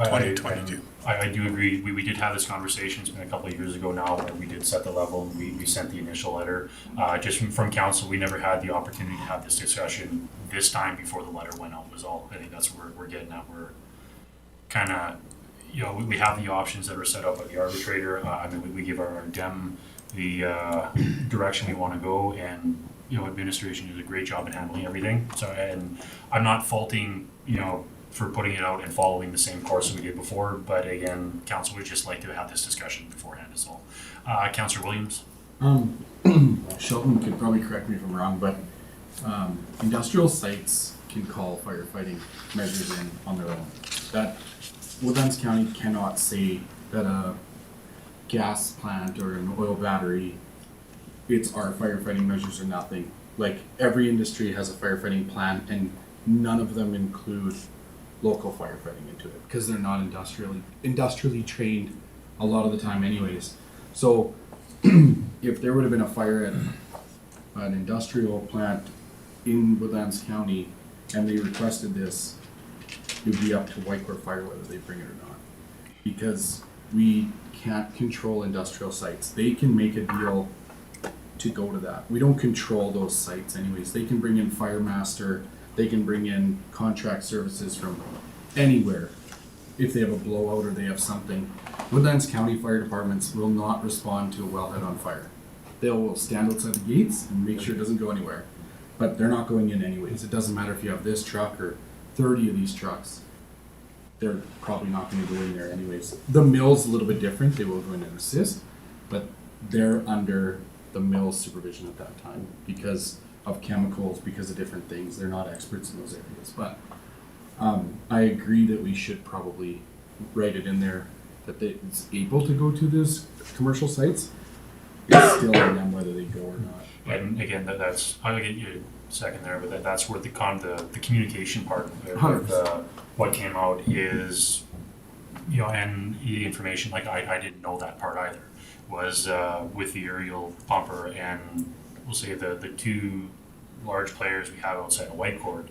2022. I do agree. We did have this conversation. It's been a couple of years ago now where we did set the level and we sent the initial letter. Just from council, we never had the opportunity to have this discussion this time before the letter went out was all. I think that's where we're getting at. We're kind of, we have the options that are set up by the arbitrator. We give our DEM the direction we want to go, and administration does a great job in handling everything. So, and I'm not faulting, for putting it out and following the same course we did before, but again, council would just like to have this discussion beforehand is all. Councillor Williams? Shelton could probably correct me if I'm wrong, but industrial sites can call firefighting measures in on their own. That Woodlands County cannot say that a gas plant or an oil battery, it's our firefighting measures or nothing. Like every industry has a firefighting plan, and none of them include local firefighting into it because they're not industrially trained a lot of the time anyways. So if there would have been a fire at an industrial plant in Woodlands County and they requested this, it would be up to Whitecourt Fire whether they bring it or not. Because we can't control industrial sites. They can make a deal to go to that. We don't control those sites anyways. They can bring in fire master, they can bring in contract services from anywhere if they have a blowout or they have something. Woodlands County Fire Departments will not respond to a wellhead on fire. They will stand outside the gates and make sure it doesn't go anywhere. But they're not going in anyways. It doesn't matter if you have this truck or 30 of these trucks. They're probably not going to go in there anyways. The mill's a little bit different. They will go in and assist, but they're under the mill's supervision at that time because of chemicals, because of different things. They're not experts in those areas. But I agree that we should probably write it in there that it's able to go to those commercial sites. It's still on them whether they go or not. And again, that's, I'll get you a second there, but that's where the communication part of what came out is, you know, and the information, like I didn't know that part either, was with the aerial pumper and we'll say the two large players we have outside of Whitecourt,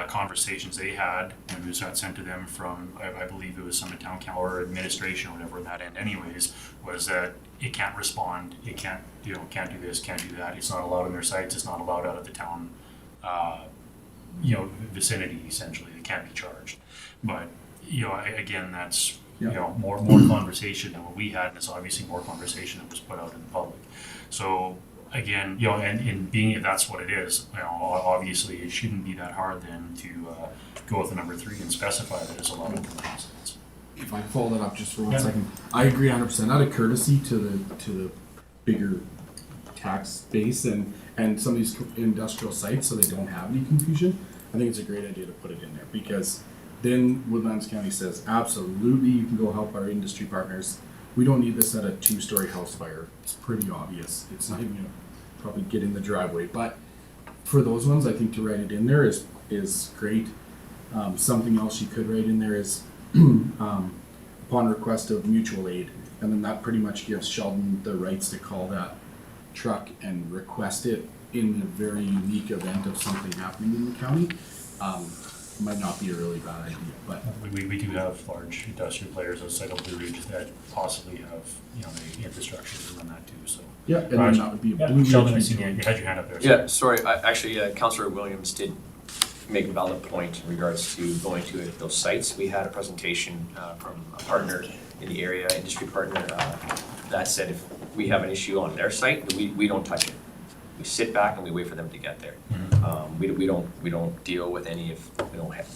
conversations they had, and it was sent to them from, I believe it was some town council or administration or whatever in that end anyways, was that it can't respond, it can't, you know, can't do this, can't do that, it's not allowed on their sites, it's not allowed out of the town, you know, vicinity essentially, it can't be charged. But, you know, again, that's, you know, more conversation than what we had, and it's obviously more conversation that was put out in the public. So, again, you know, and in being if that's what it is, you know, obviously it shouldn't be that hard then to go with the number 3 and specify that it's allowed in commercial sites. If I follow that up just for 1 second, I agree 100%. Out of courtesy to the bigger tax base and some of these industrial sites, so they don't have any confusion, I think it's a great idea to put it in there because then Woodlands County says absolutely you can go help our industry partners. We don't need this at a 2-story house fire. It's pretty obvious. It's not even gonna probably get in the driveway. But for those ones, I think to write it in there is great. Something else you could write in there is upon request of mutual aid, and then that pretty much gives Sheldon the rights to call that truck and request it in the very unique event of something happening in the county. Might not be a really bad idea, but we do have large industrial players outside of Blue Ridge that possibly have, you know, the infrastructure to run that too. So yeah, and then that would be a Blue Sheldon, I Ridge. see you had your hand up there. Yeah, sorry, actually, Councillor Williams did make a valid point in regards to going to those sites. We had a presentation from a partner in the area, industry partner, that said if we have an issue on their site, we don't touch it. We sit back and we wait for them to get there. We don't deal with any if we don't have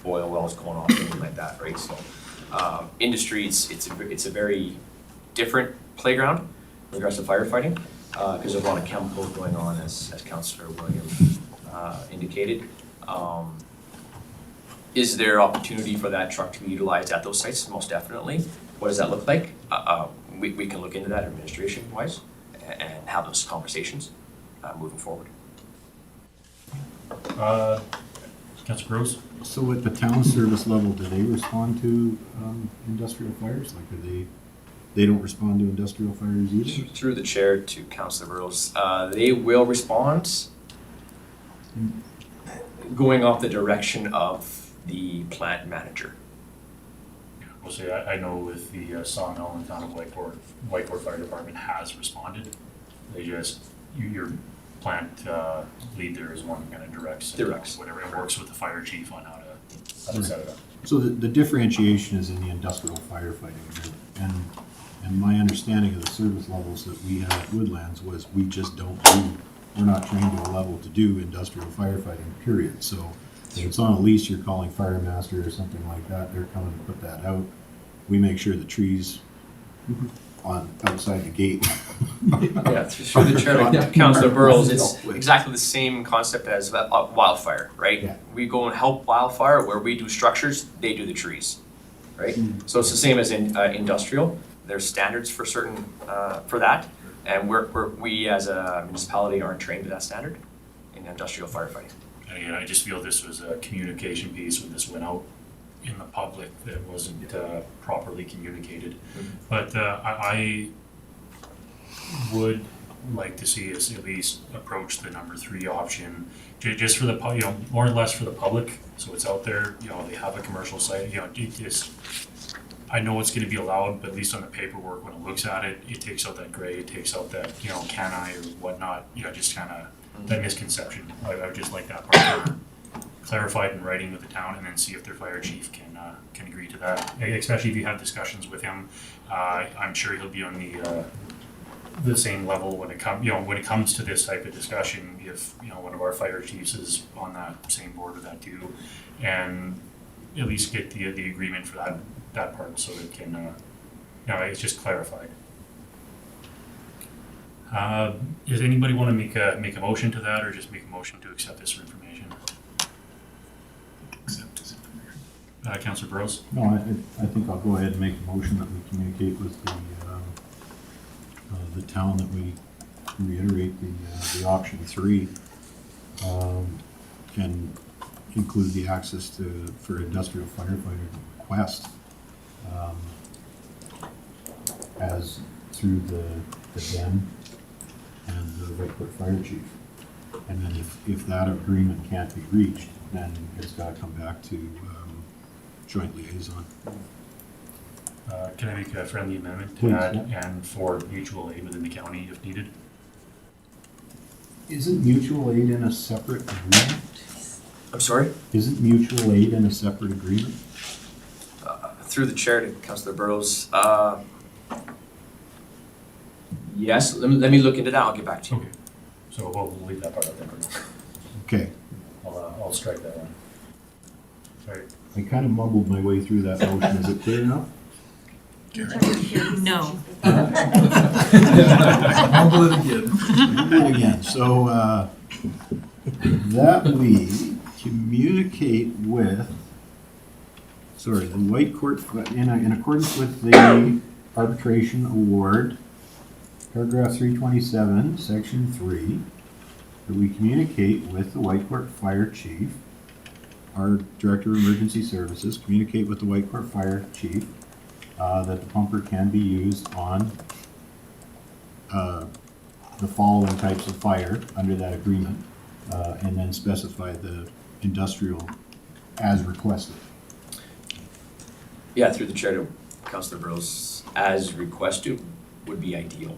oil wells going off, anything like that, right? So industry, it's a very different playground in regards to firefighting because there's a lot of chemicals going on, as Councillor Williams indicated. Is there opportunity for that truck to be utilized at those sites? Most definitely. What does that look like? We can look into that administration-wise and have those conversations moving forward. Councillor Gross? So at the town service level, do they respond to industrial fires? Like, they don't respond to industrial fires either? Through the chair to Councillor Burrows, they will respond going off the direction of the plant manager. We'll say I know with the sawmill in the town of Whitecourt Fire Department has responded. They just, your plant lead there is one kind of directs whatever, and works with the fire chief on how to set it up. So the differentiation is in the industrial firefighting, and my understanding of the service levels that we have at Woodlands was we're not trained to a level to do industrial firefighting, period. So if it's on a lease, you're calling fire master or something like that, they're coming to put that out. We make sure the trees on outside the gate. Yeah, through the chair to Councillor Burrows, it's exactly the same concept as wildfire, right? Yeah. We go and help wildfire where we do structures, they do the trees, right? So it's the same as in industrial. There's standards for certain for that, and we as a municipality aren't trained to that standard in industrial firefighting. And again, I just feel this was a communication piece when this went out in the public that wasn't properly communicated. But I would like to see us at least approach the number 3 option, just for the, more or less for the public, so it's out there, they have a commercial site, it is, I know it's gonna be allowed, but at least on the paperwork, when it looks at it, it takes out that gray, it takes out that, can I or whatnot, just kinda, that misconception. I would just like that part clarified in writing with the town, and then see if their fire chief can agree to that, especially if you have discussions with him. I'm sure he'll be on the same level when it comes to this type of discussion, if, one of our fire chiefs is on that same board with that too, and at least get the agreement for that part, so it can, it's just clarified. Does anybody want to make a motion to that, or just make a motion to accept this information? Councillor Burrows? No, I think I'll go ahead and make a motion that we communicate with the town, that we reiterate the option 3 can include the access for industrial firefighter request as through the den and the Whitecourt fire chief. And then if that agreement can't be reached, then it's got to come back to joint liaison. Can I make a friendly amendment to Please, that, yeah. and for mutual aid within the county if needed? Isn't mutual aid in a separate agreement? I'm sorry? Isn't mutual aid in a separate agreement? Through the chair to Councillor Burrows. Yes, let me look into that. I'll get back to you. Okay, so we'll leave that part out there. Okay. I'll strike that one. Sorry. I kind of mumbled my way through that motion. Is it clear enough? No. Mumble it again. Mumble it again. So that we communicate with, the Whitecourt, in accordance with the arbitration award, paragraph 327, section 3, that we communicate with the Whitecourt fire chief, our director of emergency services, communicate with the Whitecourt fire chief that the pumper can be used on the following types of fire under that agreement, and then specify the industrial as requested. Yeah, through the chair to Councillor Burrows, as requested would be ideal.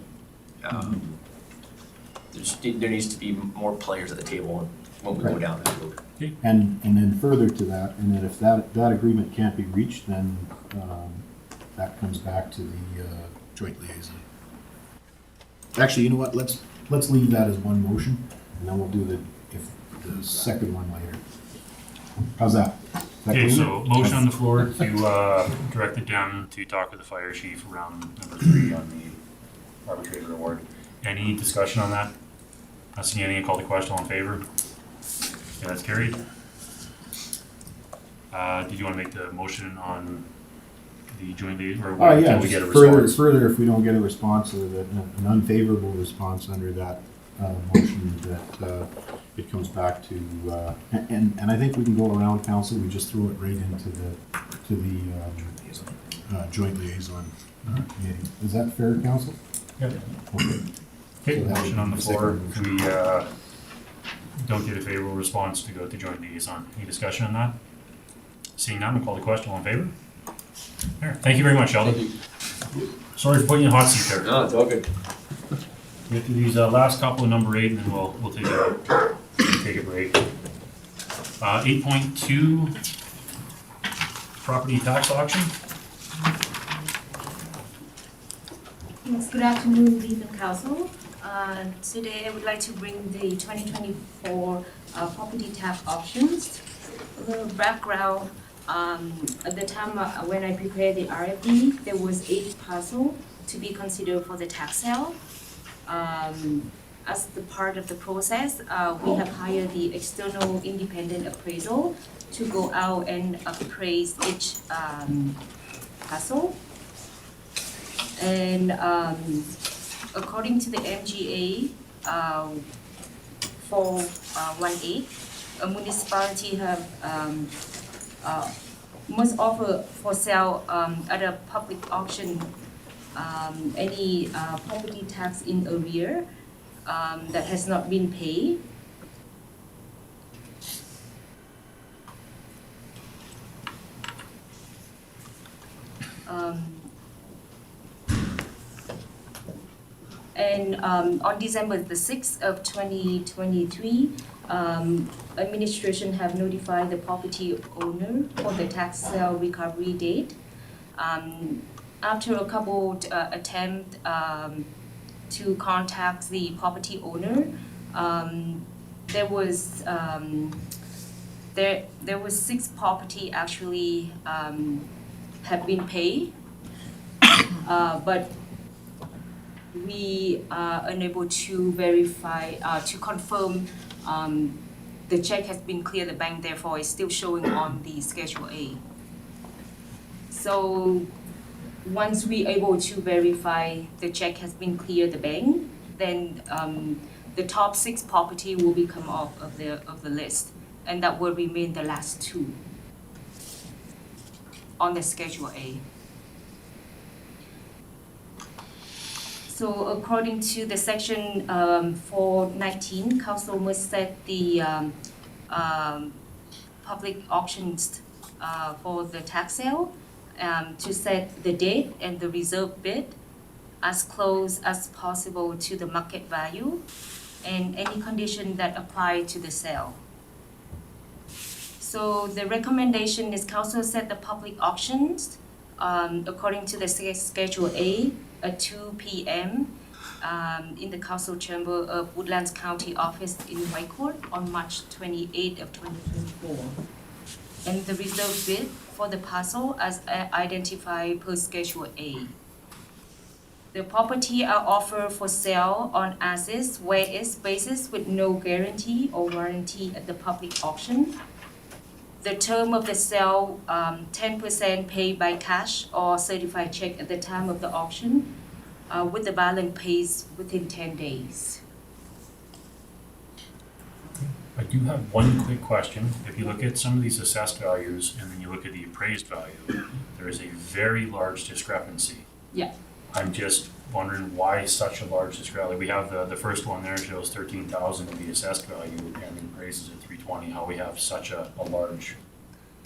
There needs to be more players at the table when we go down that road. And then further to that, and then if that agreement can't be reached, then that comes back to the joint liaison. Actually, you know what? Let's leave that as one motion, and then we'll do the second one later. How's that? Okay, so motion on the floor to direct the DEM to talk with the fire chief around number 3 on the arbitrator award. Any discussion on that? Not seeing any. Call the question. All in favor? Okay, that's carried. Did you want to make the motion on the joint lead, or Yeah, we get a response? further, if we don't get a response, or an unfavorable response under that motion, that it comes back to, and I think we can go around council, we just throw it right into the joint liaison meeting. Is that fair, council? Yeah. Okay, motion on the floor. We don't get a favorable response to go to joint liaison. Any discussion on that? Seeing none, we'll call the question. All in favor? There. Thank you very much, Sheldon. Thank you. Sorry for putting you in the hot seat there. No, it's all good. We have to do these last couple of number 8, and then we'll take a break. 8.2, property tax auction. Yes, good afternoon, Legal Council. Today I would like to bring the 2024 property tax options. A little background, at the time when I prepared the RFP, there was 8 parcels to be considered for the tax sale. As the part of the process, we have hired the external independent appraisal to go out and appraise each parcel. And according to the MGA, for 1/8, a municipality have must offer for sale at a public auction any property tax in arrear that has not been paid. And on December the 6th of 2023, administration have notified the property owner for the tax sale recovery date. After a couple attempts to contact the property owner, there was 6 property actually have been paid, but we are unable to verify, to confirm the check has been cleared the bank, therefore it's still showing on the Schedule A. So once we able to verify the check has been cleared the bank, then the top 6 property will become off of the list, and that will remain the last 2 on the Schedule A. So according to the section 419, council must set the public auctions for the tax sale to set the date and the reserve bid as close as possible to the market value and any condition that apply to the sale. So the recommendation is council set the public auctions according to the Schedule A at 2 p.m. In the council chamber of Woodlands County Office in Whitecourt on March 28 of 2024. And the reserve bid for the parcel as identified per Schedule A. The property are offered for sale on assets where it's basis with no guarantee or warranty at the public auction. The term of the sale, 10% paid by cash or certified check at the time of the auction, with the balance paid within 10 days. I do have one quick question. If you look at some of these assessed values and then you look at the appraised value, there is a very large discrepancy. Yeah. I'm just wondering why such a large discrepancy. We have the first one there shows 13,000 of the assessed value and the appraised is at 320. How we have such a large.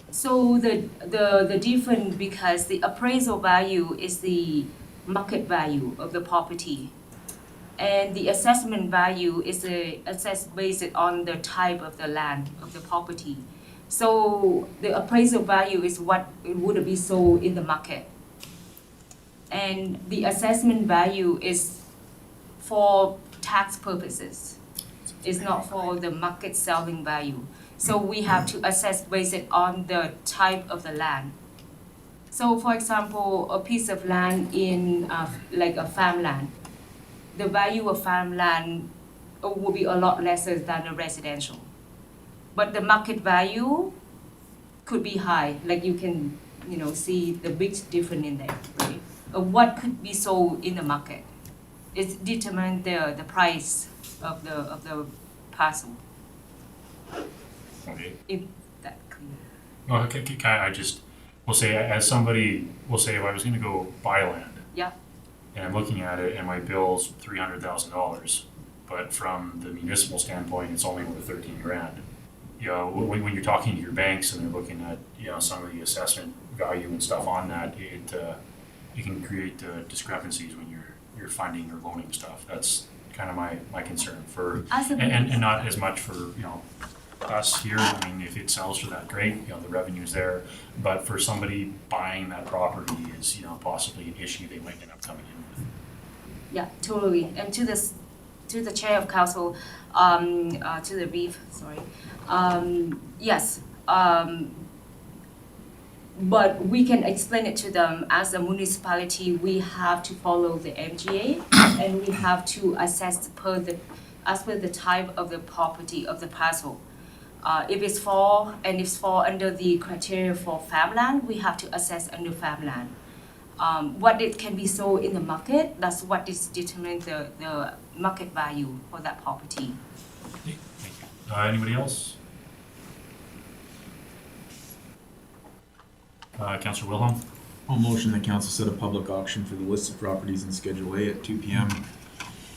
So the difference, because the appraisal value is the market value of the property, and the assessment value is assessed based on the type of the land of the property. So the appraisal value is what it would be sold in the market, and the assessment value is for tax purposes. It's not for the market selling value. So we have to assess based on the type of the land. So for example, a piece of land in like a farmland, the value of farmland will be a lot lesser than a residential. But the market value could be high, like you can see the big difference in there, right? What could be sold in the market. It determines the price of the parcel. Okay. If that clear. No, okay, I just, we'll say as somebody, we'll say if I was gonna go buy land. Yeah. And I'm looking at it and my bill's $300,000, but from the municipal standpoint, it's only worth 13 grand. When you're talking to your banks and they're looking at, some of the assessment value and stuff on that, it can create discrepancies when you're funding or loaning stuff. That's kind of my concern for, and not as much for, us here. I mean, if it sells for that, great, the revenue's there, but for somebody buying that property is, possibly an issue they might end up coming in with. Yeah, totally. And to the chair of council, to the brief, sorry. Yes, but we can explain it to them as a municipality. We have to follow the MGA, and we have to assess as per the type of the property of the parcel. If it's fall under the criteria for farmland, we have to assess under farmland. What it can be sold in the market, that's what is determine the market value for that property. Thank you. Anybody else? Councillor Wilhelm? I'll motion the council set a public auction for the list of properties in Schedule A at 2 p.m.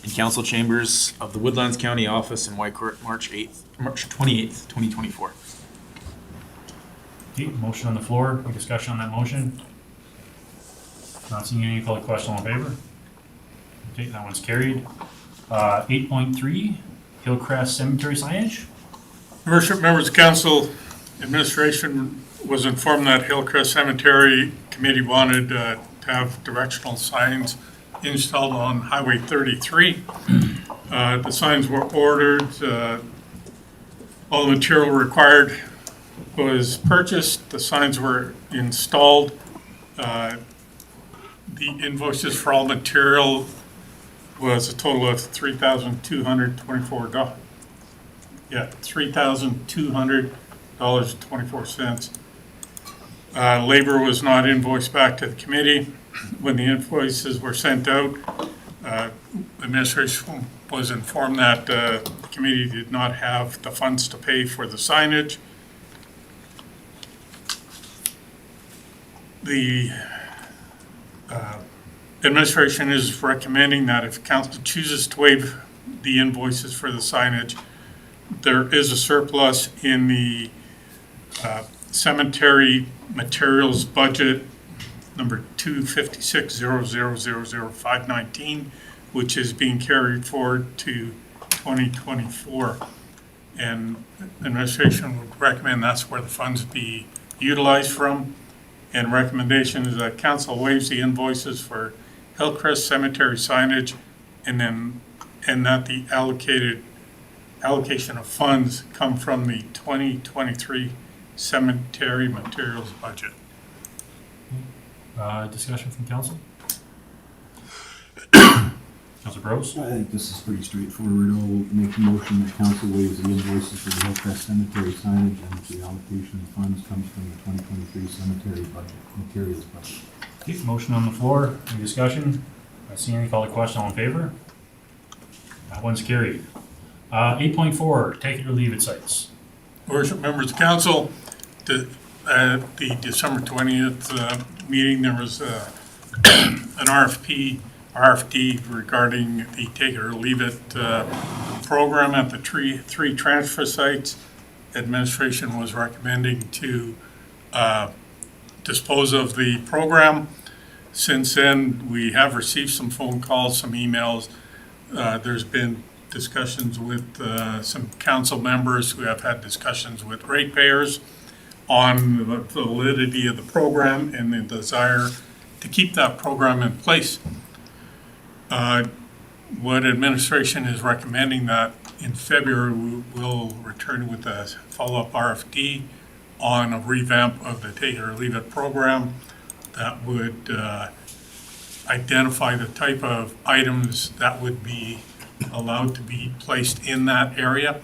in council chambers of the Woodlands County Office in Whitecourt, March 28th, 2024. Okay, motion on the floor, any discussion on that motion? Not seeing any, call the question, all in favor? Okay, that one's carried. 8.3, Hillcrest Cemetery signage. Your worship, members of council, administration was informed that Hillcrest Cemetery Committee wanted to have directional signs installed on Highway 33. The signs were ordered, all the material required was purchased, the signs were installed. The invoices for all material was a total of $3,224. Yeah, $3,200.24. Labor was not invoiced back to the committee. When the invoices were sent out, administration was informed that the committee did not have the funds to pay for the signage. The administration is recommending that if council chooses to waive the invoices for the signage, there is a surplus in the cemetery materials budget number 25600000519, which is being carried forward to 2024. And administration would recommend that's where the funds be utilized from. And recommendation is that council waives the invoices for Hillcrest Cemetery signage and that the allocation of funds come from the 2023 cemetery materials budget. Discussion from council? Councilor Bros? I think this is pretty straightforward. I'll make a motion that council waives the invoices for the Hillcrest Cemetery signage and the allocation of funds comes from the 2023 cemetery budget, materials budget. Okay, motion on the floor, any discussion? Not seeing any, call the question, all in favor? That one's carried. 8.4, take it or leave it sites. Worship members of council, at the December 20th meeting, there was an RFD regarding the take it or leave it program at the three transfer sites. Administration was recommending to dispose of the program. Since then, we have received some phone calls, some emails. There's been discussions with some council members who have had discussions with ratepayers on the validity of the program and the desire to keep that program in place. What administration is recommending that in February we will return with a follow-up RFD on a revamp of the take it or leave it program that would identify the type of items that would be allowed to be placed in that area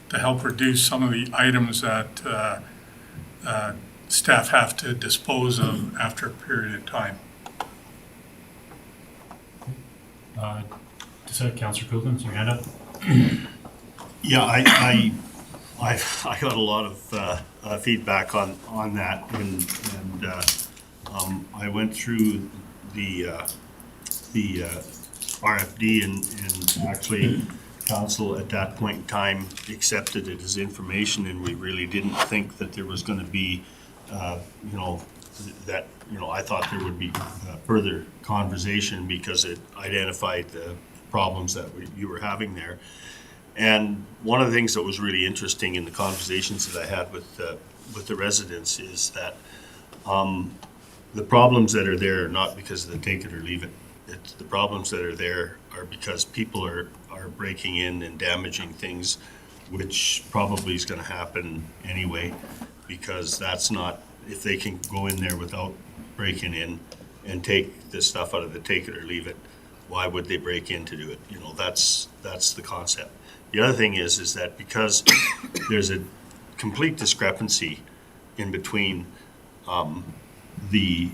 to help reduce some of the items that staff have to dispose of after a period of time. Councilor Coughlin, your hand up. Yeah, I got a lot of feedback on that, and I went through the RFD and actually council at that point in time accepted it as information, and we really didn't think that there was going to be, I thought there would be further conversation because it identified the problems that you were having there. And one of the things that was really interesting in the conversations that I had with the residents is that the problems that are there are not because of the take it or leave it. It's the problems that are there are because people are breaking in and damaging things, which probably is going to happen anyway, because that's not, if they can go in there without breaking in and take this stuff out of the take it or leave it, why would they break in to do it? That's the concept. The other thing is that because there's a complete discrepancy in between the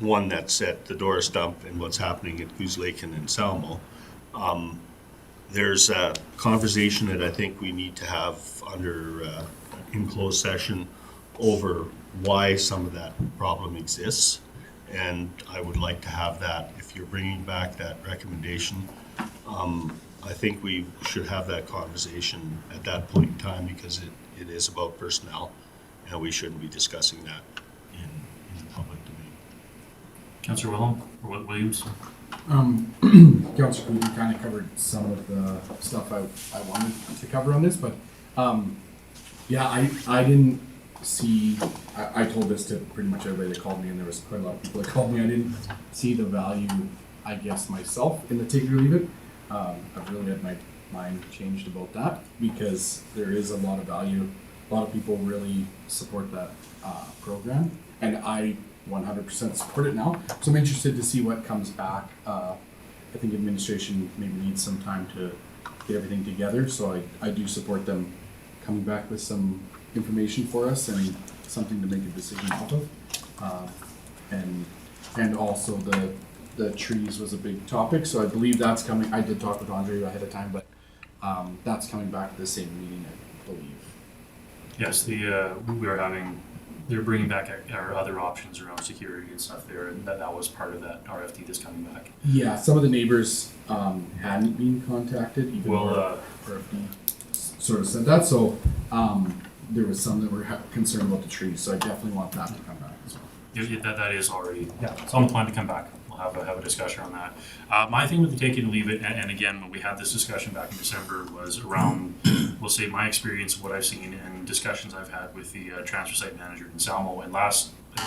one that's at the Doris dump and what's happening at Goose Lake and in Salmo, there's a conversation that I think we need to have under in closed session over why some of that problem exists. And I would like to have that, if you're bringing back that recommendation, I think we should have that conversation at that point in time because it is about personnel and we shouldn't be discussing that in the public domain. Councillor Williams? Councillor Cooper kind of covered some of the stuff I wanted to cover on this, but yeah, I didn't see, I told this to pretty much everybody that called me, and there was quite a lot of people that called me. I didn't see the value, I guess, myself in the take it or leave it. I've really had my mind changed about that because there is a lot of value. A lot of people really support that program, and I 100% support it now. So I'm interested to see what comes back. I think administration maybe needs some time to get everything together, so I do support them coming back with some information for us and something to make a decision off of. And also the trees was a big topic, so I believe that's coming. I did talk with Andre ahead of time, but that's coming back to the same meeting, I believe. Yes, they're bringing back our other options around security and stuff there, and that was part of that RFT that's coming back. Yeah, some of the neighbors hadn't been contacted, even though RFD sort of said that, so there was some that were concerned about the trees, so I definitely want that to come back as well. Yeah, that is already, it's on the plan to come back. We'll have a discussion on that. My thing with the take it and leave it, and again, when we had this discussion back in December, was around, we'll say, my experience, what I've seen, and discussions I've had with the transfer site manager in Salmo. And I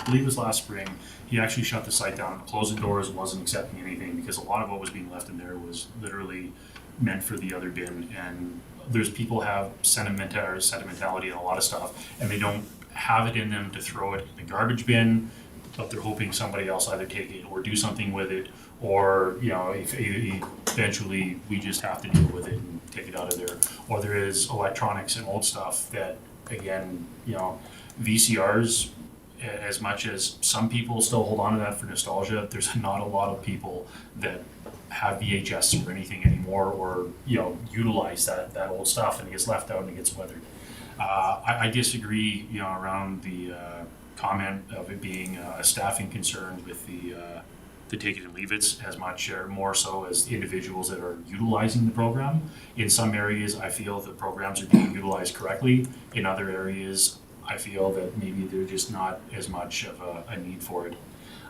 believe it was last spring, he actually shut the site down, closed the doors, wasn't accepting anything, because a lot of what was being left in there was literally meant for the other bin. And there's people have sentimentality and a lot of stuff, and they don't have it in them to throw it in the garbage bin, but they're hoping somebody else either take it or do something with it, or eventually we just have to deal with it and take it out of there. Or there is electronics and old stuff that, again, VCRs, as much as some people still hold on to that for nostalgia, there's not a lot of people that have VHS or anything anymore, or utilize that old stuff, and it gets left out and it gets weathered. I disagree, around the comment of it being a staffing concern with the take it and leave it, as much or more so as individuals that are utilizing the program. In some areas, I feel the programs are being utilized correctly. In other areas, I feel that maybe there's just not as much of a need for it.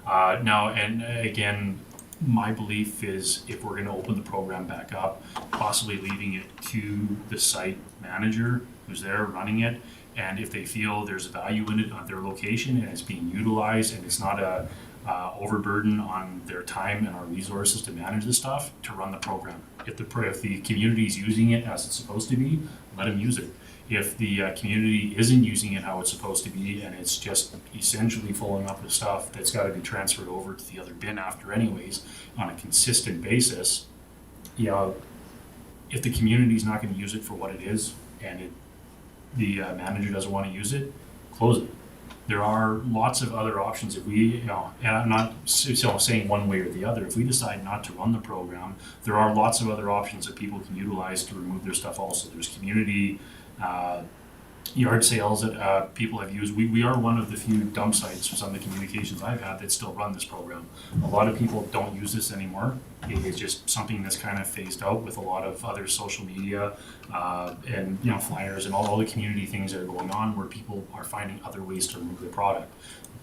Now, and again, my belief is if we're going to open the program back up, possibly leaving it to the site manager who's there running it, and if they feel there's value in it on their location and it's being utilized and it's not a overburden on their time and our resources to manage this stuff, to run the program. If the community is using it as it's supposed to be, let them use it. If the community isn't using it how it's supposed to be, and it's just essentially filling up with stuff that's got to be transferred over to the other bin after anyways on a consistent basis, if the community is not going to use it for what it is, and the manager doesn't want to use it, close it. There are lots of other options if we, and I'm not saying one way or the other. If we decide not to run the program, there are lots of other options that people can utilize to remove their stuff also. There's community yard sales that people have used. We are one of the few dump sites for some of the communications I've had that still run this program. A lot of people don't use this anymore. It's just something that's kind of phased out with a lot of other social media and flyers and all the community things that are going on where people are finding other ways to remove their product.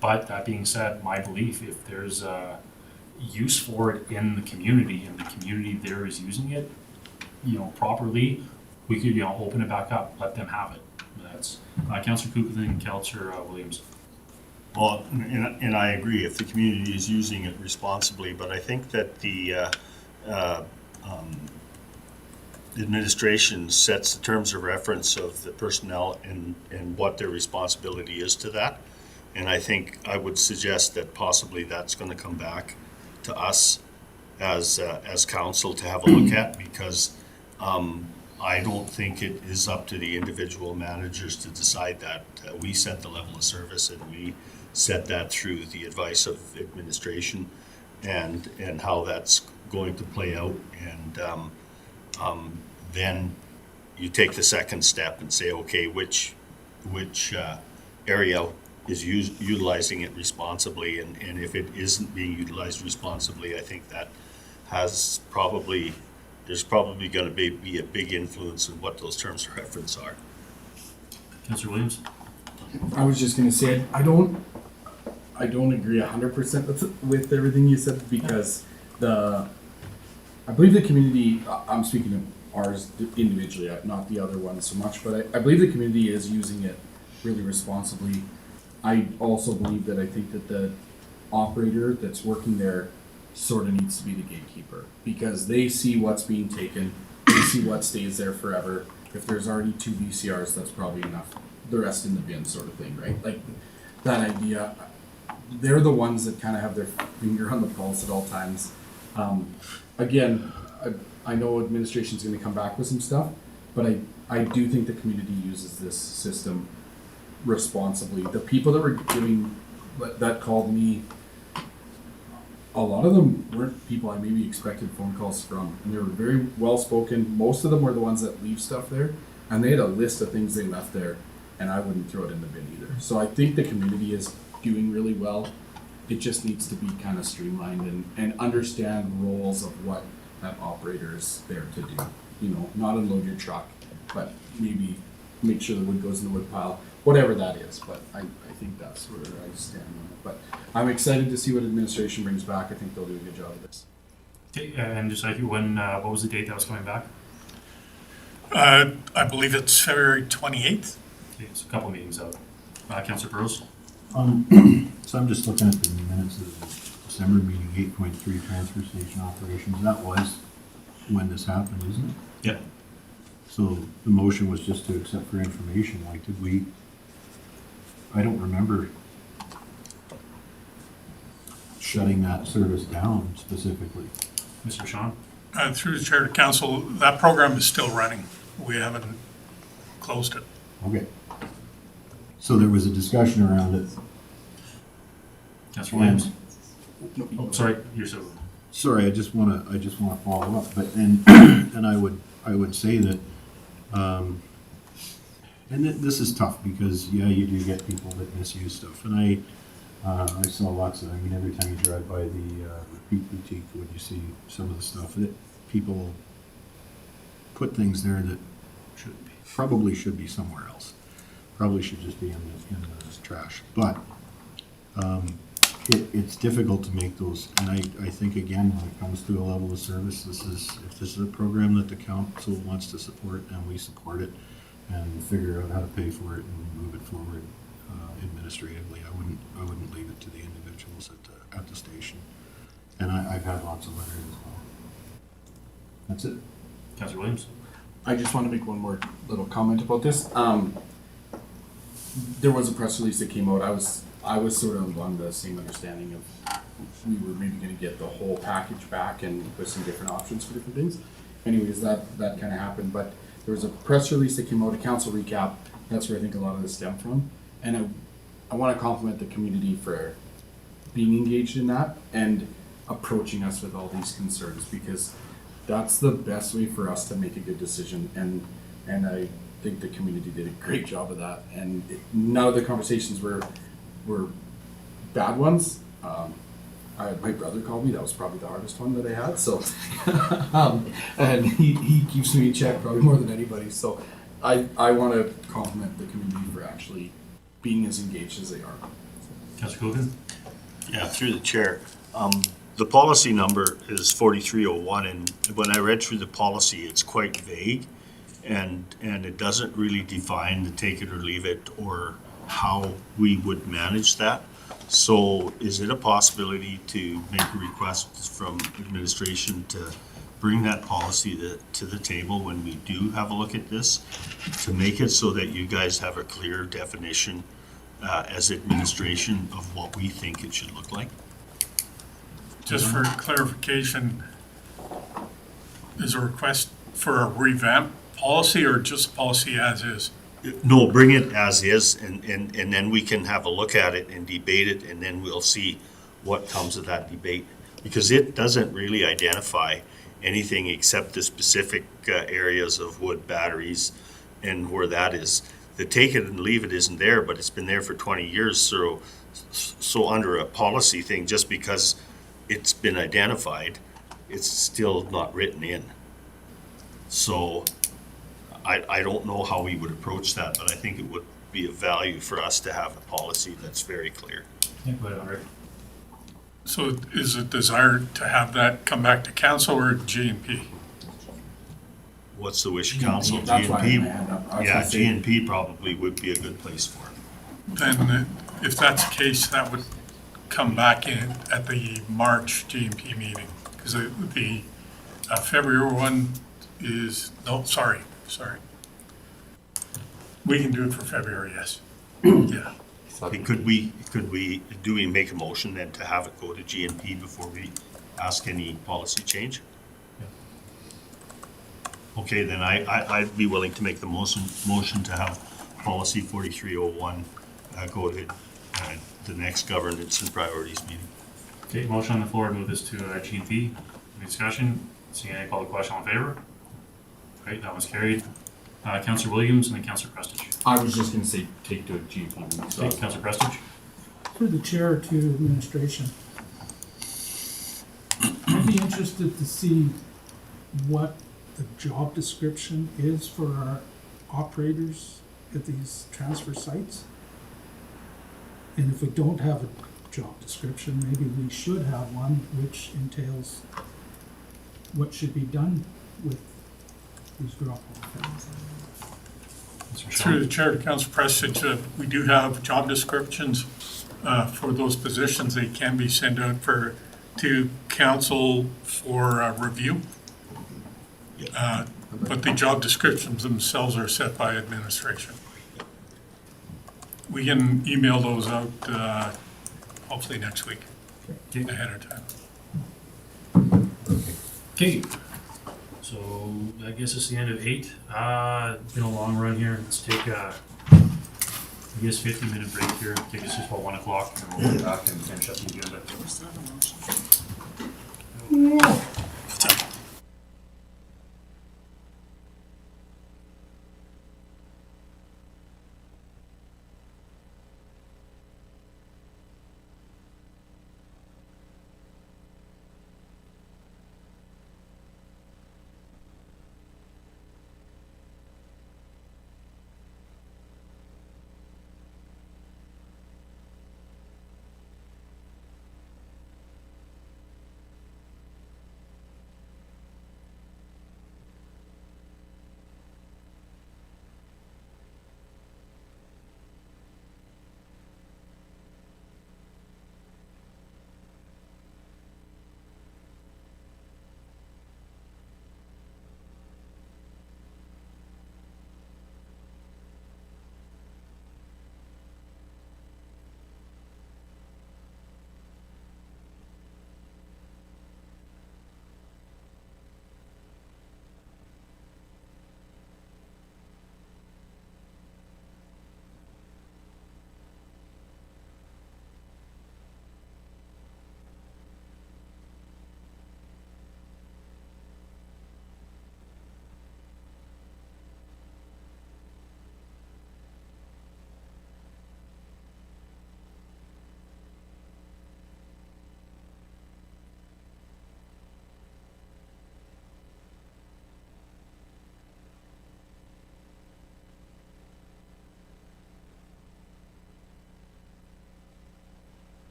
But that being said, my belief, if there's a use for it in the community and the community there is using it, properly, we could open it back up, let them have it. That's Councillor Cooper and Councillor Williams. Well, and I agree if the community is using it responsibly, but I think that the administration sets the terms of reference of the personnel and what their responsibility is to that. And I think I would suggest that possibly that's going to come back to us as council to have a look at, because I don't think it is up to the individual managers to decide that. We set the level of service, and we set that through the advice of administration and how that's going to play out. And then you take the second step and say, okay, which area is utilizing it responsibly, and if it isn't being utilized responsibly, I think that has probably there's probably gonna be a big influence in what those terms of reference are. Councillor Williams? I was just gonna say, I don't agree 100% with everything you said, because I believe the community, I'm speaking of ours individually, not the other ones so much, but I believe the community is using it really responsibly. I also believe that I think that the operator that's working there sort of needs to be the gatekeeper, because they see what's being taken, they see what stays there forever. If there's already 2 VCRs, that's probably enough. The rest in the bin, sort of thing, right? Like that idea. They're the ones that kind of have their finger on the pulse at all times. Again, I know administration's going to come back with some stuff, but I do think the community uses this system responsibly. The people that were that called me, a lot of them weren't people I maybe expected phone calls from, and they were very well spoken. Most of them were the ones that leave stuff there, and they had a list of things they left there, and I wouldn't throw it in the bin either. So I think the community is doing really well. It just needs to be kind of streamlined and understand roles of what that operator is there to do. You know, not unload your truck, but maybe make sure the wood goes in the wood pile, whatever that is. But I think that's where I stand on it. But I'm excited to see what administration brings back. I think they'll do a good job of this. Okay, and just like when, what was the date that was coming back? I believe it's February 28th. Okay, it's a couple meetings out. Councillor Burrows? So I'm just looking at the minutes of the December meeting, 8.3 transfer station operations. That was when this happened, isn't it? Yeah. So the motion was just to accept for information. Like, did we? I don't remember shutting that service down specifically. Mr. Sean? Through the chair to council, that program is still running. We haven't closed it. Okay. So there was a discussion around it. Councillor Williams? Oh, sorry, you're so. Sorry, I just want to follow up, but and I would say that, and this is tough because yeah, you do get people that misuse stuff, and I saw lots of. I mean, every time you drive by the Repeat Boutique, when you see some of the stuff that people put things there that probably should be somewhere else. Probably should just be in the trash, but it's difficult to make those. And I think again, when it comes to a level of service, if this is a program that the council wants to support, and we support it, and figure out how to pay for it and move it forward administratively. I wouldn't leave it to the individuals at the station. And I've had lots of letters as well. That's it. Councillor Williams? I just want to make one more little comment about this. There was a press release that came out. I was sort of along the same understanding of we were maybe going to get the whole package back and with some different options for different things. Anyways, that kind of happened. But there was a press release that came out, a council recap. That's where I think a lot of this stemmed from. And I want to compliment the community for being engaged in that and approaching us with all these concerns, because that's the best way for us to make a good decision. And I think the community did a great job of that. And none of the conversations were bad ones. My brother called me. That was probably the hardest one that I had. So, and he keeps me in check probably more than anybody. So I want to compliment the community for actually being as engaged as they are. Councillor Coogan? Yeah, through the chair. The policy number is 4301, and when I read through the policy, it's quite vague, and it doesn't really define the take it or leave it or how we would manage that. So is it a possibility to make a request from administration to bring that policy to the table when we do have a look at this, to make it so that you guys have a clear definition as administration of what we think it should look like? Just for clarification, is a request for a revamp policy or just policy as is? No, bring it as is, and then we can have a look at it and debate it, and then we'll see what comes of that debate. Because it doesn't really identify anything except the specific areas of wood batteries and where that is. The take it and leave it isn't there, but it's been there for 20 years. So under a policy thing, just because it's been identified, it's still not written in. So I don't know how we would approach that, but I think it would be of value for us to have a policy that's very clear. Yeah, go ahead, Andre. So is it desired to have that come back to council or GNP? What's the wish of council? That's why I GNP, had my hand up. I was yeah, gonna say- GNP probably would be a good place for it. Then if that's the case, that would come back in at the March GNP meeting. Because the February one is, no, sorry. We can do it for February, yes. Yeah. Okay, Could we, do we make a motion then to have it go to GNP before we ask any policy change? Okay, then I'd be willing to make the motion to have policy 4301 go to the next governance and priorities meeting. Okay, motion on the floor to move this to GNP. Any discussion? Seeing any, call the question, all in favor? Great, that was carried. Councillor Williams and then Councillor Prestige. I was just gonna say, take to a GP. So Okay, Councillor Prestige. Through the chair to administration. I'd be interested to see what the job description is for our operators at these transfer sites. And if we don't have a job description, maybe we should have one which entails what should be done with these drop-off. Through the chair to Council Prestige, we do have job descriptions for those positions. They can be sent out to council for review. But the job descriptions themselves are set by administration. We can email those out hopefully next week, ahead of time. Okay, so I guess it's the end of 8. Been a long run here. Let's take I guess 15-minute break here. Take us just about 1 o'clock and we'll get back and finish up the agenda.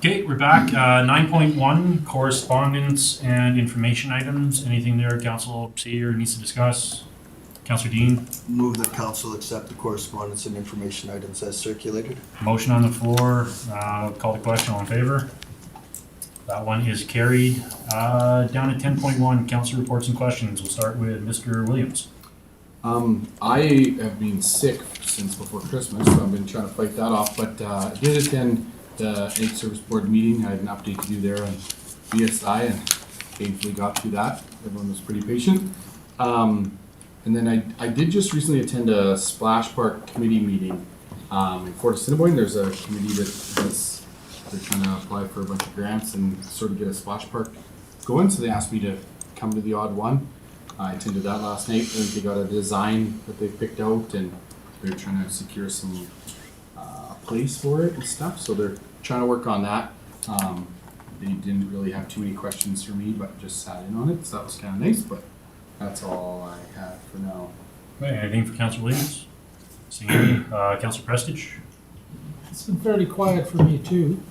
Okay, we're back. 9.1, correspondence and information items. Anything there council see or needs to discuss? Councillor Dean? Move that council accept the correspondence and information items as circulated. Motion on the floor. Call the question. All in favor? That one is carried. Down at 10.1, council reports and questions. We'll start with Mr. Williams. I have been sick since before Christmas, so I've been trying to fight that off, but I did attend the Ag Service Board meeting. I had an update to do there on BSI and painfully got through that. Everyone was pretty patient. And then I did just recently attend a Splash Park committee meeting in Fort Assiniboine. There's a committee they're trying to apply for a bunch of grants and sort of get a splash park going, so they asked me to come to the odd one. I attended that last night. I think they got a design that they picked out and they're trying to secure some place for it and stuff, so they're trying to work on that. They didn't really have too many questions for me, but just sat in on it, so that was kind of nice, but that's all I have for now. Okay, anything for Councillor Williams? Seeing any, Councillor Prestige? It's been fairly quiet for me too.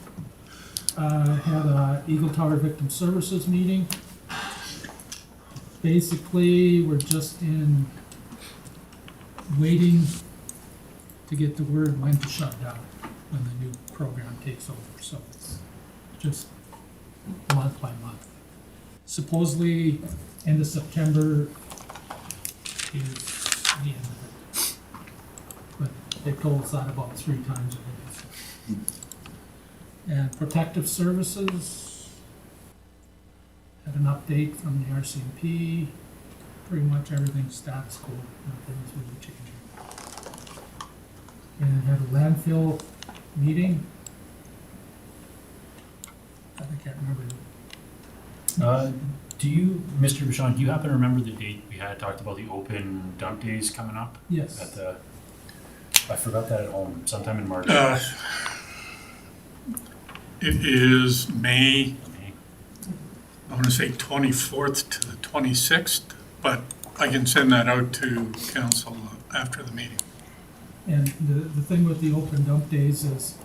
Had a Eagle Tower Victim Services meeting. Basically, we're just in waiting to get the word when to shut down, when the new program takes over. So it's just month by month. Supposedly, end of September is the end of it. But they told us that about 3 times already. And protective services, had an update from the RCMP. Pretty much everything's status quo, nothing's really changing. And had a landfill meeting. I can't remember. Do you, Mr. Bichon, do you happen to remember the date we had talked about the open dump days coming up? Yes. At the, I forgot that at home, sometime in March. It is May, I want to say 24th to the 26th, but I can send that out to council after the meeting. And the thing with the open dump days is,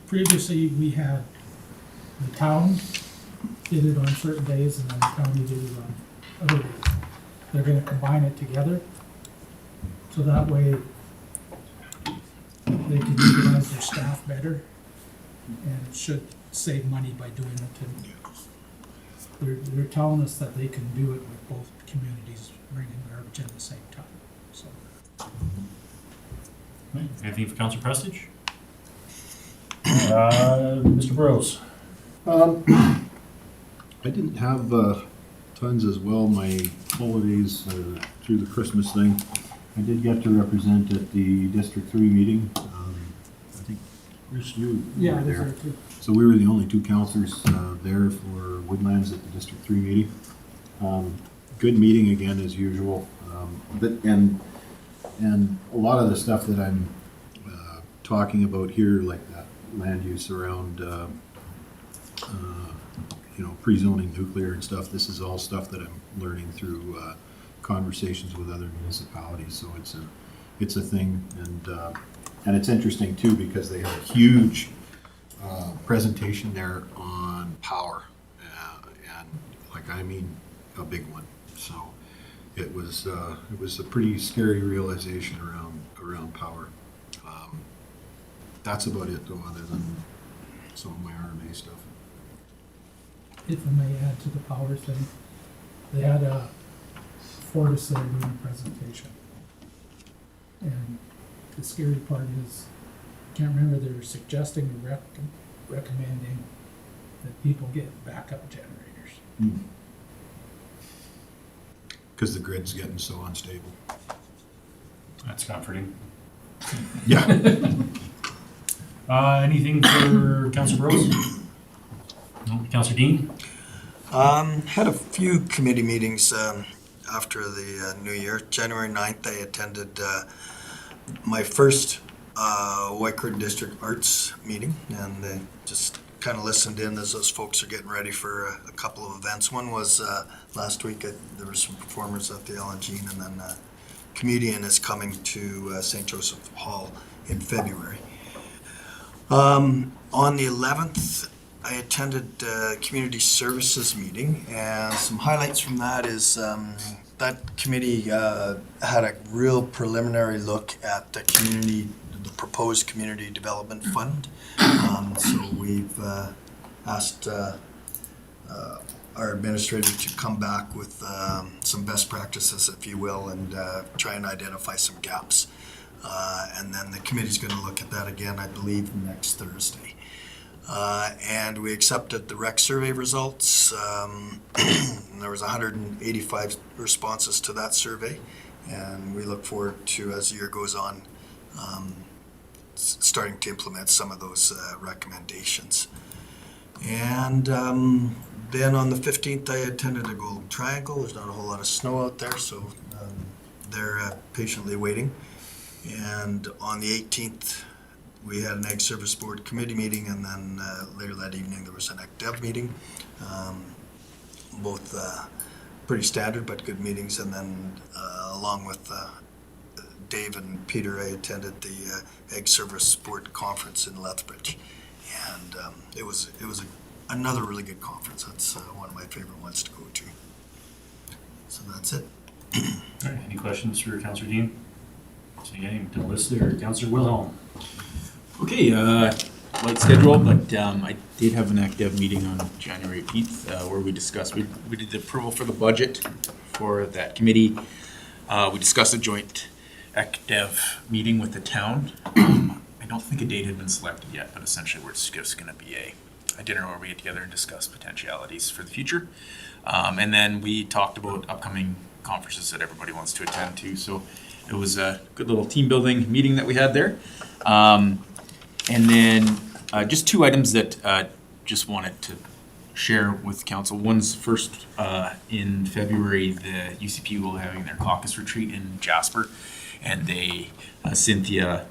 previously we had the town did it on certain days and then the county did it on other days. They're gonna combine it together, so that way they can utilize their staff better and it should save money by doing it. And they're telling us that they can do it with both communities bringing garbage at the same time, so. Anything for Councillor Prestige? Mr. Burrows? I didn't have tons as well. My holidays through the Christmas thing. I did get to represent at the District 3 meeting. I think Chris, you Yeah, were I was there. there too. So we were the only 2 councillors there for Woodlands at the District 3 meeting. Good meeting again as usual. And a lot of the stuff that I'm talking about here, like that land use around pre-zoning nuclear and stuff, this is all stuff that I'm learning through conversations with other municipalities. So it's a thing, and it's interesting too because they have a huge presentation there on power, and I mean a big one. So it was a pretty scary realization around power. That's about it though, other than some of my RMA stuff. If I may add to the power thing, they had a Fortis there doing a presentation. And the scary part is, I can't remember, they were suggesting or recommending that people get backup generators. Because the grid's getting so unstable. That's comforting. Yeah. Anything for Councillor Burrows? No. Councillor Dean? Had a few committee meetings after the new year. January 9th, I attended my first Whitecourt District Arts meeting, and they just kind of listened in as those folks are getting ready for a couple of events. One was last week, there were some performers at the Ellen Jean, and then a comedian is coming to St. Joseph Hall in February. On the 11th, I attended a community services meeting, and some highlights from that is that committee had a real preliminary look at the proposed community development fund. So we've asked our administrator to come back with some best practices, if you will, and try and identify some gaps. And then the committee's going to look at that again, I believe, next Thursday. And we accepted the rec survey results. There was 185 responses to that survey, and we look forward to, as the year goes on, starting to implement some of those recommendations. And then on the 15th, I attended a Golden Triangle. There's not a whole lot of snow out there, so they're patiently waiting. And on the 18th, we had an Ag Service Board committee meeting, and then later that evening there was an Ag Meeting. Both pretty standard but good meetings. And then along with Dave and Peter, I attended the Ag Service Board conference in Lethbridge, and it was another really good conference. That's one of my favorite ones to go to. So that's it. All right, any questions for Councillor Dean? Seeing any, don't list there. Councillor Wilhelm. Okay, light schedule, but I did have an ACDEV meeting on January 18th where we discussed, we did the approval for the budget for that committee. We discussed a joint ACDEV meeting with the town. I don't think a date had been selected yet, but essentially we're just going to be a dinner where we get together and discuss potentialities for the future. And then we talked about upcoming conferences that everybody wants to attend to. So it was a good little team building meeting that we had there. And then just two items that just wanted to share with council. One's first in February, the UCP will be having their caucus retreat in Jasper, and they, Cynthia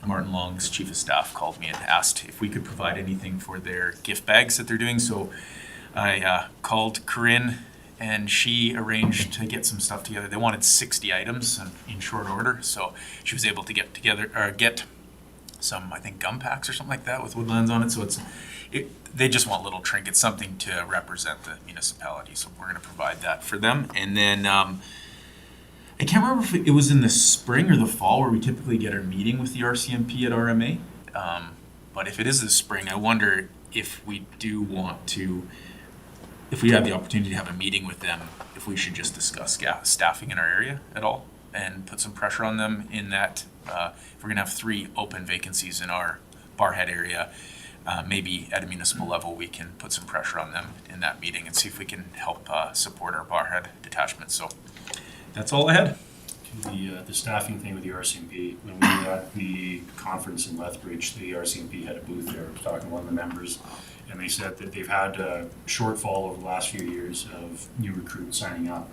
Martin Long's chief of staff, called me and asked if we could provide anything for their gift bags that they're doing. So I called Corinne, and she arranged to get some stuff together. They wanted 60 items in short order, so she was able to get some, I think, gum packs or something like that with Woodlands on it. So they just want little trinkets, something to represent the municipality. So we're going to provide that for them. And then I can't remember if it was in the spring or the fall where we typically get our meeting with the RCMP at RMA. But if it is the spring, I wonder if we do want to, if we have the opportunity to have a meeting with them, if we should just discuss staffing in our area at all and put some pressure on them in that if we're going to have 3 open vacancies in our Barhead area, maybe at a municipal level we can put some pressure on them in that meeting and see if we can help support our Barhead detachment. So that's all I had. The staffing thing with the RCMP, when we were at the conference in Lethbridge, the RCMP had a booth there. I was talking to one of the members, and they said that they've had a shortfall over the last few years of new recruits signing up.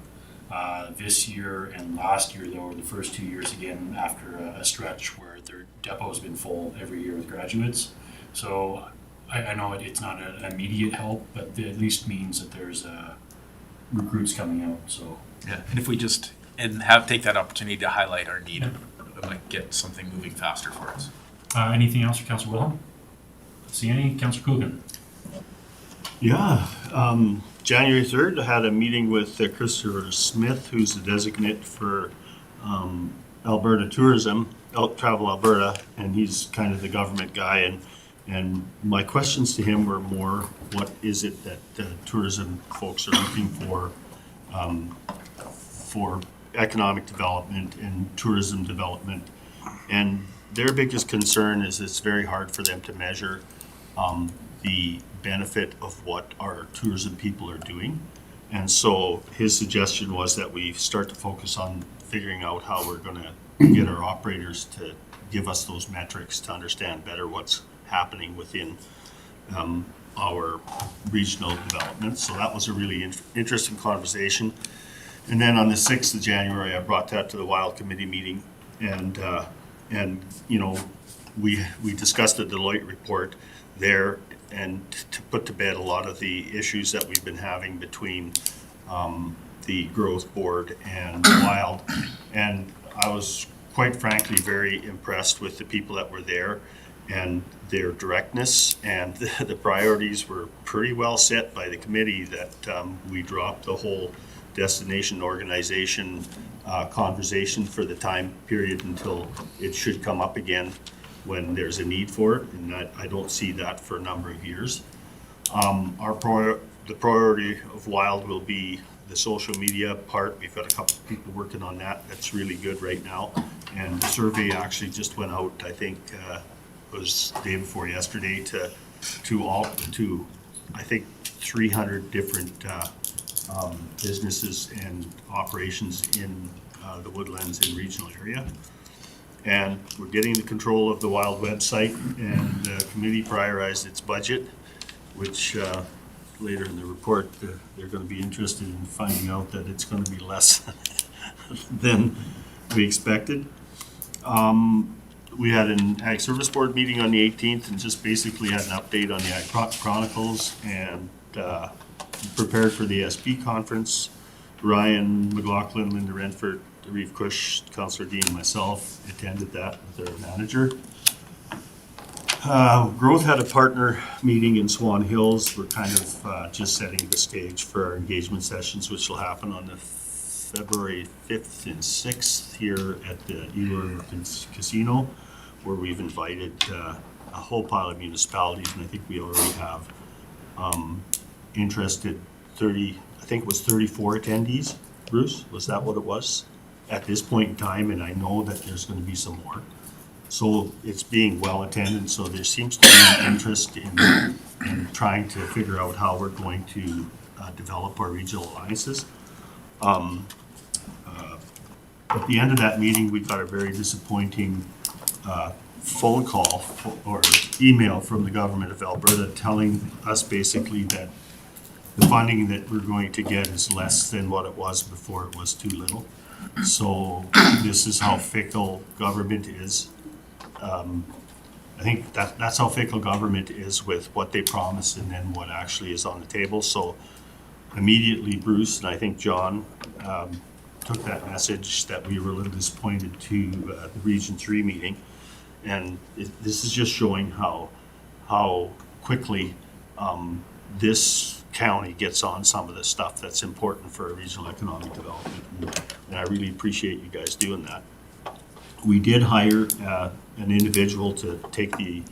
This year and last year, though, were the first 2 years again after a stretch where their depot has been full every year with graduates. So I know it's not an immediate help, but it at least means that there's recruits coming out. So yeah, and if we just take that opportunity to highlight our need, it might get something moving faster for us. Anything else for Councillor Wilhelm? See any? Councillor Coogan. Yeah, January 3rd, I had a meeting with Christopher Smith, who's the designate for Alberta Tourism, Travel Alberta, and he's kind of the government guy. And my questions to him were more, what is it that tourism folks are looking for economic development and tourism development? And their biggest concern is it's very hard for them to measure the benefit of what our tourism people are doing. And so his suggestion was that we start to focus on figuring out how we're going to get our operators to give us those metrics to understand better what's happening within our regional development. So that was a really interesting conversation. And then on the 6th of January, I brought that to the Wild Committee meeting, and you know, we discussed the Deloitte report there, and to put to bed a lot of the issues that we've been having between the Growth Board and Wild. And I was quite frankly very impressed with the people that were there and their directness, and the priorities were pretty well set by the committee that we dropped the whole destination organization conversation for the time period until it should come up again when there's a need for it, and I don't see that for a number of years. The priority of Wild will be the social media part. We've got a couple of people working on that. That's really good right now. And the survey actually just went out, I think, was the day before yesterday to I think 300 different businesses and operations in the Woodlands and regional area. And we're getting the control of the Wild website, and the committee prioritized its budget, which later in the report, they're going to be interested in finding out that it's going to be less than we expected. We had an Ag Service Board meeting on the 18th and just basically had an update on the Ag Chronicles and prepared for the SB conference. Ryan McLaughlin, Linda Renford, Reeve Cush, Councillor Dean, and myself attended that with their manager. Growth had a partner meeting in Swan Hills. We're kind of just setting the stage for our engagement sessions, which will happen on the February 5th and 6th here at the AERO Casino, where we've invited a whole pile of municipalities, and I think we already have interested 30, I think it was 34 attendees. Bruce, was that what it was at this point in time? And I know that there's going to be some more. So it's being well attended, so there seems to be an interest in trying to figure out how we're going to develop our regional alliances. At the end of that meeting, we got a very disappointing phone call or email from the government of Alberta telling us basically that the funding that we're going to get is less than what it was before it was too little. So this is how fickle government is. I think that's how fickle government is with what they promise and then what actually is on the table. So immediately Bruce and I think John took that message that we were a little disappointed to the Region 3 meeting. And this is just showing how quickly this county gets on some of the stuff that's important for regional economic development. And I really appreciate you guys doing that. We did hire an individual to take a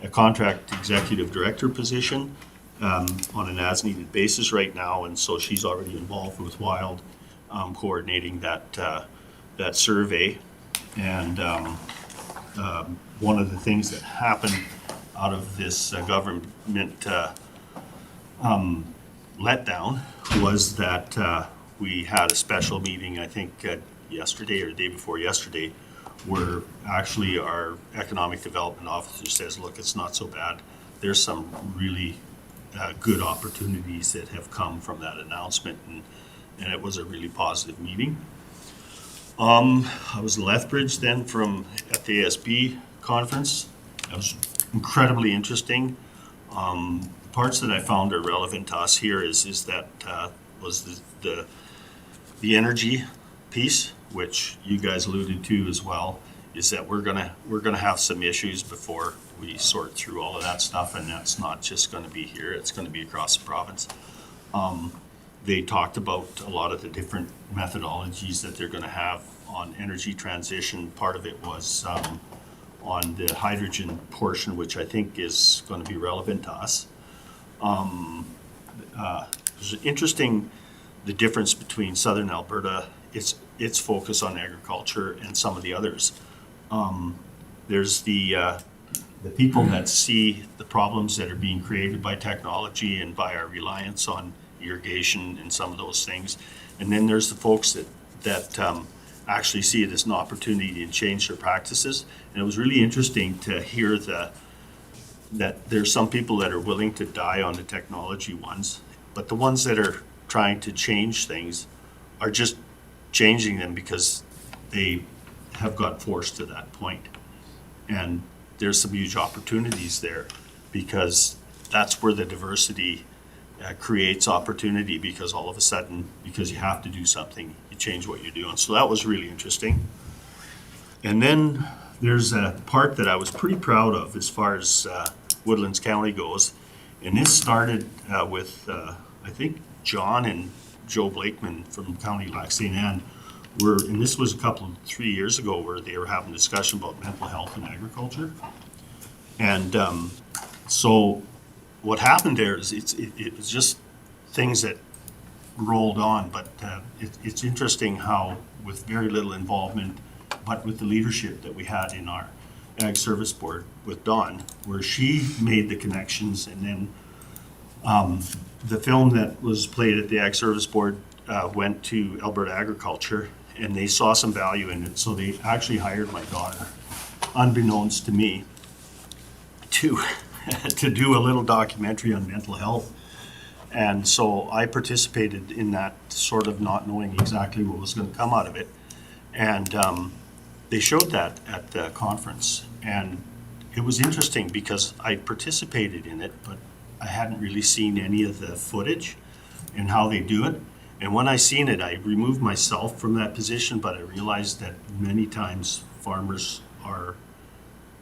contract executive director position on an as-needed basis right now, and so she's already involved with Wild, coordinating that survey. And one of the things that happened out of this government letdown was that we had a special meeting, I think yesterday or the day before yesterday, where actually our economic development officer says, look, it's not so bad. There's some really good opportunities that have come from that announcement, and it was a really positive meeting. I was in Lethbridge then at the ASB conference. It was incredibly interesting. Parts that I found are relevant to us here is that was the energy piece, which you guys alluded to as well, is that we're gonna have some issues before we sort through all of that stuff, and that's not just gonna be here, it's gonna be across the province. They talked about a lot of the different methodologies that they're gonna have on energy transition. Part of it was on the hydrogen portion, which I think is gonna be relevant to us. It's interesting, the difference between Southern Alberta, its focus on agriculture, and some of the others. There's the people that see the problems that are being created by technology and by our reliance on irrigation and some of those things. And then there's the folks that actually see it as an opportunity to change their practices. And it was really interesting to hear that there's some people that are willing to die on the technology ones, but the ones that are trying to change things are just changing them because they have got forced to that point. And there's some huge opportunities there, because that's where the diversity creates opportunity, because all of a sudden, because you have to do something, you change what you're doing. So that was really interesting. And then there's a part that I was pretty proud of as far as Woodlands County goes. And this started with, I think, John and Joe Blakeman from County Lac St. Anne and this was 3 years ago, where they were having a discussion about mental health and agriculture. And so what happened there is it was just things that rolled on, but it's interesting how, with very little involvement, but with the leadership that we had in our Ag Service Board with Dawn, where she made the connections, and then the film that was played at the Ag Service Board went to Alberta Agriculture, and they saw some value in it, so they actually hired my daughter, unbeknownst to me, to do a little documentary on mental health. And so I participated in that, sort of not knowing exactly what was going to come out of it. And they showed that at the conference. And it was interesting because I participated in it, but I hadn't really seen any of the footage and how they do it. And when I seen it, I removed myself from that position, but I realized that many times farmers are,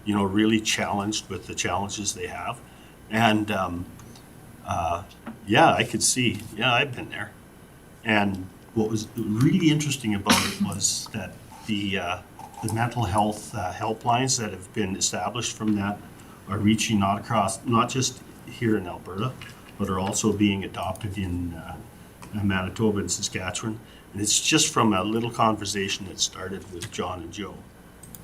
really challenged with the challenges they have. And yeah, I could see, I've been there. And what was really interesting about it was that the mental health helplines that have been established from that are reaching not just here in Alberta, but are also being adopted in Manitoba and Saskatchewan. And it's just from a little conversation that started with John and Joe.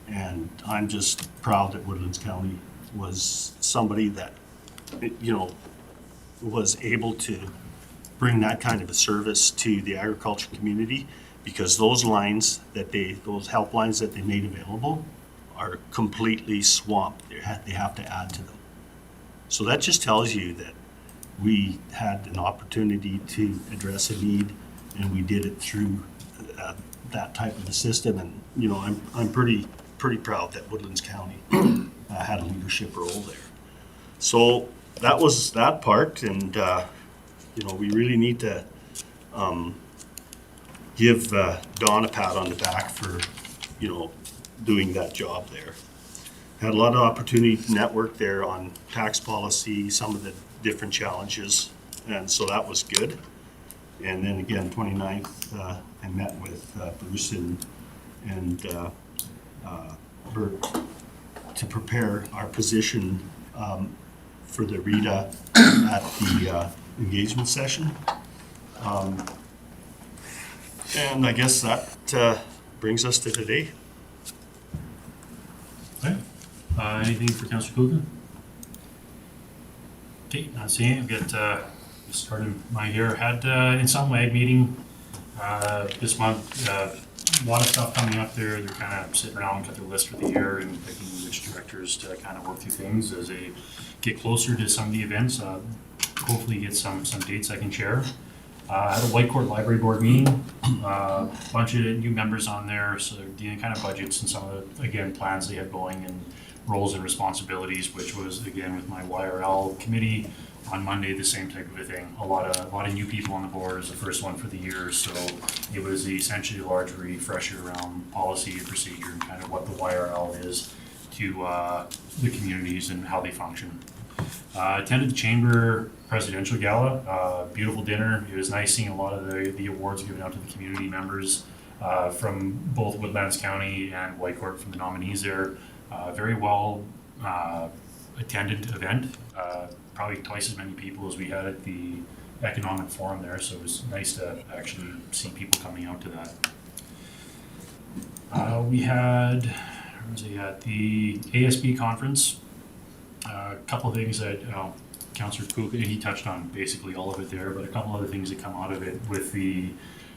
And I'm just proud that Woodlands County was somebody that, was able to bring that kind of a service to the agriculture community, because those helplines that they made available are completely swamped. They have to add to them. So that just tells you that we had an opportunity to address a need, and we did it through that type of a system. And I'm pretty proud that Woodlands County had a leadership role there. So that was that part, and we really need to give Dawn a pat on the back for doing that job there. Had a lot of opportunity to network there on tax policy, some of the different challenges, and so that was good. And then again, 29th, I met with Bruce and Bert to prepare our position for the RETA at the engagement session. And I guess that brings us to today. Okay. Anything for Councillor Kuka? Okay, not seeing. I've got just started my year. Had in some ag meeting this month. A lot of stuff coming up there. They're kind of sitting around, got their list for the year, and picking which directors to kind of work through things as they get closer to some of the events. Hopefully get some dates I can share. I had a Whitecourt Library Board meeting, a bunch of new members on there, so they're dealing kind of budgets and some of the, again, plans they have going and roles and responsibilities, which was, again, with my YRL committee on Monday, the same type of a thing. A lot of new people on the board. It was the first one for the year, so it was essentially a large refresher around policy and procedure and kind of what the YRL is to the communities and how they function. Attended the Chamber Presidential Gala, beautiful dinner. It was nice seeing a lot of the awards given out to the community members from both Woodlands County and Whitecourt, from the nominees there. Very well attended event, probably twice as many people as we had at the Economic Forum there, so it was nice to actually see people coming out to that. We had, where was he at, the ASB conference. A couple of things that Councillor Kuka, he touched on basically all of it there, but a couple other things that come out of it with the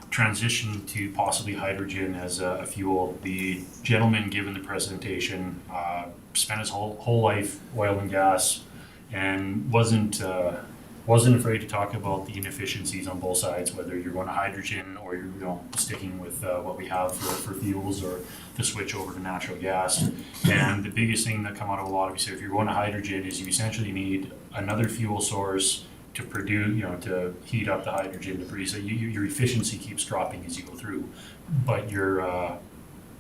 transition to possibly hydrogen as a fuel. The gentleman given the presentation spent his whole life oil and gas, and wasn't afraid to talk about the inefficiencies on both sides, whether you're going to hydrogen or you're sticking with what we have for fuels, or the switch over to natural gas. And the biggest thing that come out of a lot of you say, if you're going to hydrogen, is you essentially need another fuel source to produce, to heat up the hydrogen to produce it. Your efficiency keeps dropping as you go through, but your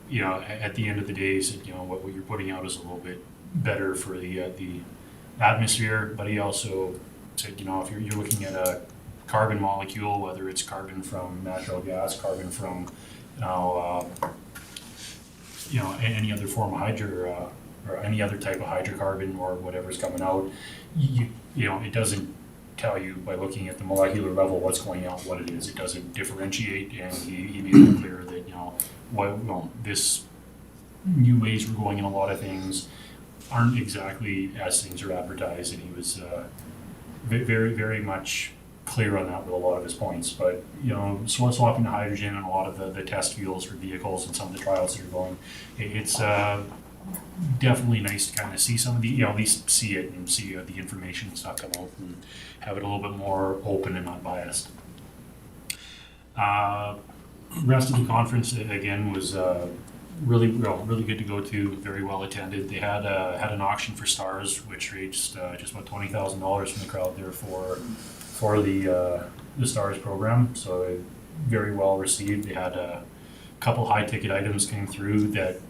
you know, at the end of the day, said, you know, what you're putting out is a little bit better for the atmosphere, but he also said, you know, if you're looking at a carbon molecule, whether it's carbon from natural gas, carbon from, any other form of or any other type of hydrocarbon or whatever's coming out, you know, it doesn't tell you by looking at the molecular level what's going out, what it is. It doesn't differentiate, and he made it clear that, you know, this new ways we're going in a lot of things aren't exactly as things are advertised, and he was very, very much clear on that with a lot of his points. But, you know, swapping to hydrogen and a lot of the test fuels for vehicles and some of the trials that are going, it's definitely nice to kind of see some of the, you know, at least see it and see the information and stuff come out and have it a little bit more open and not biased. Rest of the conference, again, was really good to go to, very well attended. They had an auction for stars, which raised just about $20,000 from the crowd there for the stars program. So very well received. They had a couple high ticket items came through that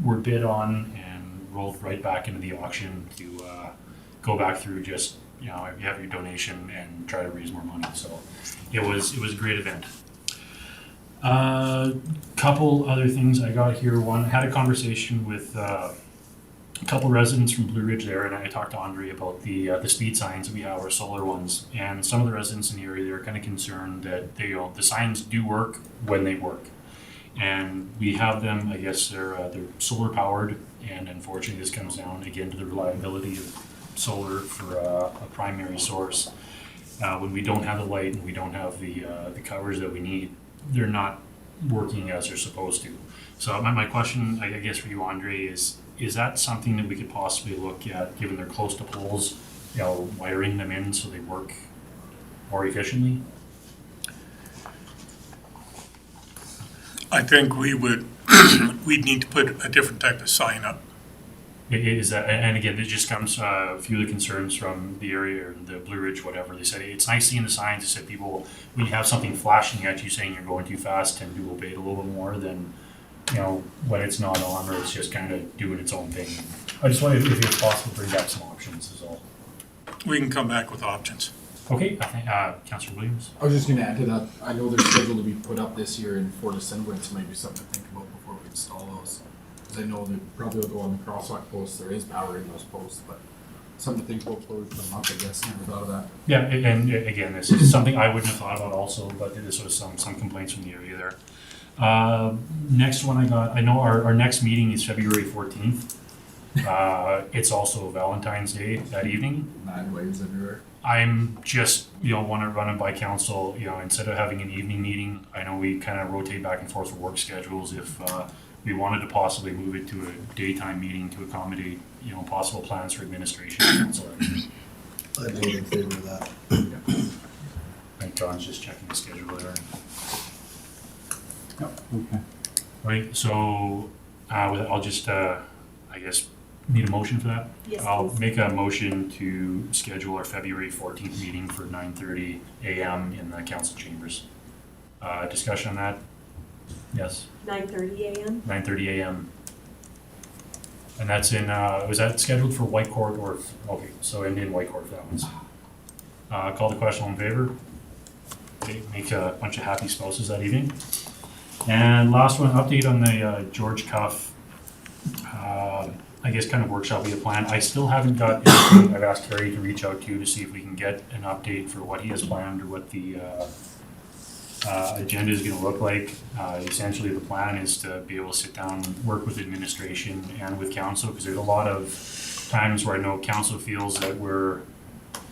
were bid on and rolled right back into the auction to go back through, just, you know, you have your donation and try to raise more money. So it was a great event. Couple other things I got here. One, I had a conversation with a couple residents from Blue Ridge there, and I talked to Andre about the speed signs that we have, our solar ones, and some of the residents in the area, they're kind of concerned that the signs do work when they work. And we have them, I guess they're solar powered, and unfortunately this comes down again to the reliability of solar for a primary source. When we don't have the light and we don't have the coverage that we need, they're not working as they're supposed to. So my question, I guess, for you, Andre, is that something that we could possibly look at, given they're close to poles, you know, wiring them in so they work more efficiently? I think we'd need to put a different type of sign up. Is that, and again, it just comes, a few of the concerns from the area, or the Blue Ridge, whatever, they said it's nice seeing the signs. They said people, when you have something flashing at you saying you're going too fast, tend to obey it a little bit more than, you know, when it's not on or it's just kind of doing its own thing. I just wanted, if it's possible, to bring back some options is all. We can come back with options. Okay, I think, Councillor Williams. I was just gonna add to that, I know they're scheduled to be put up this year in Fort Assembly, so maybe something to think about before we install those. Because I know they probably will go on the crosswalk posts, there is power in those posts, but something to think about before we put them up, I guess, never thought of that. Yeah, and again, this is something I wouldn't have thought about also, but this was some complaints from the area there. Next one I got, I know our next meeting is February 14th. It's also Valentine's Day that evening. 9 waves everywhere. I'm just, want to run it by council, instead of having an evening meeting, I know we kind of rotate back and forth with work schedules. If we wanted to possibly move it to a daytime meeting to accommodate, possible plans for administration and council. I'd be in favor of that. I think John's just checking the schedule there. Yep, okay. Right, so I'll just, I guess, need a motion for that? Yes, I'll please. make a motion to schedule our February 14th meeting for 9:30 a.m. in the council chambers. Discussion on that? Yes, 9:30 a.m. 9:30 a.m. And that's in, was that scheduled for Whitecourt or, okay, so in Whitecourt for that one. Call the question, all in favor? Okay, make a bunch of happy spouses that evening. And last one, update on the George Cuff, I guess, kind of workshop we have planned. I still haven't got anything. I've asked Terry to reach out to you to see if we can get an update for what he has planned or what the agenda is going to look like. Essentially, the plan is to be able to sit down and work with administration and with council, because there's a lot of times where I know council feels that we're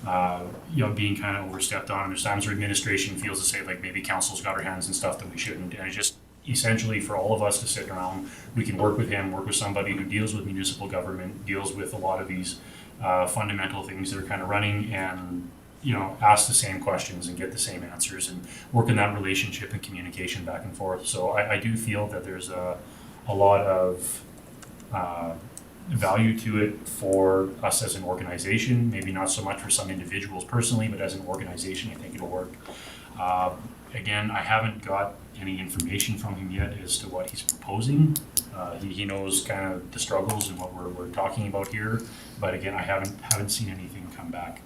being kind of overstepped on. And there's times where administration feels to say, like, maybe council's got our hands in stuff that we shouldn't. And it just, essentially, for all of us to sit around, we can work with him, work with somebody who deals with municipal government, deals with a lot of these fundamental things that are kind of running, and ask the same questions and get the same answers and work in that relationship and communication back and forth. So I do feel that there's a lot of value to it for us as an organization, maybe not so much for some individuals personally, but as an organization, I think it'll work. Again, I haven't got any information from him yet as to what he's proposing. He knows kind of the struggles and what we're talking about here, but again, I haven't seen anything come back.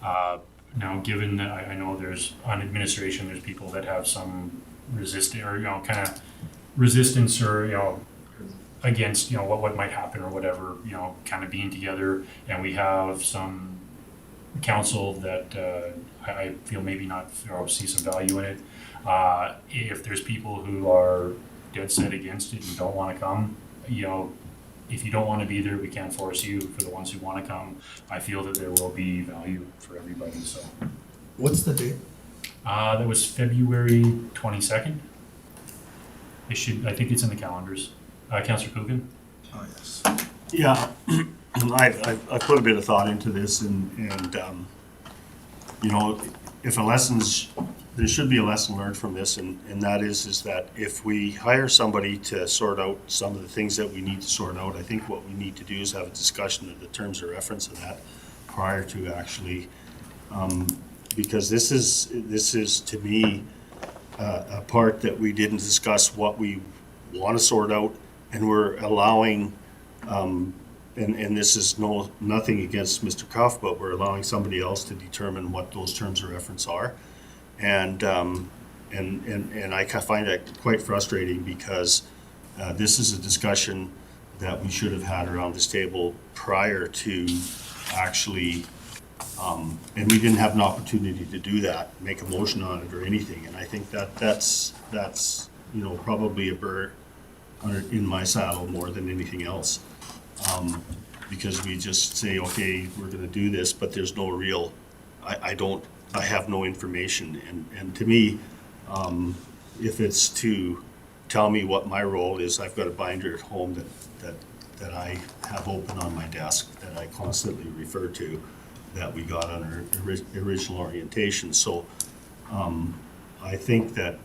Now, given that I know there's, on administration, there's people that have some resistance, or, kind of resistance, or, against, what might happen or whatever, kind of being together, and we have some council that I feel maybe not, see some value in it. If there's people who are dead set against it and don't want to come, if you don't want to be there, we can't force you. For the ones who want to come, I feel that there will be value for everybody, so. What's the date? That was February 22nd. I think it's in the calendars. Councillor Coogan? Oh, yes. Yeah, I put a bit of thought into this, and if there should be a lesson learned from this, and that is that if we hire somebody to sort out some of the things that we need to sort out, I think what we need to do is have a discussion of the terms of reference of that prior to actually, because this is to me a part that we didn't discuss what we want to sort out, and we're allowing, and this is nothing against Mr. Cuff, but we're allowing somebody else to determine what those terms of reference are. And I find that quite frustrating, because this is a discussion that we should have had around this table prior to actually, and we didn't have an opportunity to do that, make a motion on it or anything. And I think that's probably a burr in my saddle more than anything else, because we just say, okay, we're going to do this, but there's no real, I have no information, and to me, if it's to tell me what my role is, I've got a binder at home that I have open on my desk that I constantly refer to, that we got on our original orientation. So I think that,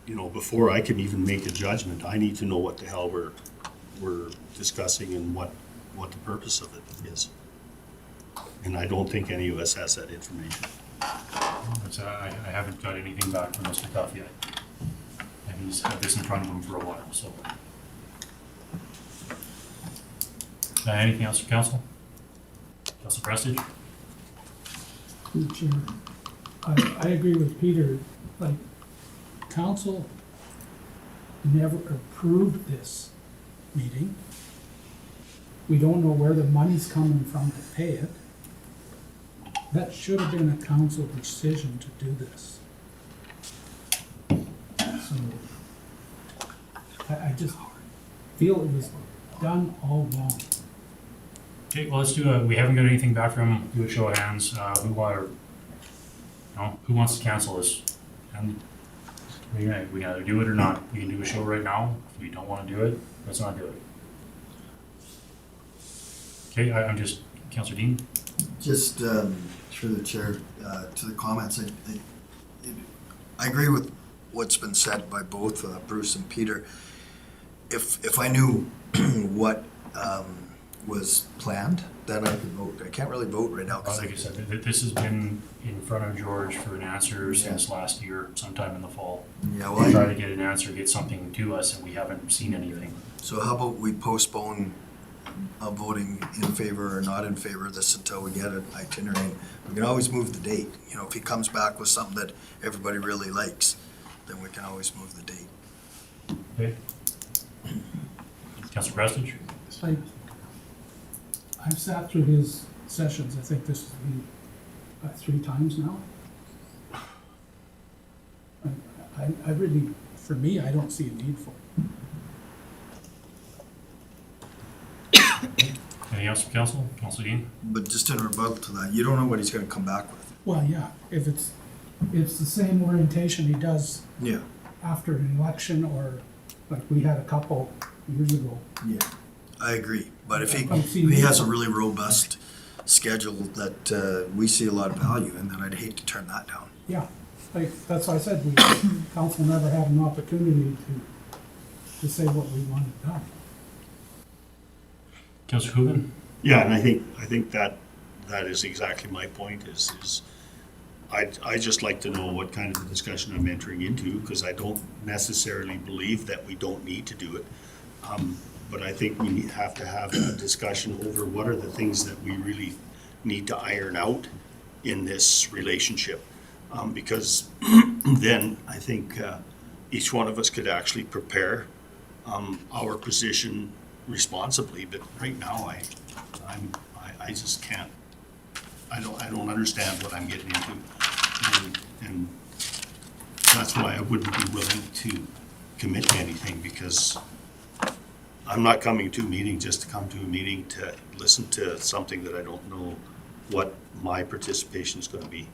before I can even make a judgment, I need to know what the hell we're discussing and what the purpose of it is. And I don't think any of us has that information. I haven't got anything back from Mr. Cuff yet. And he's had this in front of him for a while, so. Anything else from council? Councilor Prestige? Through the chair, I agree with Peter, like, council never approved this meeting. We don't know where the money's coming from to pay it. That should have been a council decision to do this. So, I just feel it was done all wrong. Okay, well, let's do we haven't got anything back from him. Do a show of hands. Who wants to cancel this? And we can either do it or not. We can do a show right now. If we don't want to do it, let's not do it. Okay, I'm just, Councillor Dean? Just through the chair, to the comments, I agree with what's been said by both Bruce and Peter. If I knew what was planned, then I could vote. I can't really vote right now. Like I said, this has been in front of George for an answer since last year, sometime in the fall. Yeah, well, try to get an answer, get something to us, and we haven't seen anything. So how about we postpone voting in favor or not in favor of this until we get an itinerary? We can always move the date. If he comes back with something that everybody really likes, then we can always move the date. Okay. Councilor Prestige? I've sat through his sessions, I think this is 3 times now. I really, for me, I don't see a need for it. Anything else from council? Councilor Dean? But just in rebuttal to that, you don't know what he's going to come back with. Well, yeah, if it's the same orientation he does after an election, or like we had a couple years ago. Yeah, I agree. But if he has a really robust schedule that we see a lot of value in, then I'd hate to turn that down. Yeah, that's why I said council never had an opportunity to say what we wanted done. Councilor Coogan? Yeah, and I think that is exactly my point. Is I just like to know what kind of a discussion I'm entering into, because I don't necessarily believe that we don't need to do it. But I think we have to have a discussion over what are the things that we really need to iron out in this relationship. Because then I think each one of us could actually prepare our position responsibly. But right now, I just can't. I don't understand what I'm getting into, and that's why I wouldn't be willing to commit to anything, because I'm not coming to a meeting just to come to a meeting to listen to something that I don't know what my participation is going to be.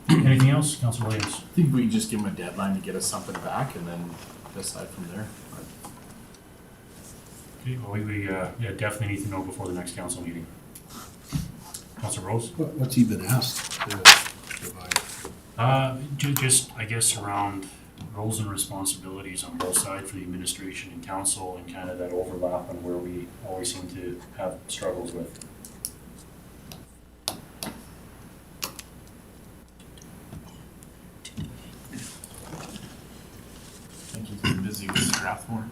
Anything else, Councilor Williams? I think we just give them a deadline to get us something back and then decide from there. Okay, well, we definitely need to know before the next council meeting. Councilor Rose? What's he been asked to provide? Just, I guess, around roles and responsibilities on both sides for the administration and council, and kind of that overlap on where we always seem to have struggles with. I think he's been busy with Strathmore.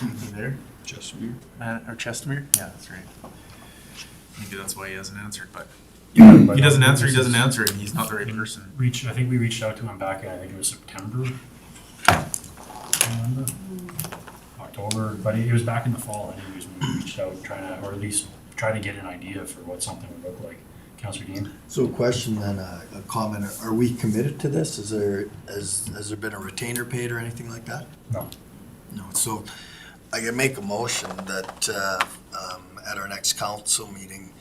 Is he there? Chestermere? Or Chestermere? Yeah, that's right. Maybe that's why he hasn't answered, but Yeah, he doesn't answer, and he's not the right person. I think we reached out to him back in, I think it was September. Remember? October, but it was back in the fall, I think it was when we reached out trying to, or at least try to get an idea for what something would look like. Councilor Dean? So a question then, a comment, are we committed to this? Has there been a retainer paid or anything like that? No. No, so I can make a motion that at our next council meeting,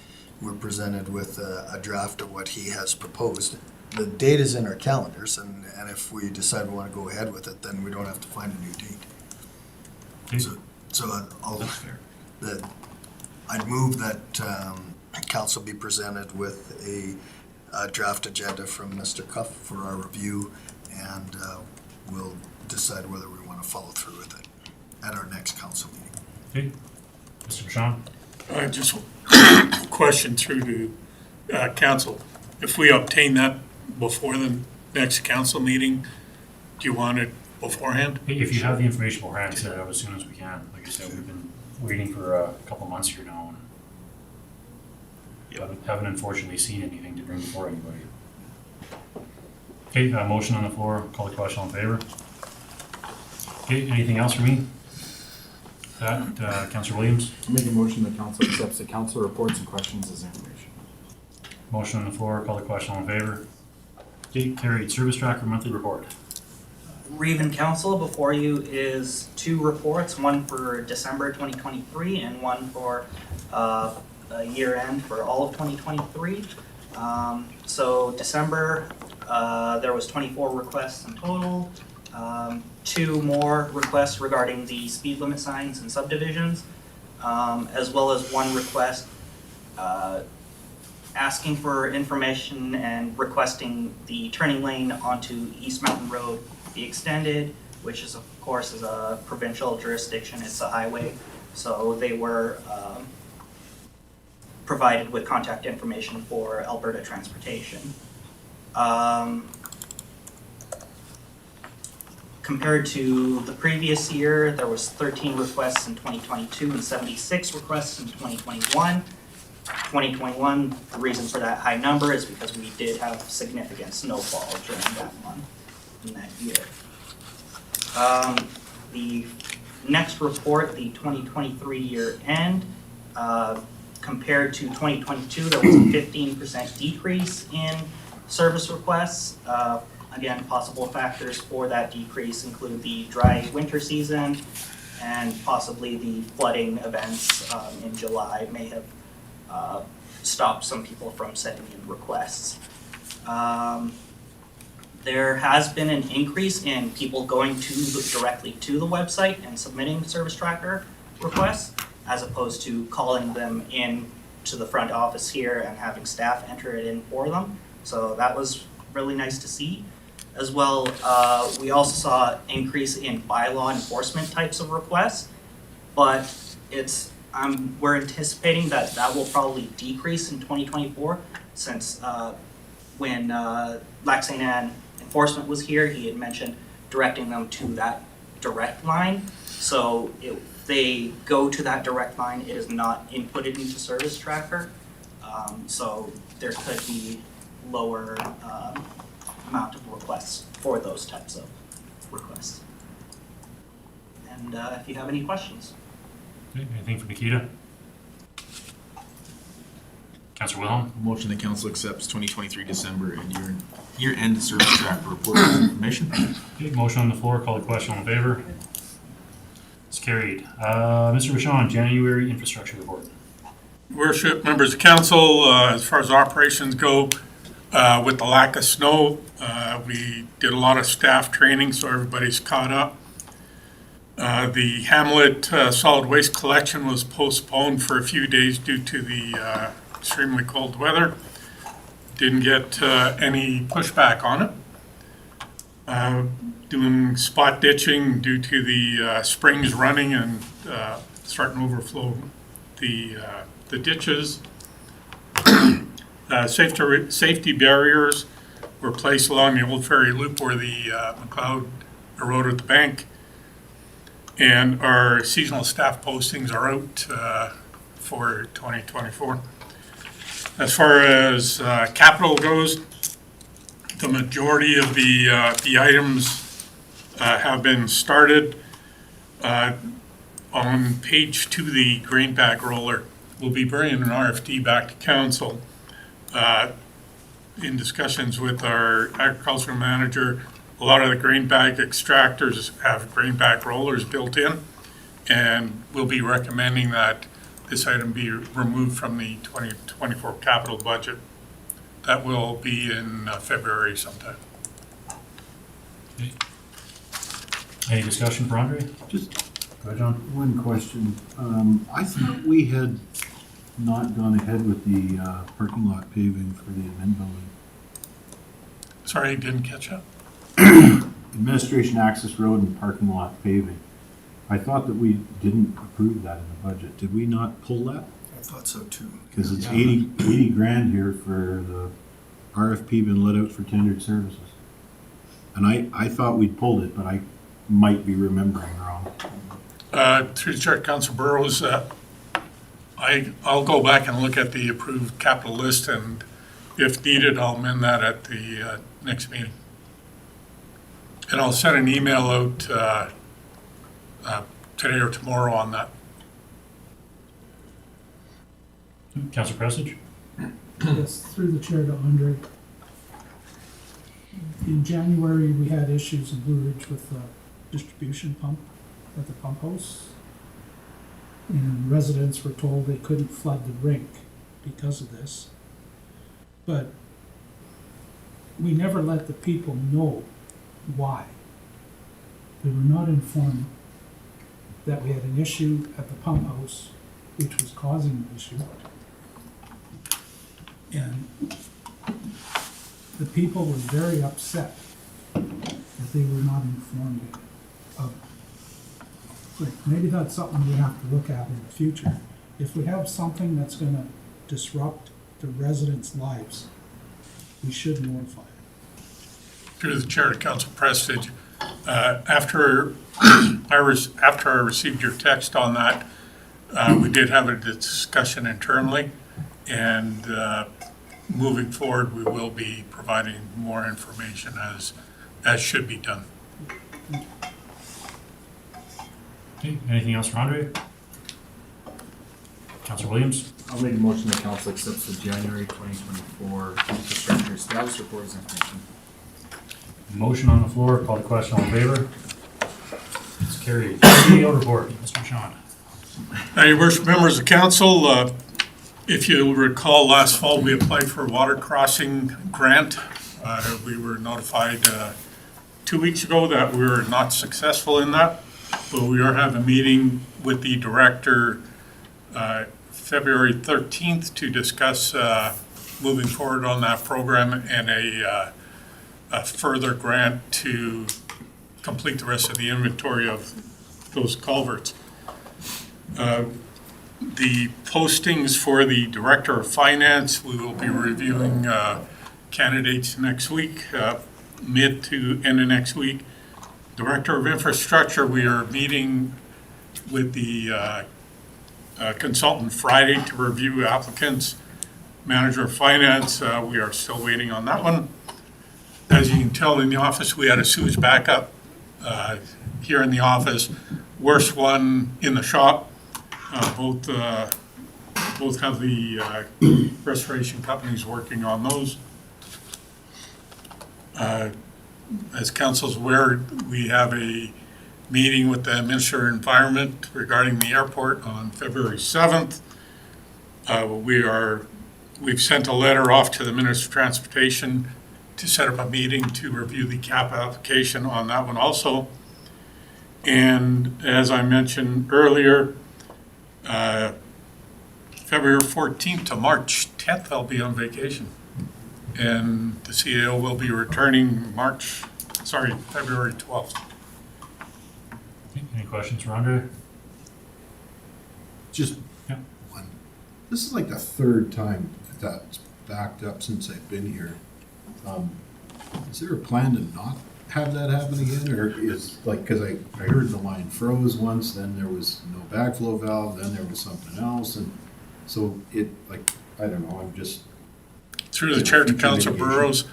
we're presented with a draft of what he has proposed. The date is in our calendars, and if we decide we want to go ahead with it, then we don't have to find a new date. Okay. So That's fair. I'd move that council be presented with a draft agenda from Mr. Cuff for our review, and we'll decide whether we want to follow through with it at our next council meeting. Okay. Mr. Bashan? Just question through to council. If we obtain that before the next council meeting, do you want it beforehand? Hey, if you have the information beforehand, set it out as soon as we can. Like I said, we've been waiting for a couple months here now, and haven't unfortunately seen anything to bring before anybody. Okay, motion on the floor, call the question, all in favor? Okay, anything else for me? That, Councilor Williams? Make a motion that council accepts the council reports and questions as information. Motion on the floor, call the question, all in favor? Okay, carried. Service tracker monthly report. Raven Council, before you is two reports, one for December 2023 and one for year end for all of 2023. So December, there was 24 requests in total. 2 more requests regarding the speed limit signs and subdivisions, as well as 1 request asking for information and requesting the turning lane onto East Mountain Road be extended, which is, of course, is a provincial jurisdiction. It's a highway, so they were provided with contact information for Alberta Transportation. Compared to the previous year, there was 13 requests in 2022 and 76 requests in 2021. 2021, the reason for that high number is because we did have significant snowfall during that month in that year. The next report, the 2023 year end, compared to 2022, there was a 15% decrease in service requests. Again, possible factors for that decrease include the dry winter season and possibly the flooding events in July may have stopped some people from sending in requests. There has been an increase in people going directly to the website and submitting service tracker requests, as opposed to calling them in to the front office here and having staff enter it in for them. So that was really nice to see. As well, we also saw an increase in bylaw enforcement types of requests, but we're anticipating that will probably decrease in 2024, since when Lac St. Anne enforcement was here, he had mentioned directing them to that direct line. So if they go to that direct line, it is not inputted into Service Tracker. So there could be lower amount of requests for those types of requests. And if you have any questions. Okay, anything for Nikita? Councillor Wilhelm? Motion the council accepts 2023 December and year-end service tracker report with information. Okay, motion on the floor, call the question, all in favor? It's carried. Mr. Vachon, January infrastructure report. Worship, members of council, as far as operations go, with the lack of snow, we did a lot of staff training, so everybody's caught up. The Hamlet solid waste collection was postponed for a few days due to the extremely cold weather. Didn't get any pushback on it. Doing spot ditching due to the springs running and starting to overflow the ditches. Safety barriers were placed along the Old Ferry Loop where the McLeod eroded the bank. And our seasonal staff postings are out for 2024. As far as capital goes, the majority of the items have been started. On page 2, the grain bag roller will be bringing an RFD back to council. In discussions with our agricultural manager, a lot of the grain bag extractors have grain bag rollers built in, and we'll be recommending that this item be removed from the 2024 capital budget. That will be in February sometime. Okay. Any discussion for Andre? Just go ahead, John. one question. I thought we had not gone ahead with the parking lot paving for the admin building. Sorry, I didn't catch up. Administration access road and parking lot paving. I thought that we didn't approve that in the budget. Did we not pull that? I thought so too. Because it's 80 grand here for the RFP been let out for tendered services. And I thought we'd pulled it, but I might be remembering wrong. Through the chair, Councilor Burrows, I'll go back and look at the approved capital list, and if needed, I'll amend that at the next meeting. And I'll send an email out today or tomorrow on that. Councillor Prestidge? Yes, through the chair to Andre. In January, we had issues in Blue Ridge with the distribution pump at the pump house. And residents were told they couldn't flood the rink because of this. But we never let the people know why. They were not informed that we had an issue at the pump house, which was causing the issue. And the people were very upset that they were not informed of it. But maybe that's something we have to look at in the future. If we have something that's gonna disrupt the residents' lives, we should notify them. Through the chair to Council Prestige, after I received your text on that, we did have a discussion internally, and moving forward, we will be providing more information as should be done. Okay, anything else for Andre? Councillor Williams? I'll make a motion that council accepts the January 2024 infrastructure status report as information. Motion on the floor, call the question, all in favor? It's carried. CAO report, Mr. Sean. Your worship, members of council, if you'll recall, last fall we applied for a water crossing grant. We were notified 2 weeks ago that we were not successful in that, but we are having a meeting with the director February 13th to discuss moving forward on that program and a further grant to complete the rest of the inventory of those culverts. The postings for the Director of Finance, we will be reviewing candidates next week, mid to end of next week. Director of Infrastructure, we are meeting with the consultant Friday to review applicants. Manager of Finance, we are still waiting on that one. As you can tell in the office, we had a sewage backup here in the office. Worst one in the shop. Both have the restoration companies working on those. As council's aware, we have a meeting with the Minister of Environment regarding the airport on February 7th. We've sent a letter off to the Minister of Transportation to set up a meeting to review the CAP application on that one also. And as I mentioned earlier, February 14th to March 10th, I'll be on vacation. And the CAO will be returning February 12th. Any questions for Andre? Just Yeah. one. This is like the third time that's backed up since I've been here. Is there a plan to not have that happen again, or is like, because I heard the line froze once, then there was no backflow valve, then there was something else, and so it, like, I don't know, I'm just. Through the chair to Councilor Burrows,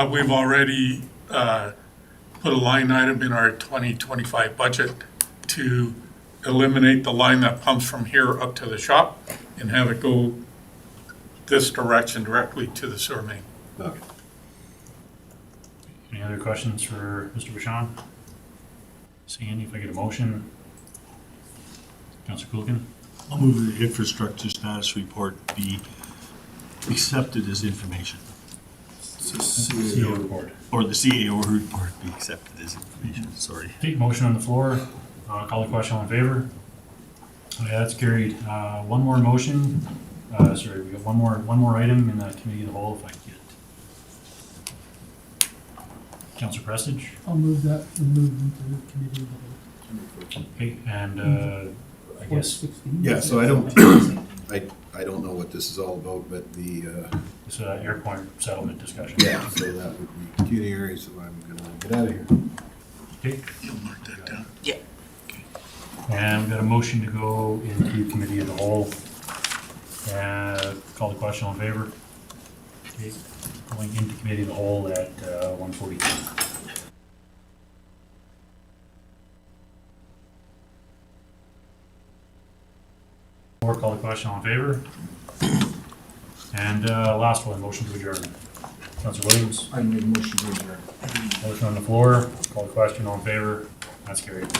we've already put a line item in our 2025 budget to eliminate the line that pumps from here up to the shop and have it go this direction directly to the sewer main. Okay. Any other questions for Mr. Bashan? Seeing any, if I get a motion. Councilor Kulkin? I'll move the infrastructure status report be accepted as information. CAO report. Or the CAO report be accepted as information, sorry. Okay, motion on the floor. Call the question, all in favor? Okay, that's carried. One more motion. Sorry, we got one more item in the committee of the whole, if I can get it. Councilor Prestige? I'll move that, and move into the committee of the whole. Okay, and I guess. 16. Yeah, so I don't know what this is all about, but the. It's an airport settlement discussion. Yeah, so that would be CUNY area, so I'm gonna get out of here. Okay. You'll mark that down. Yeah. And we've got a motion to go into committee of the whole. Call the question, all in favor? Okay, going into committee of the whole at 1:42. Call the question, all in favor? And last one, motion to adjourn. Councilor Williams? I made a motion to adjourn. Motion on the floor, call the question, all in favor? That's carried.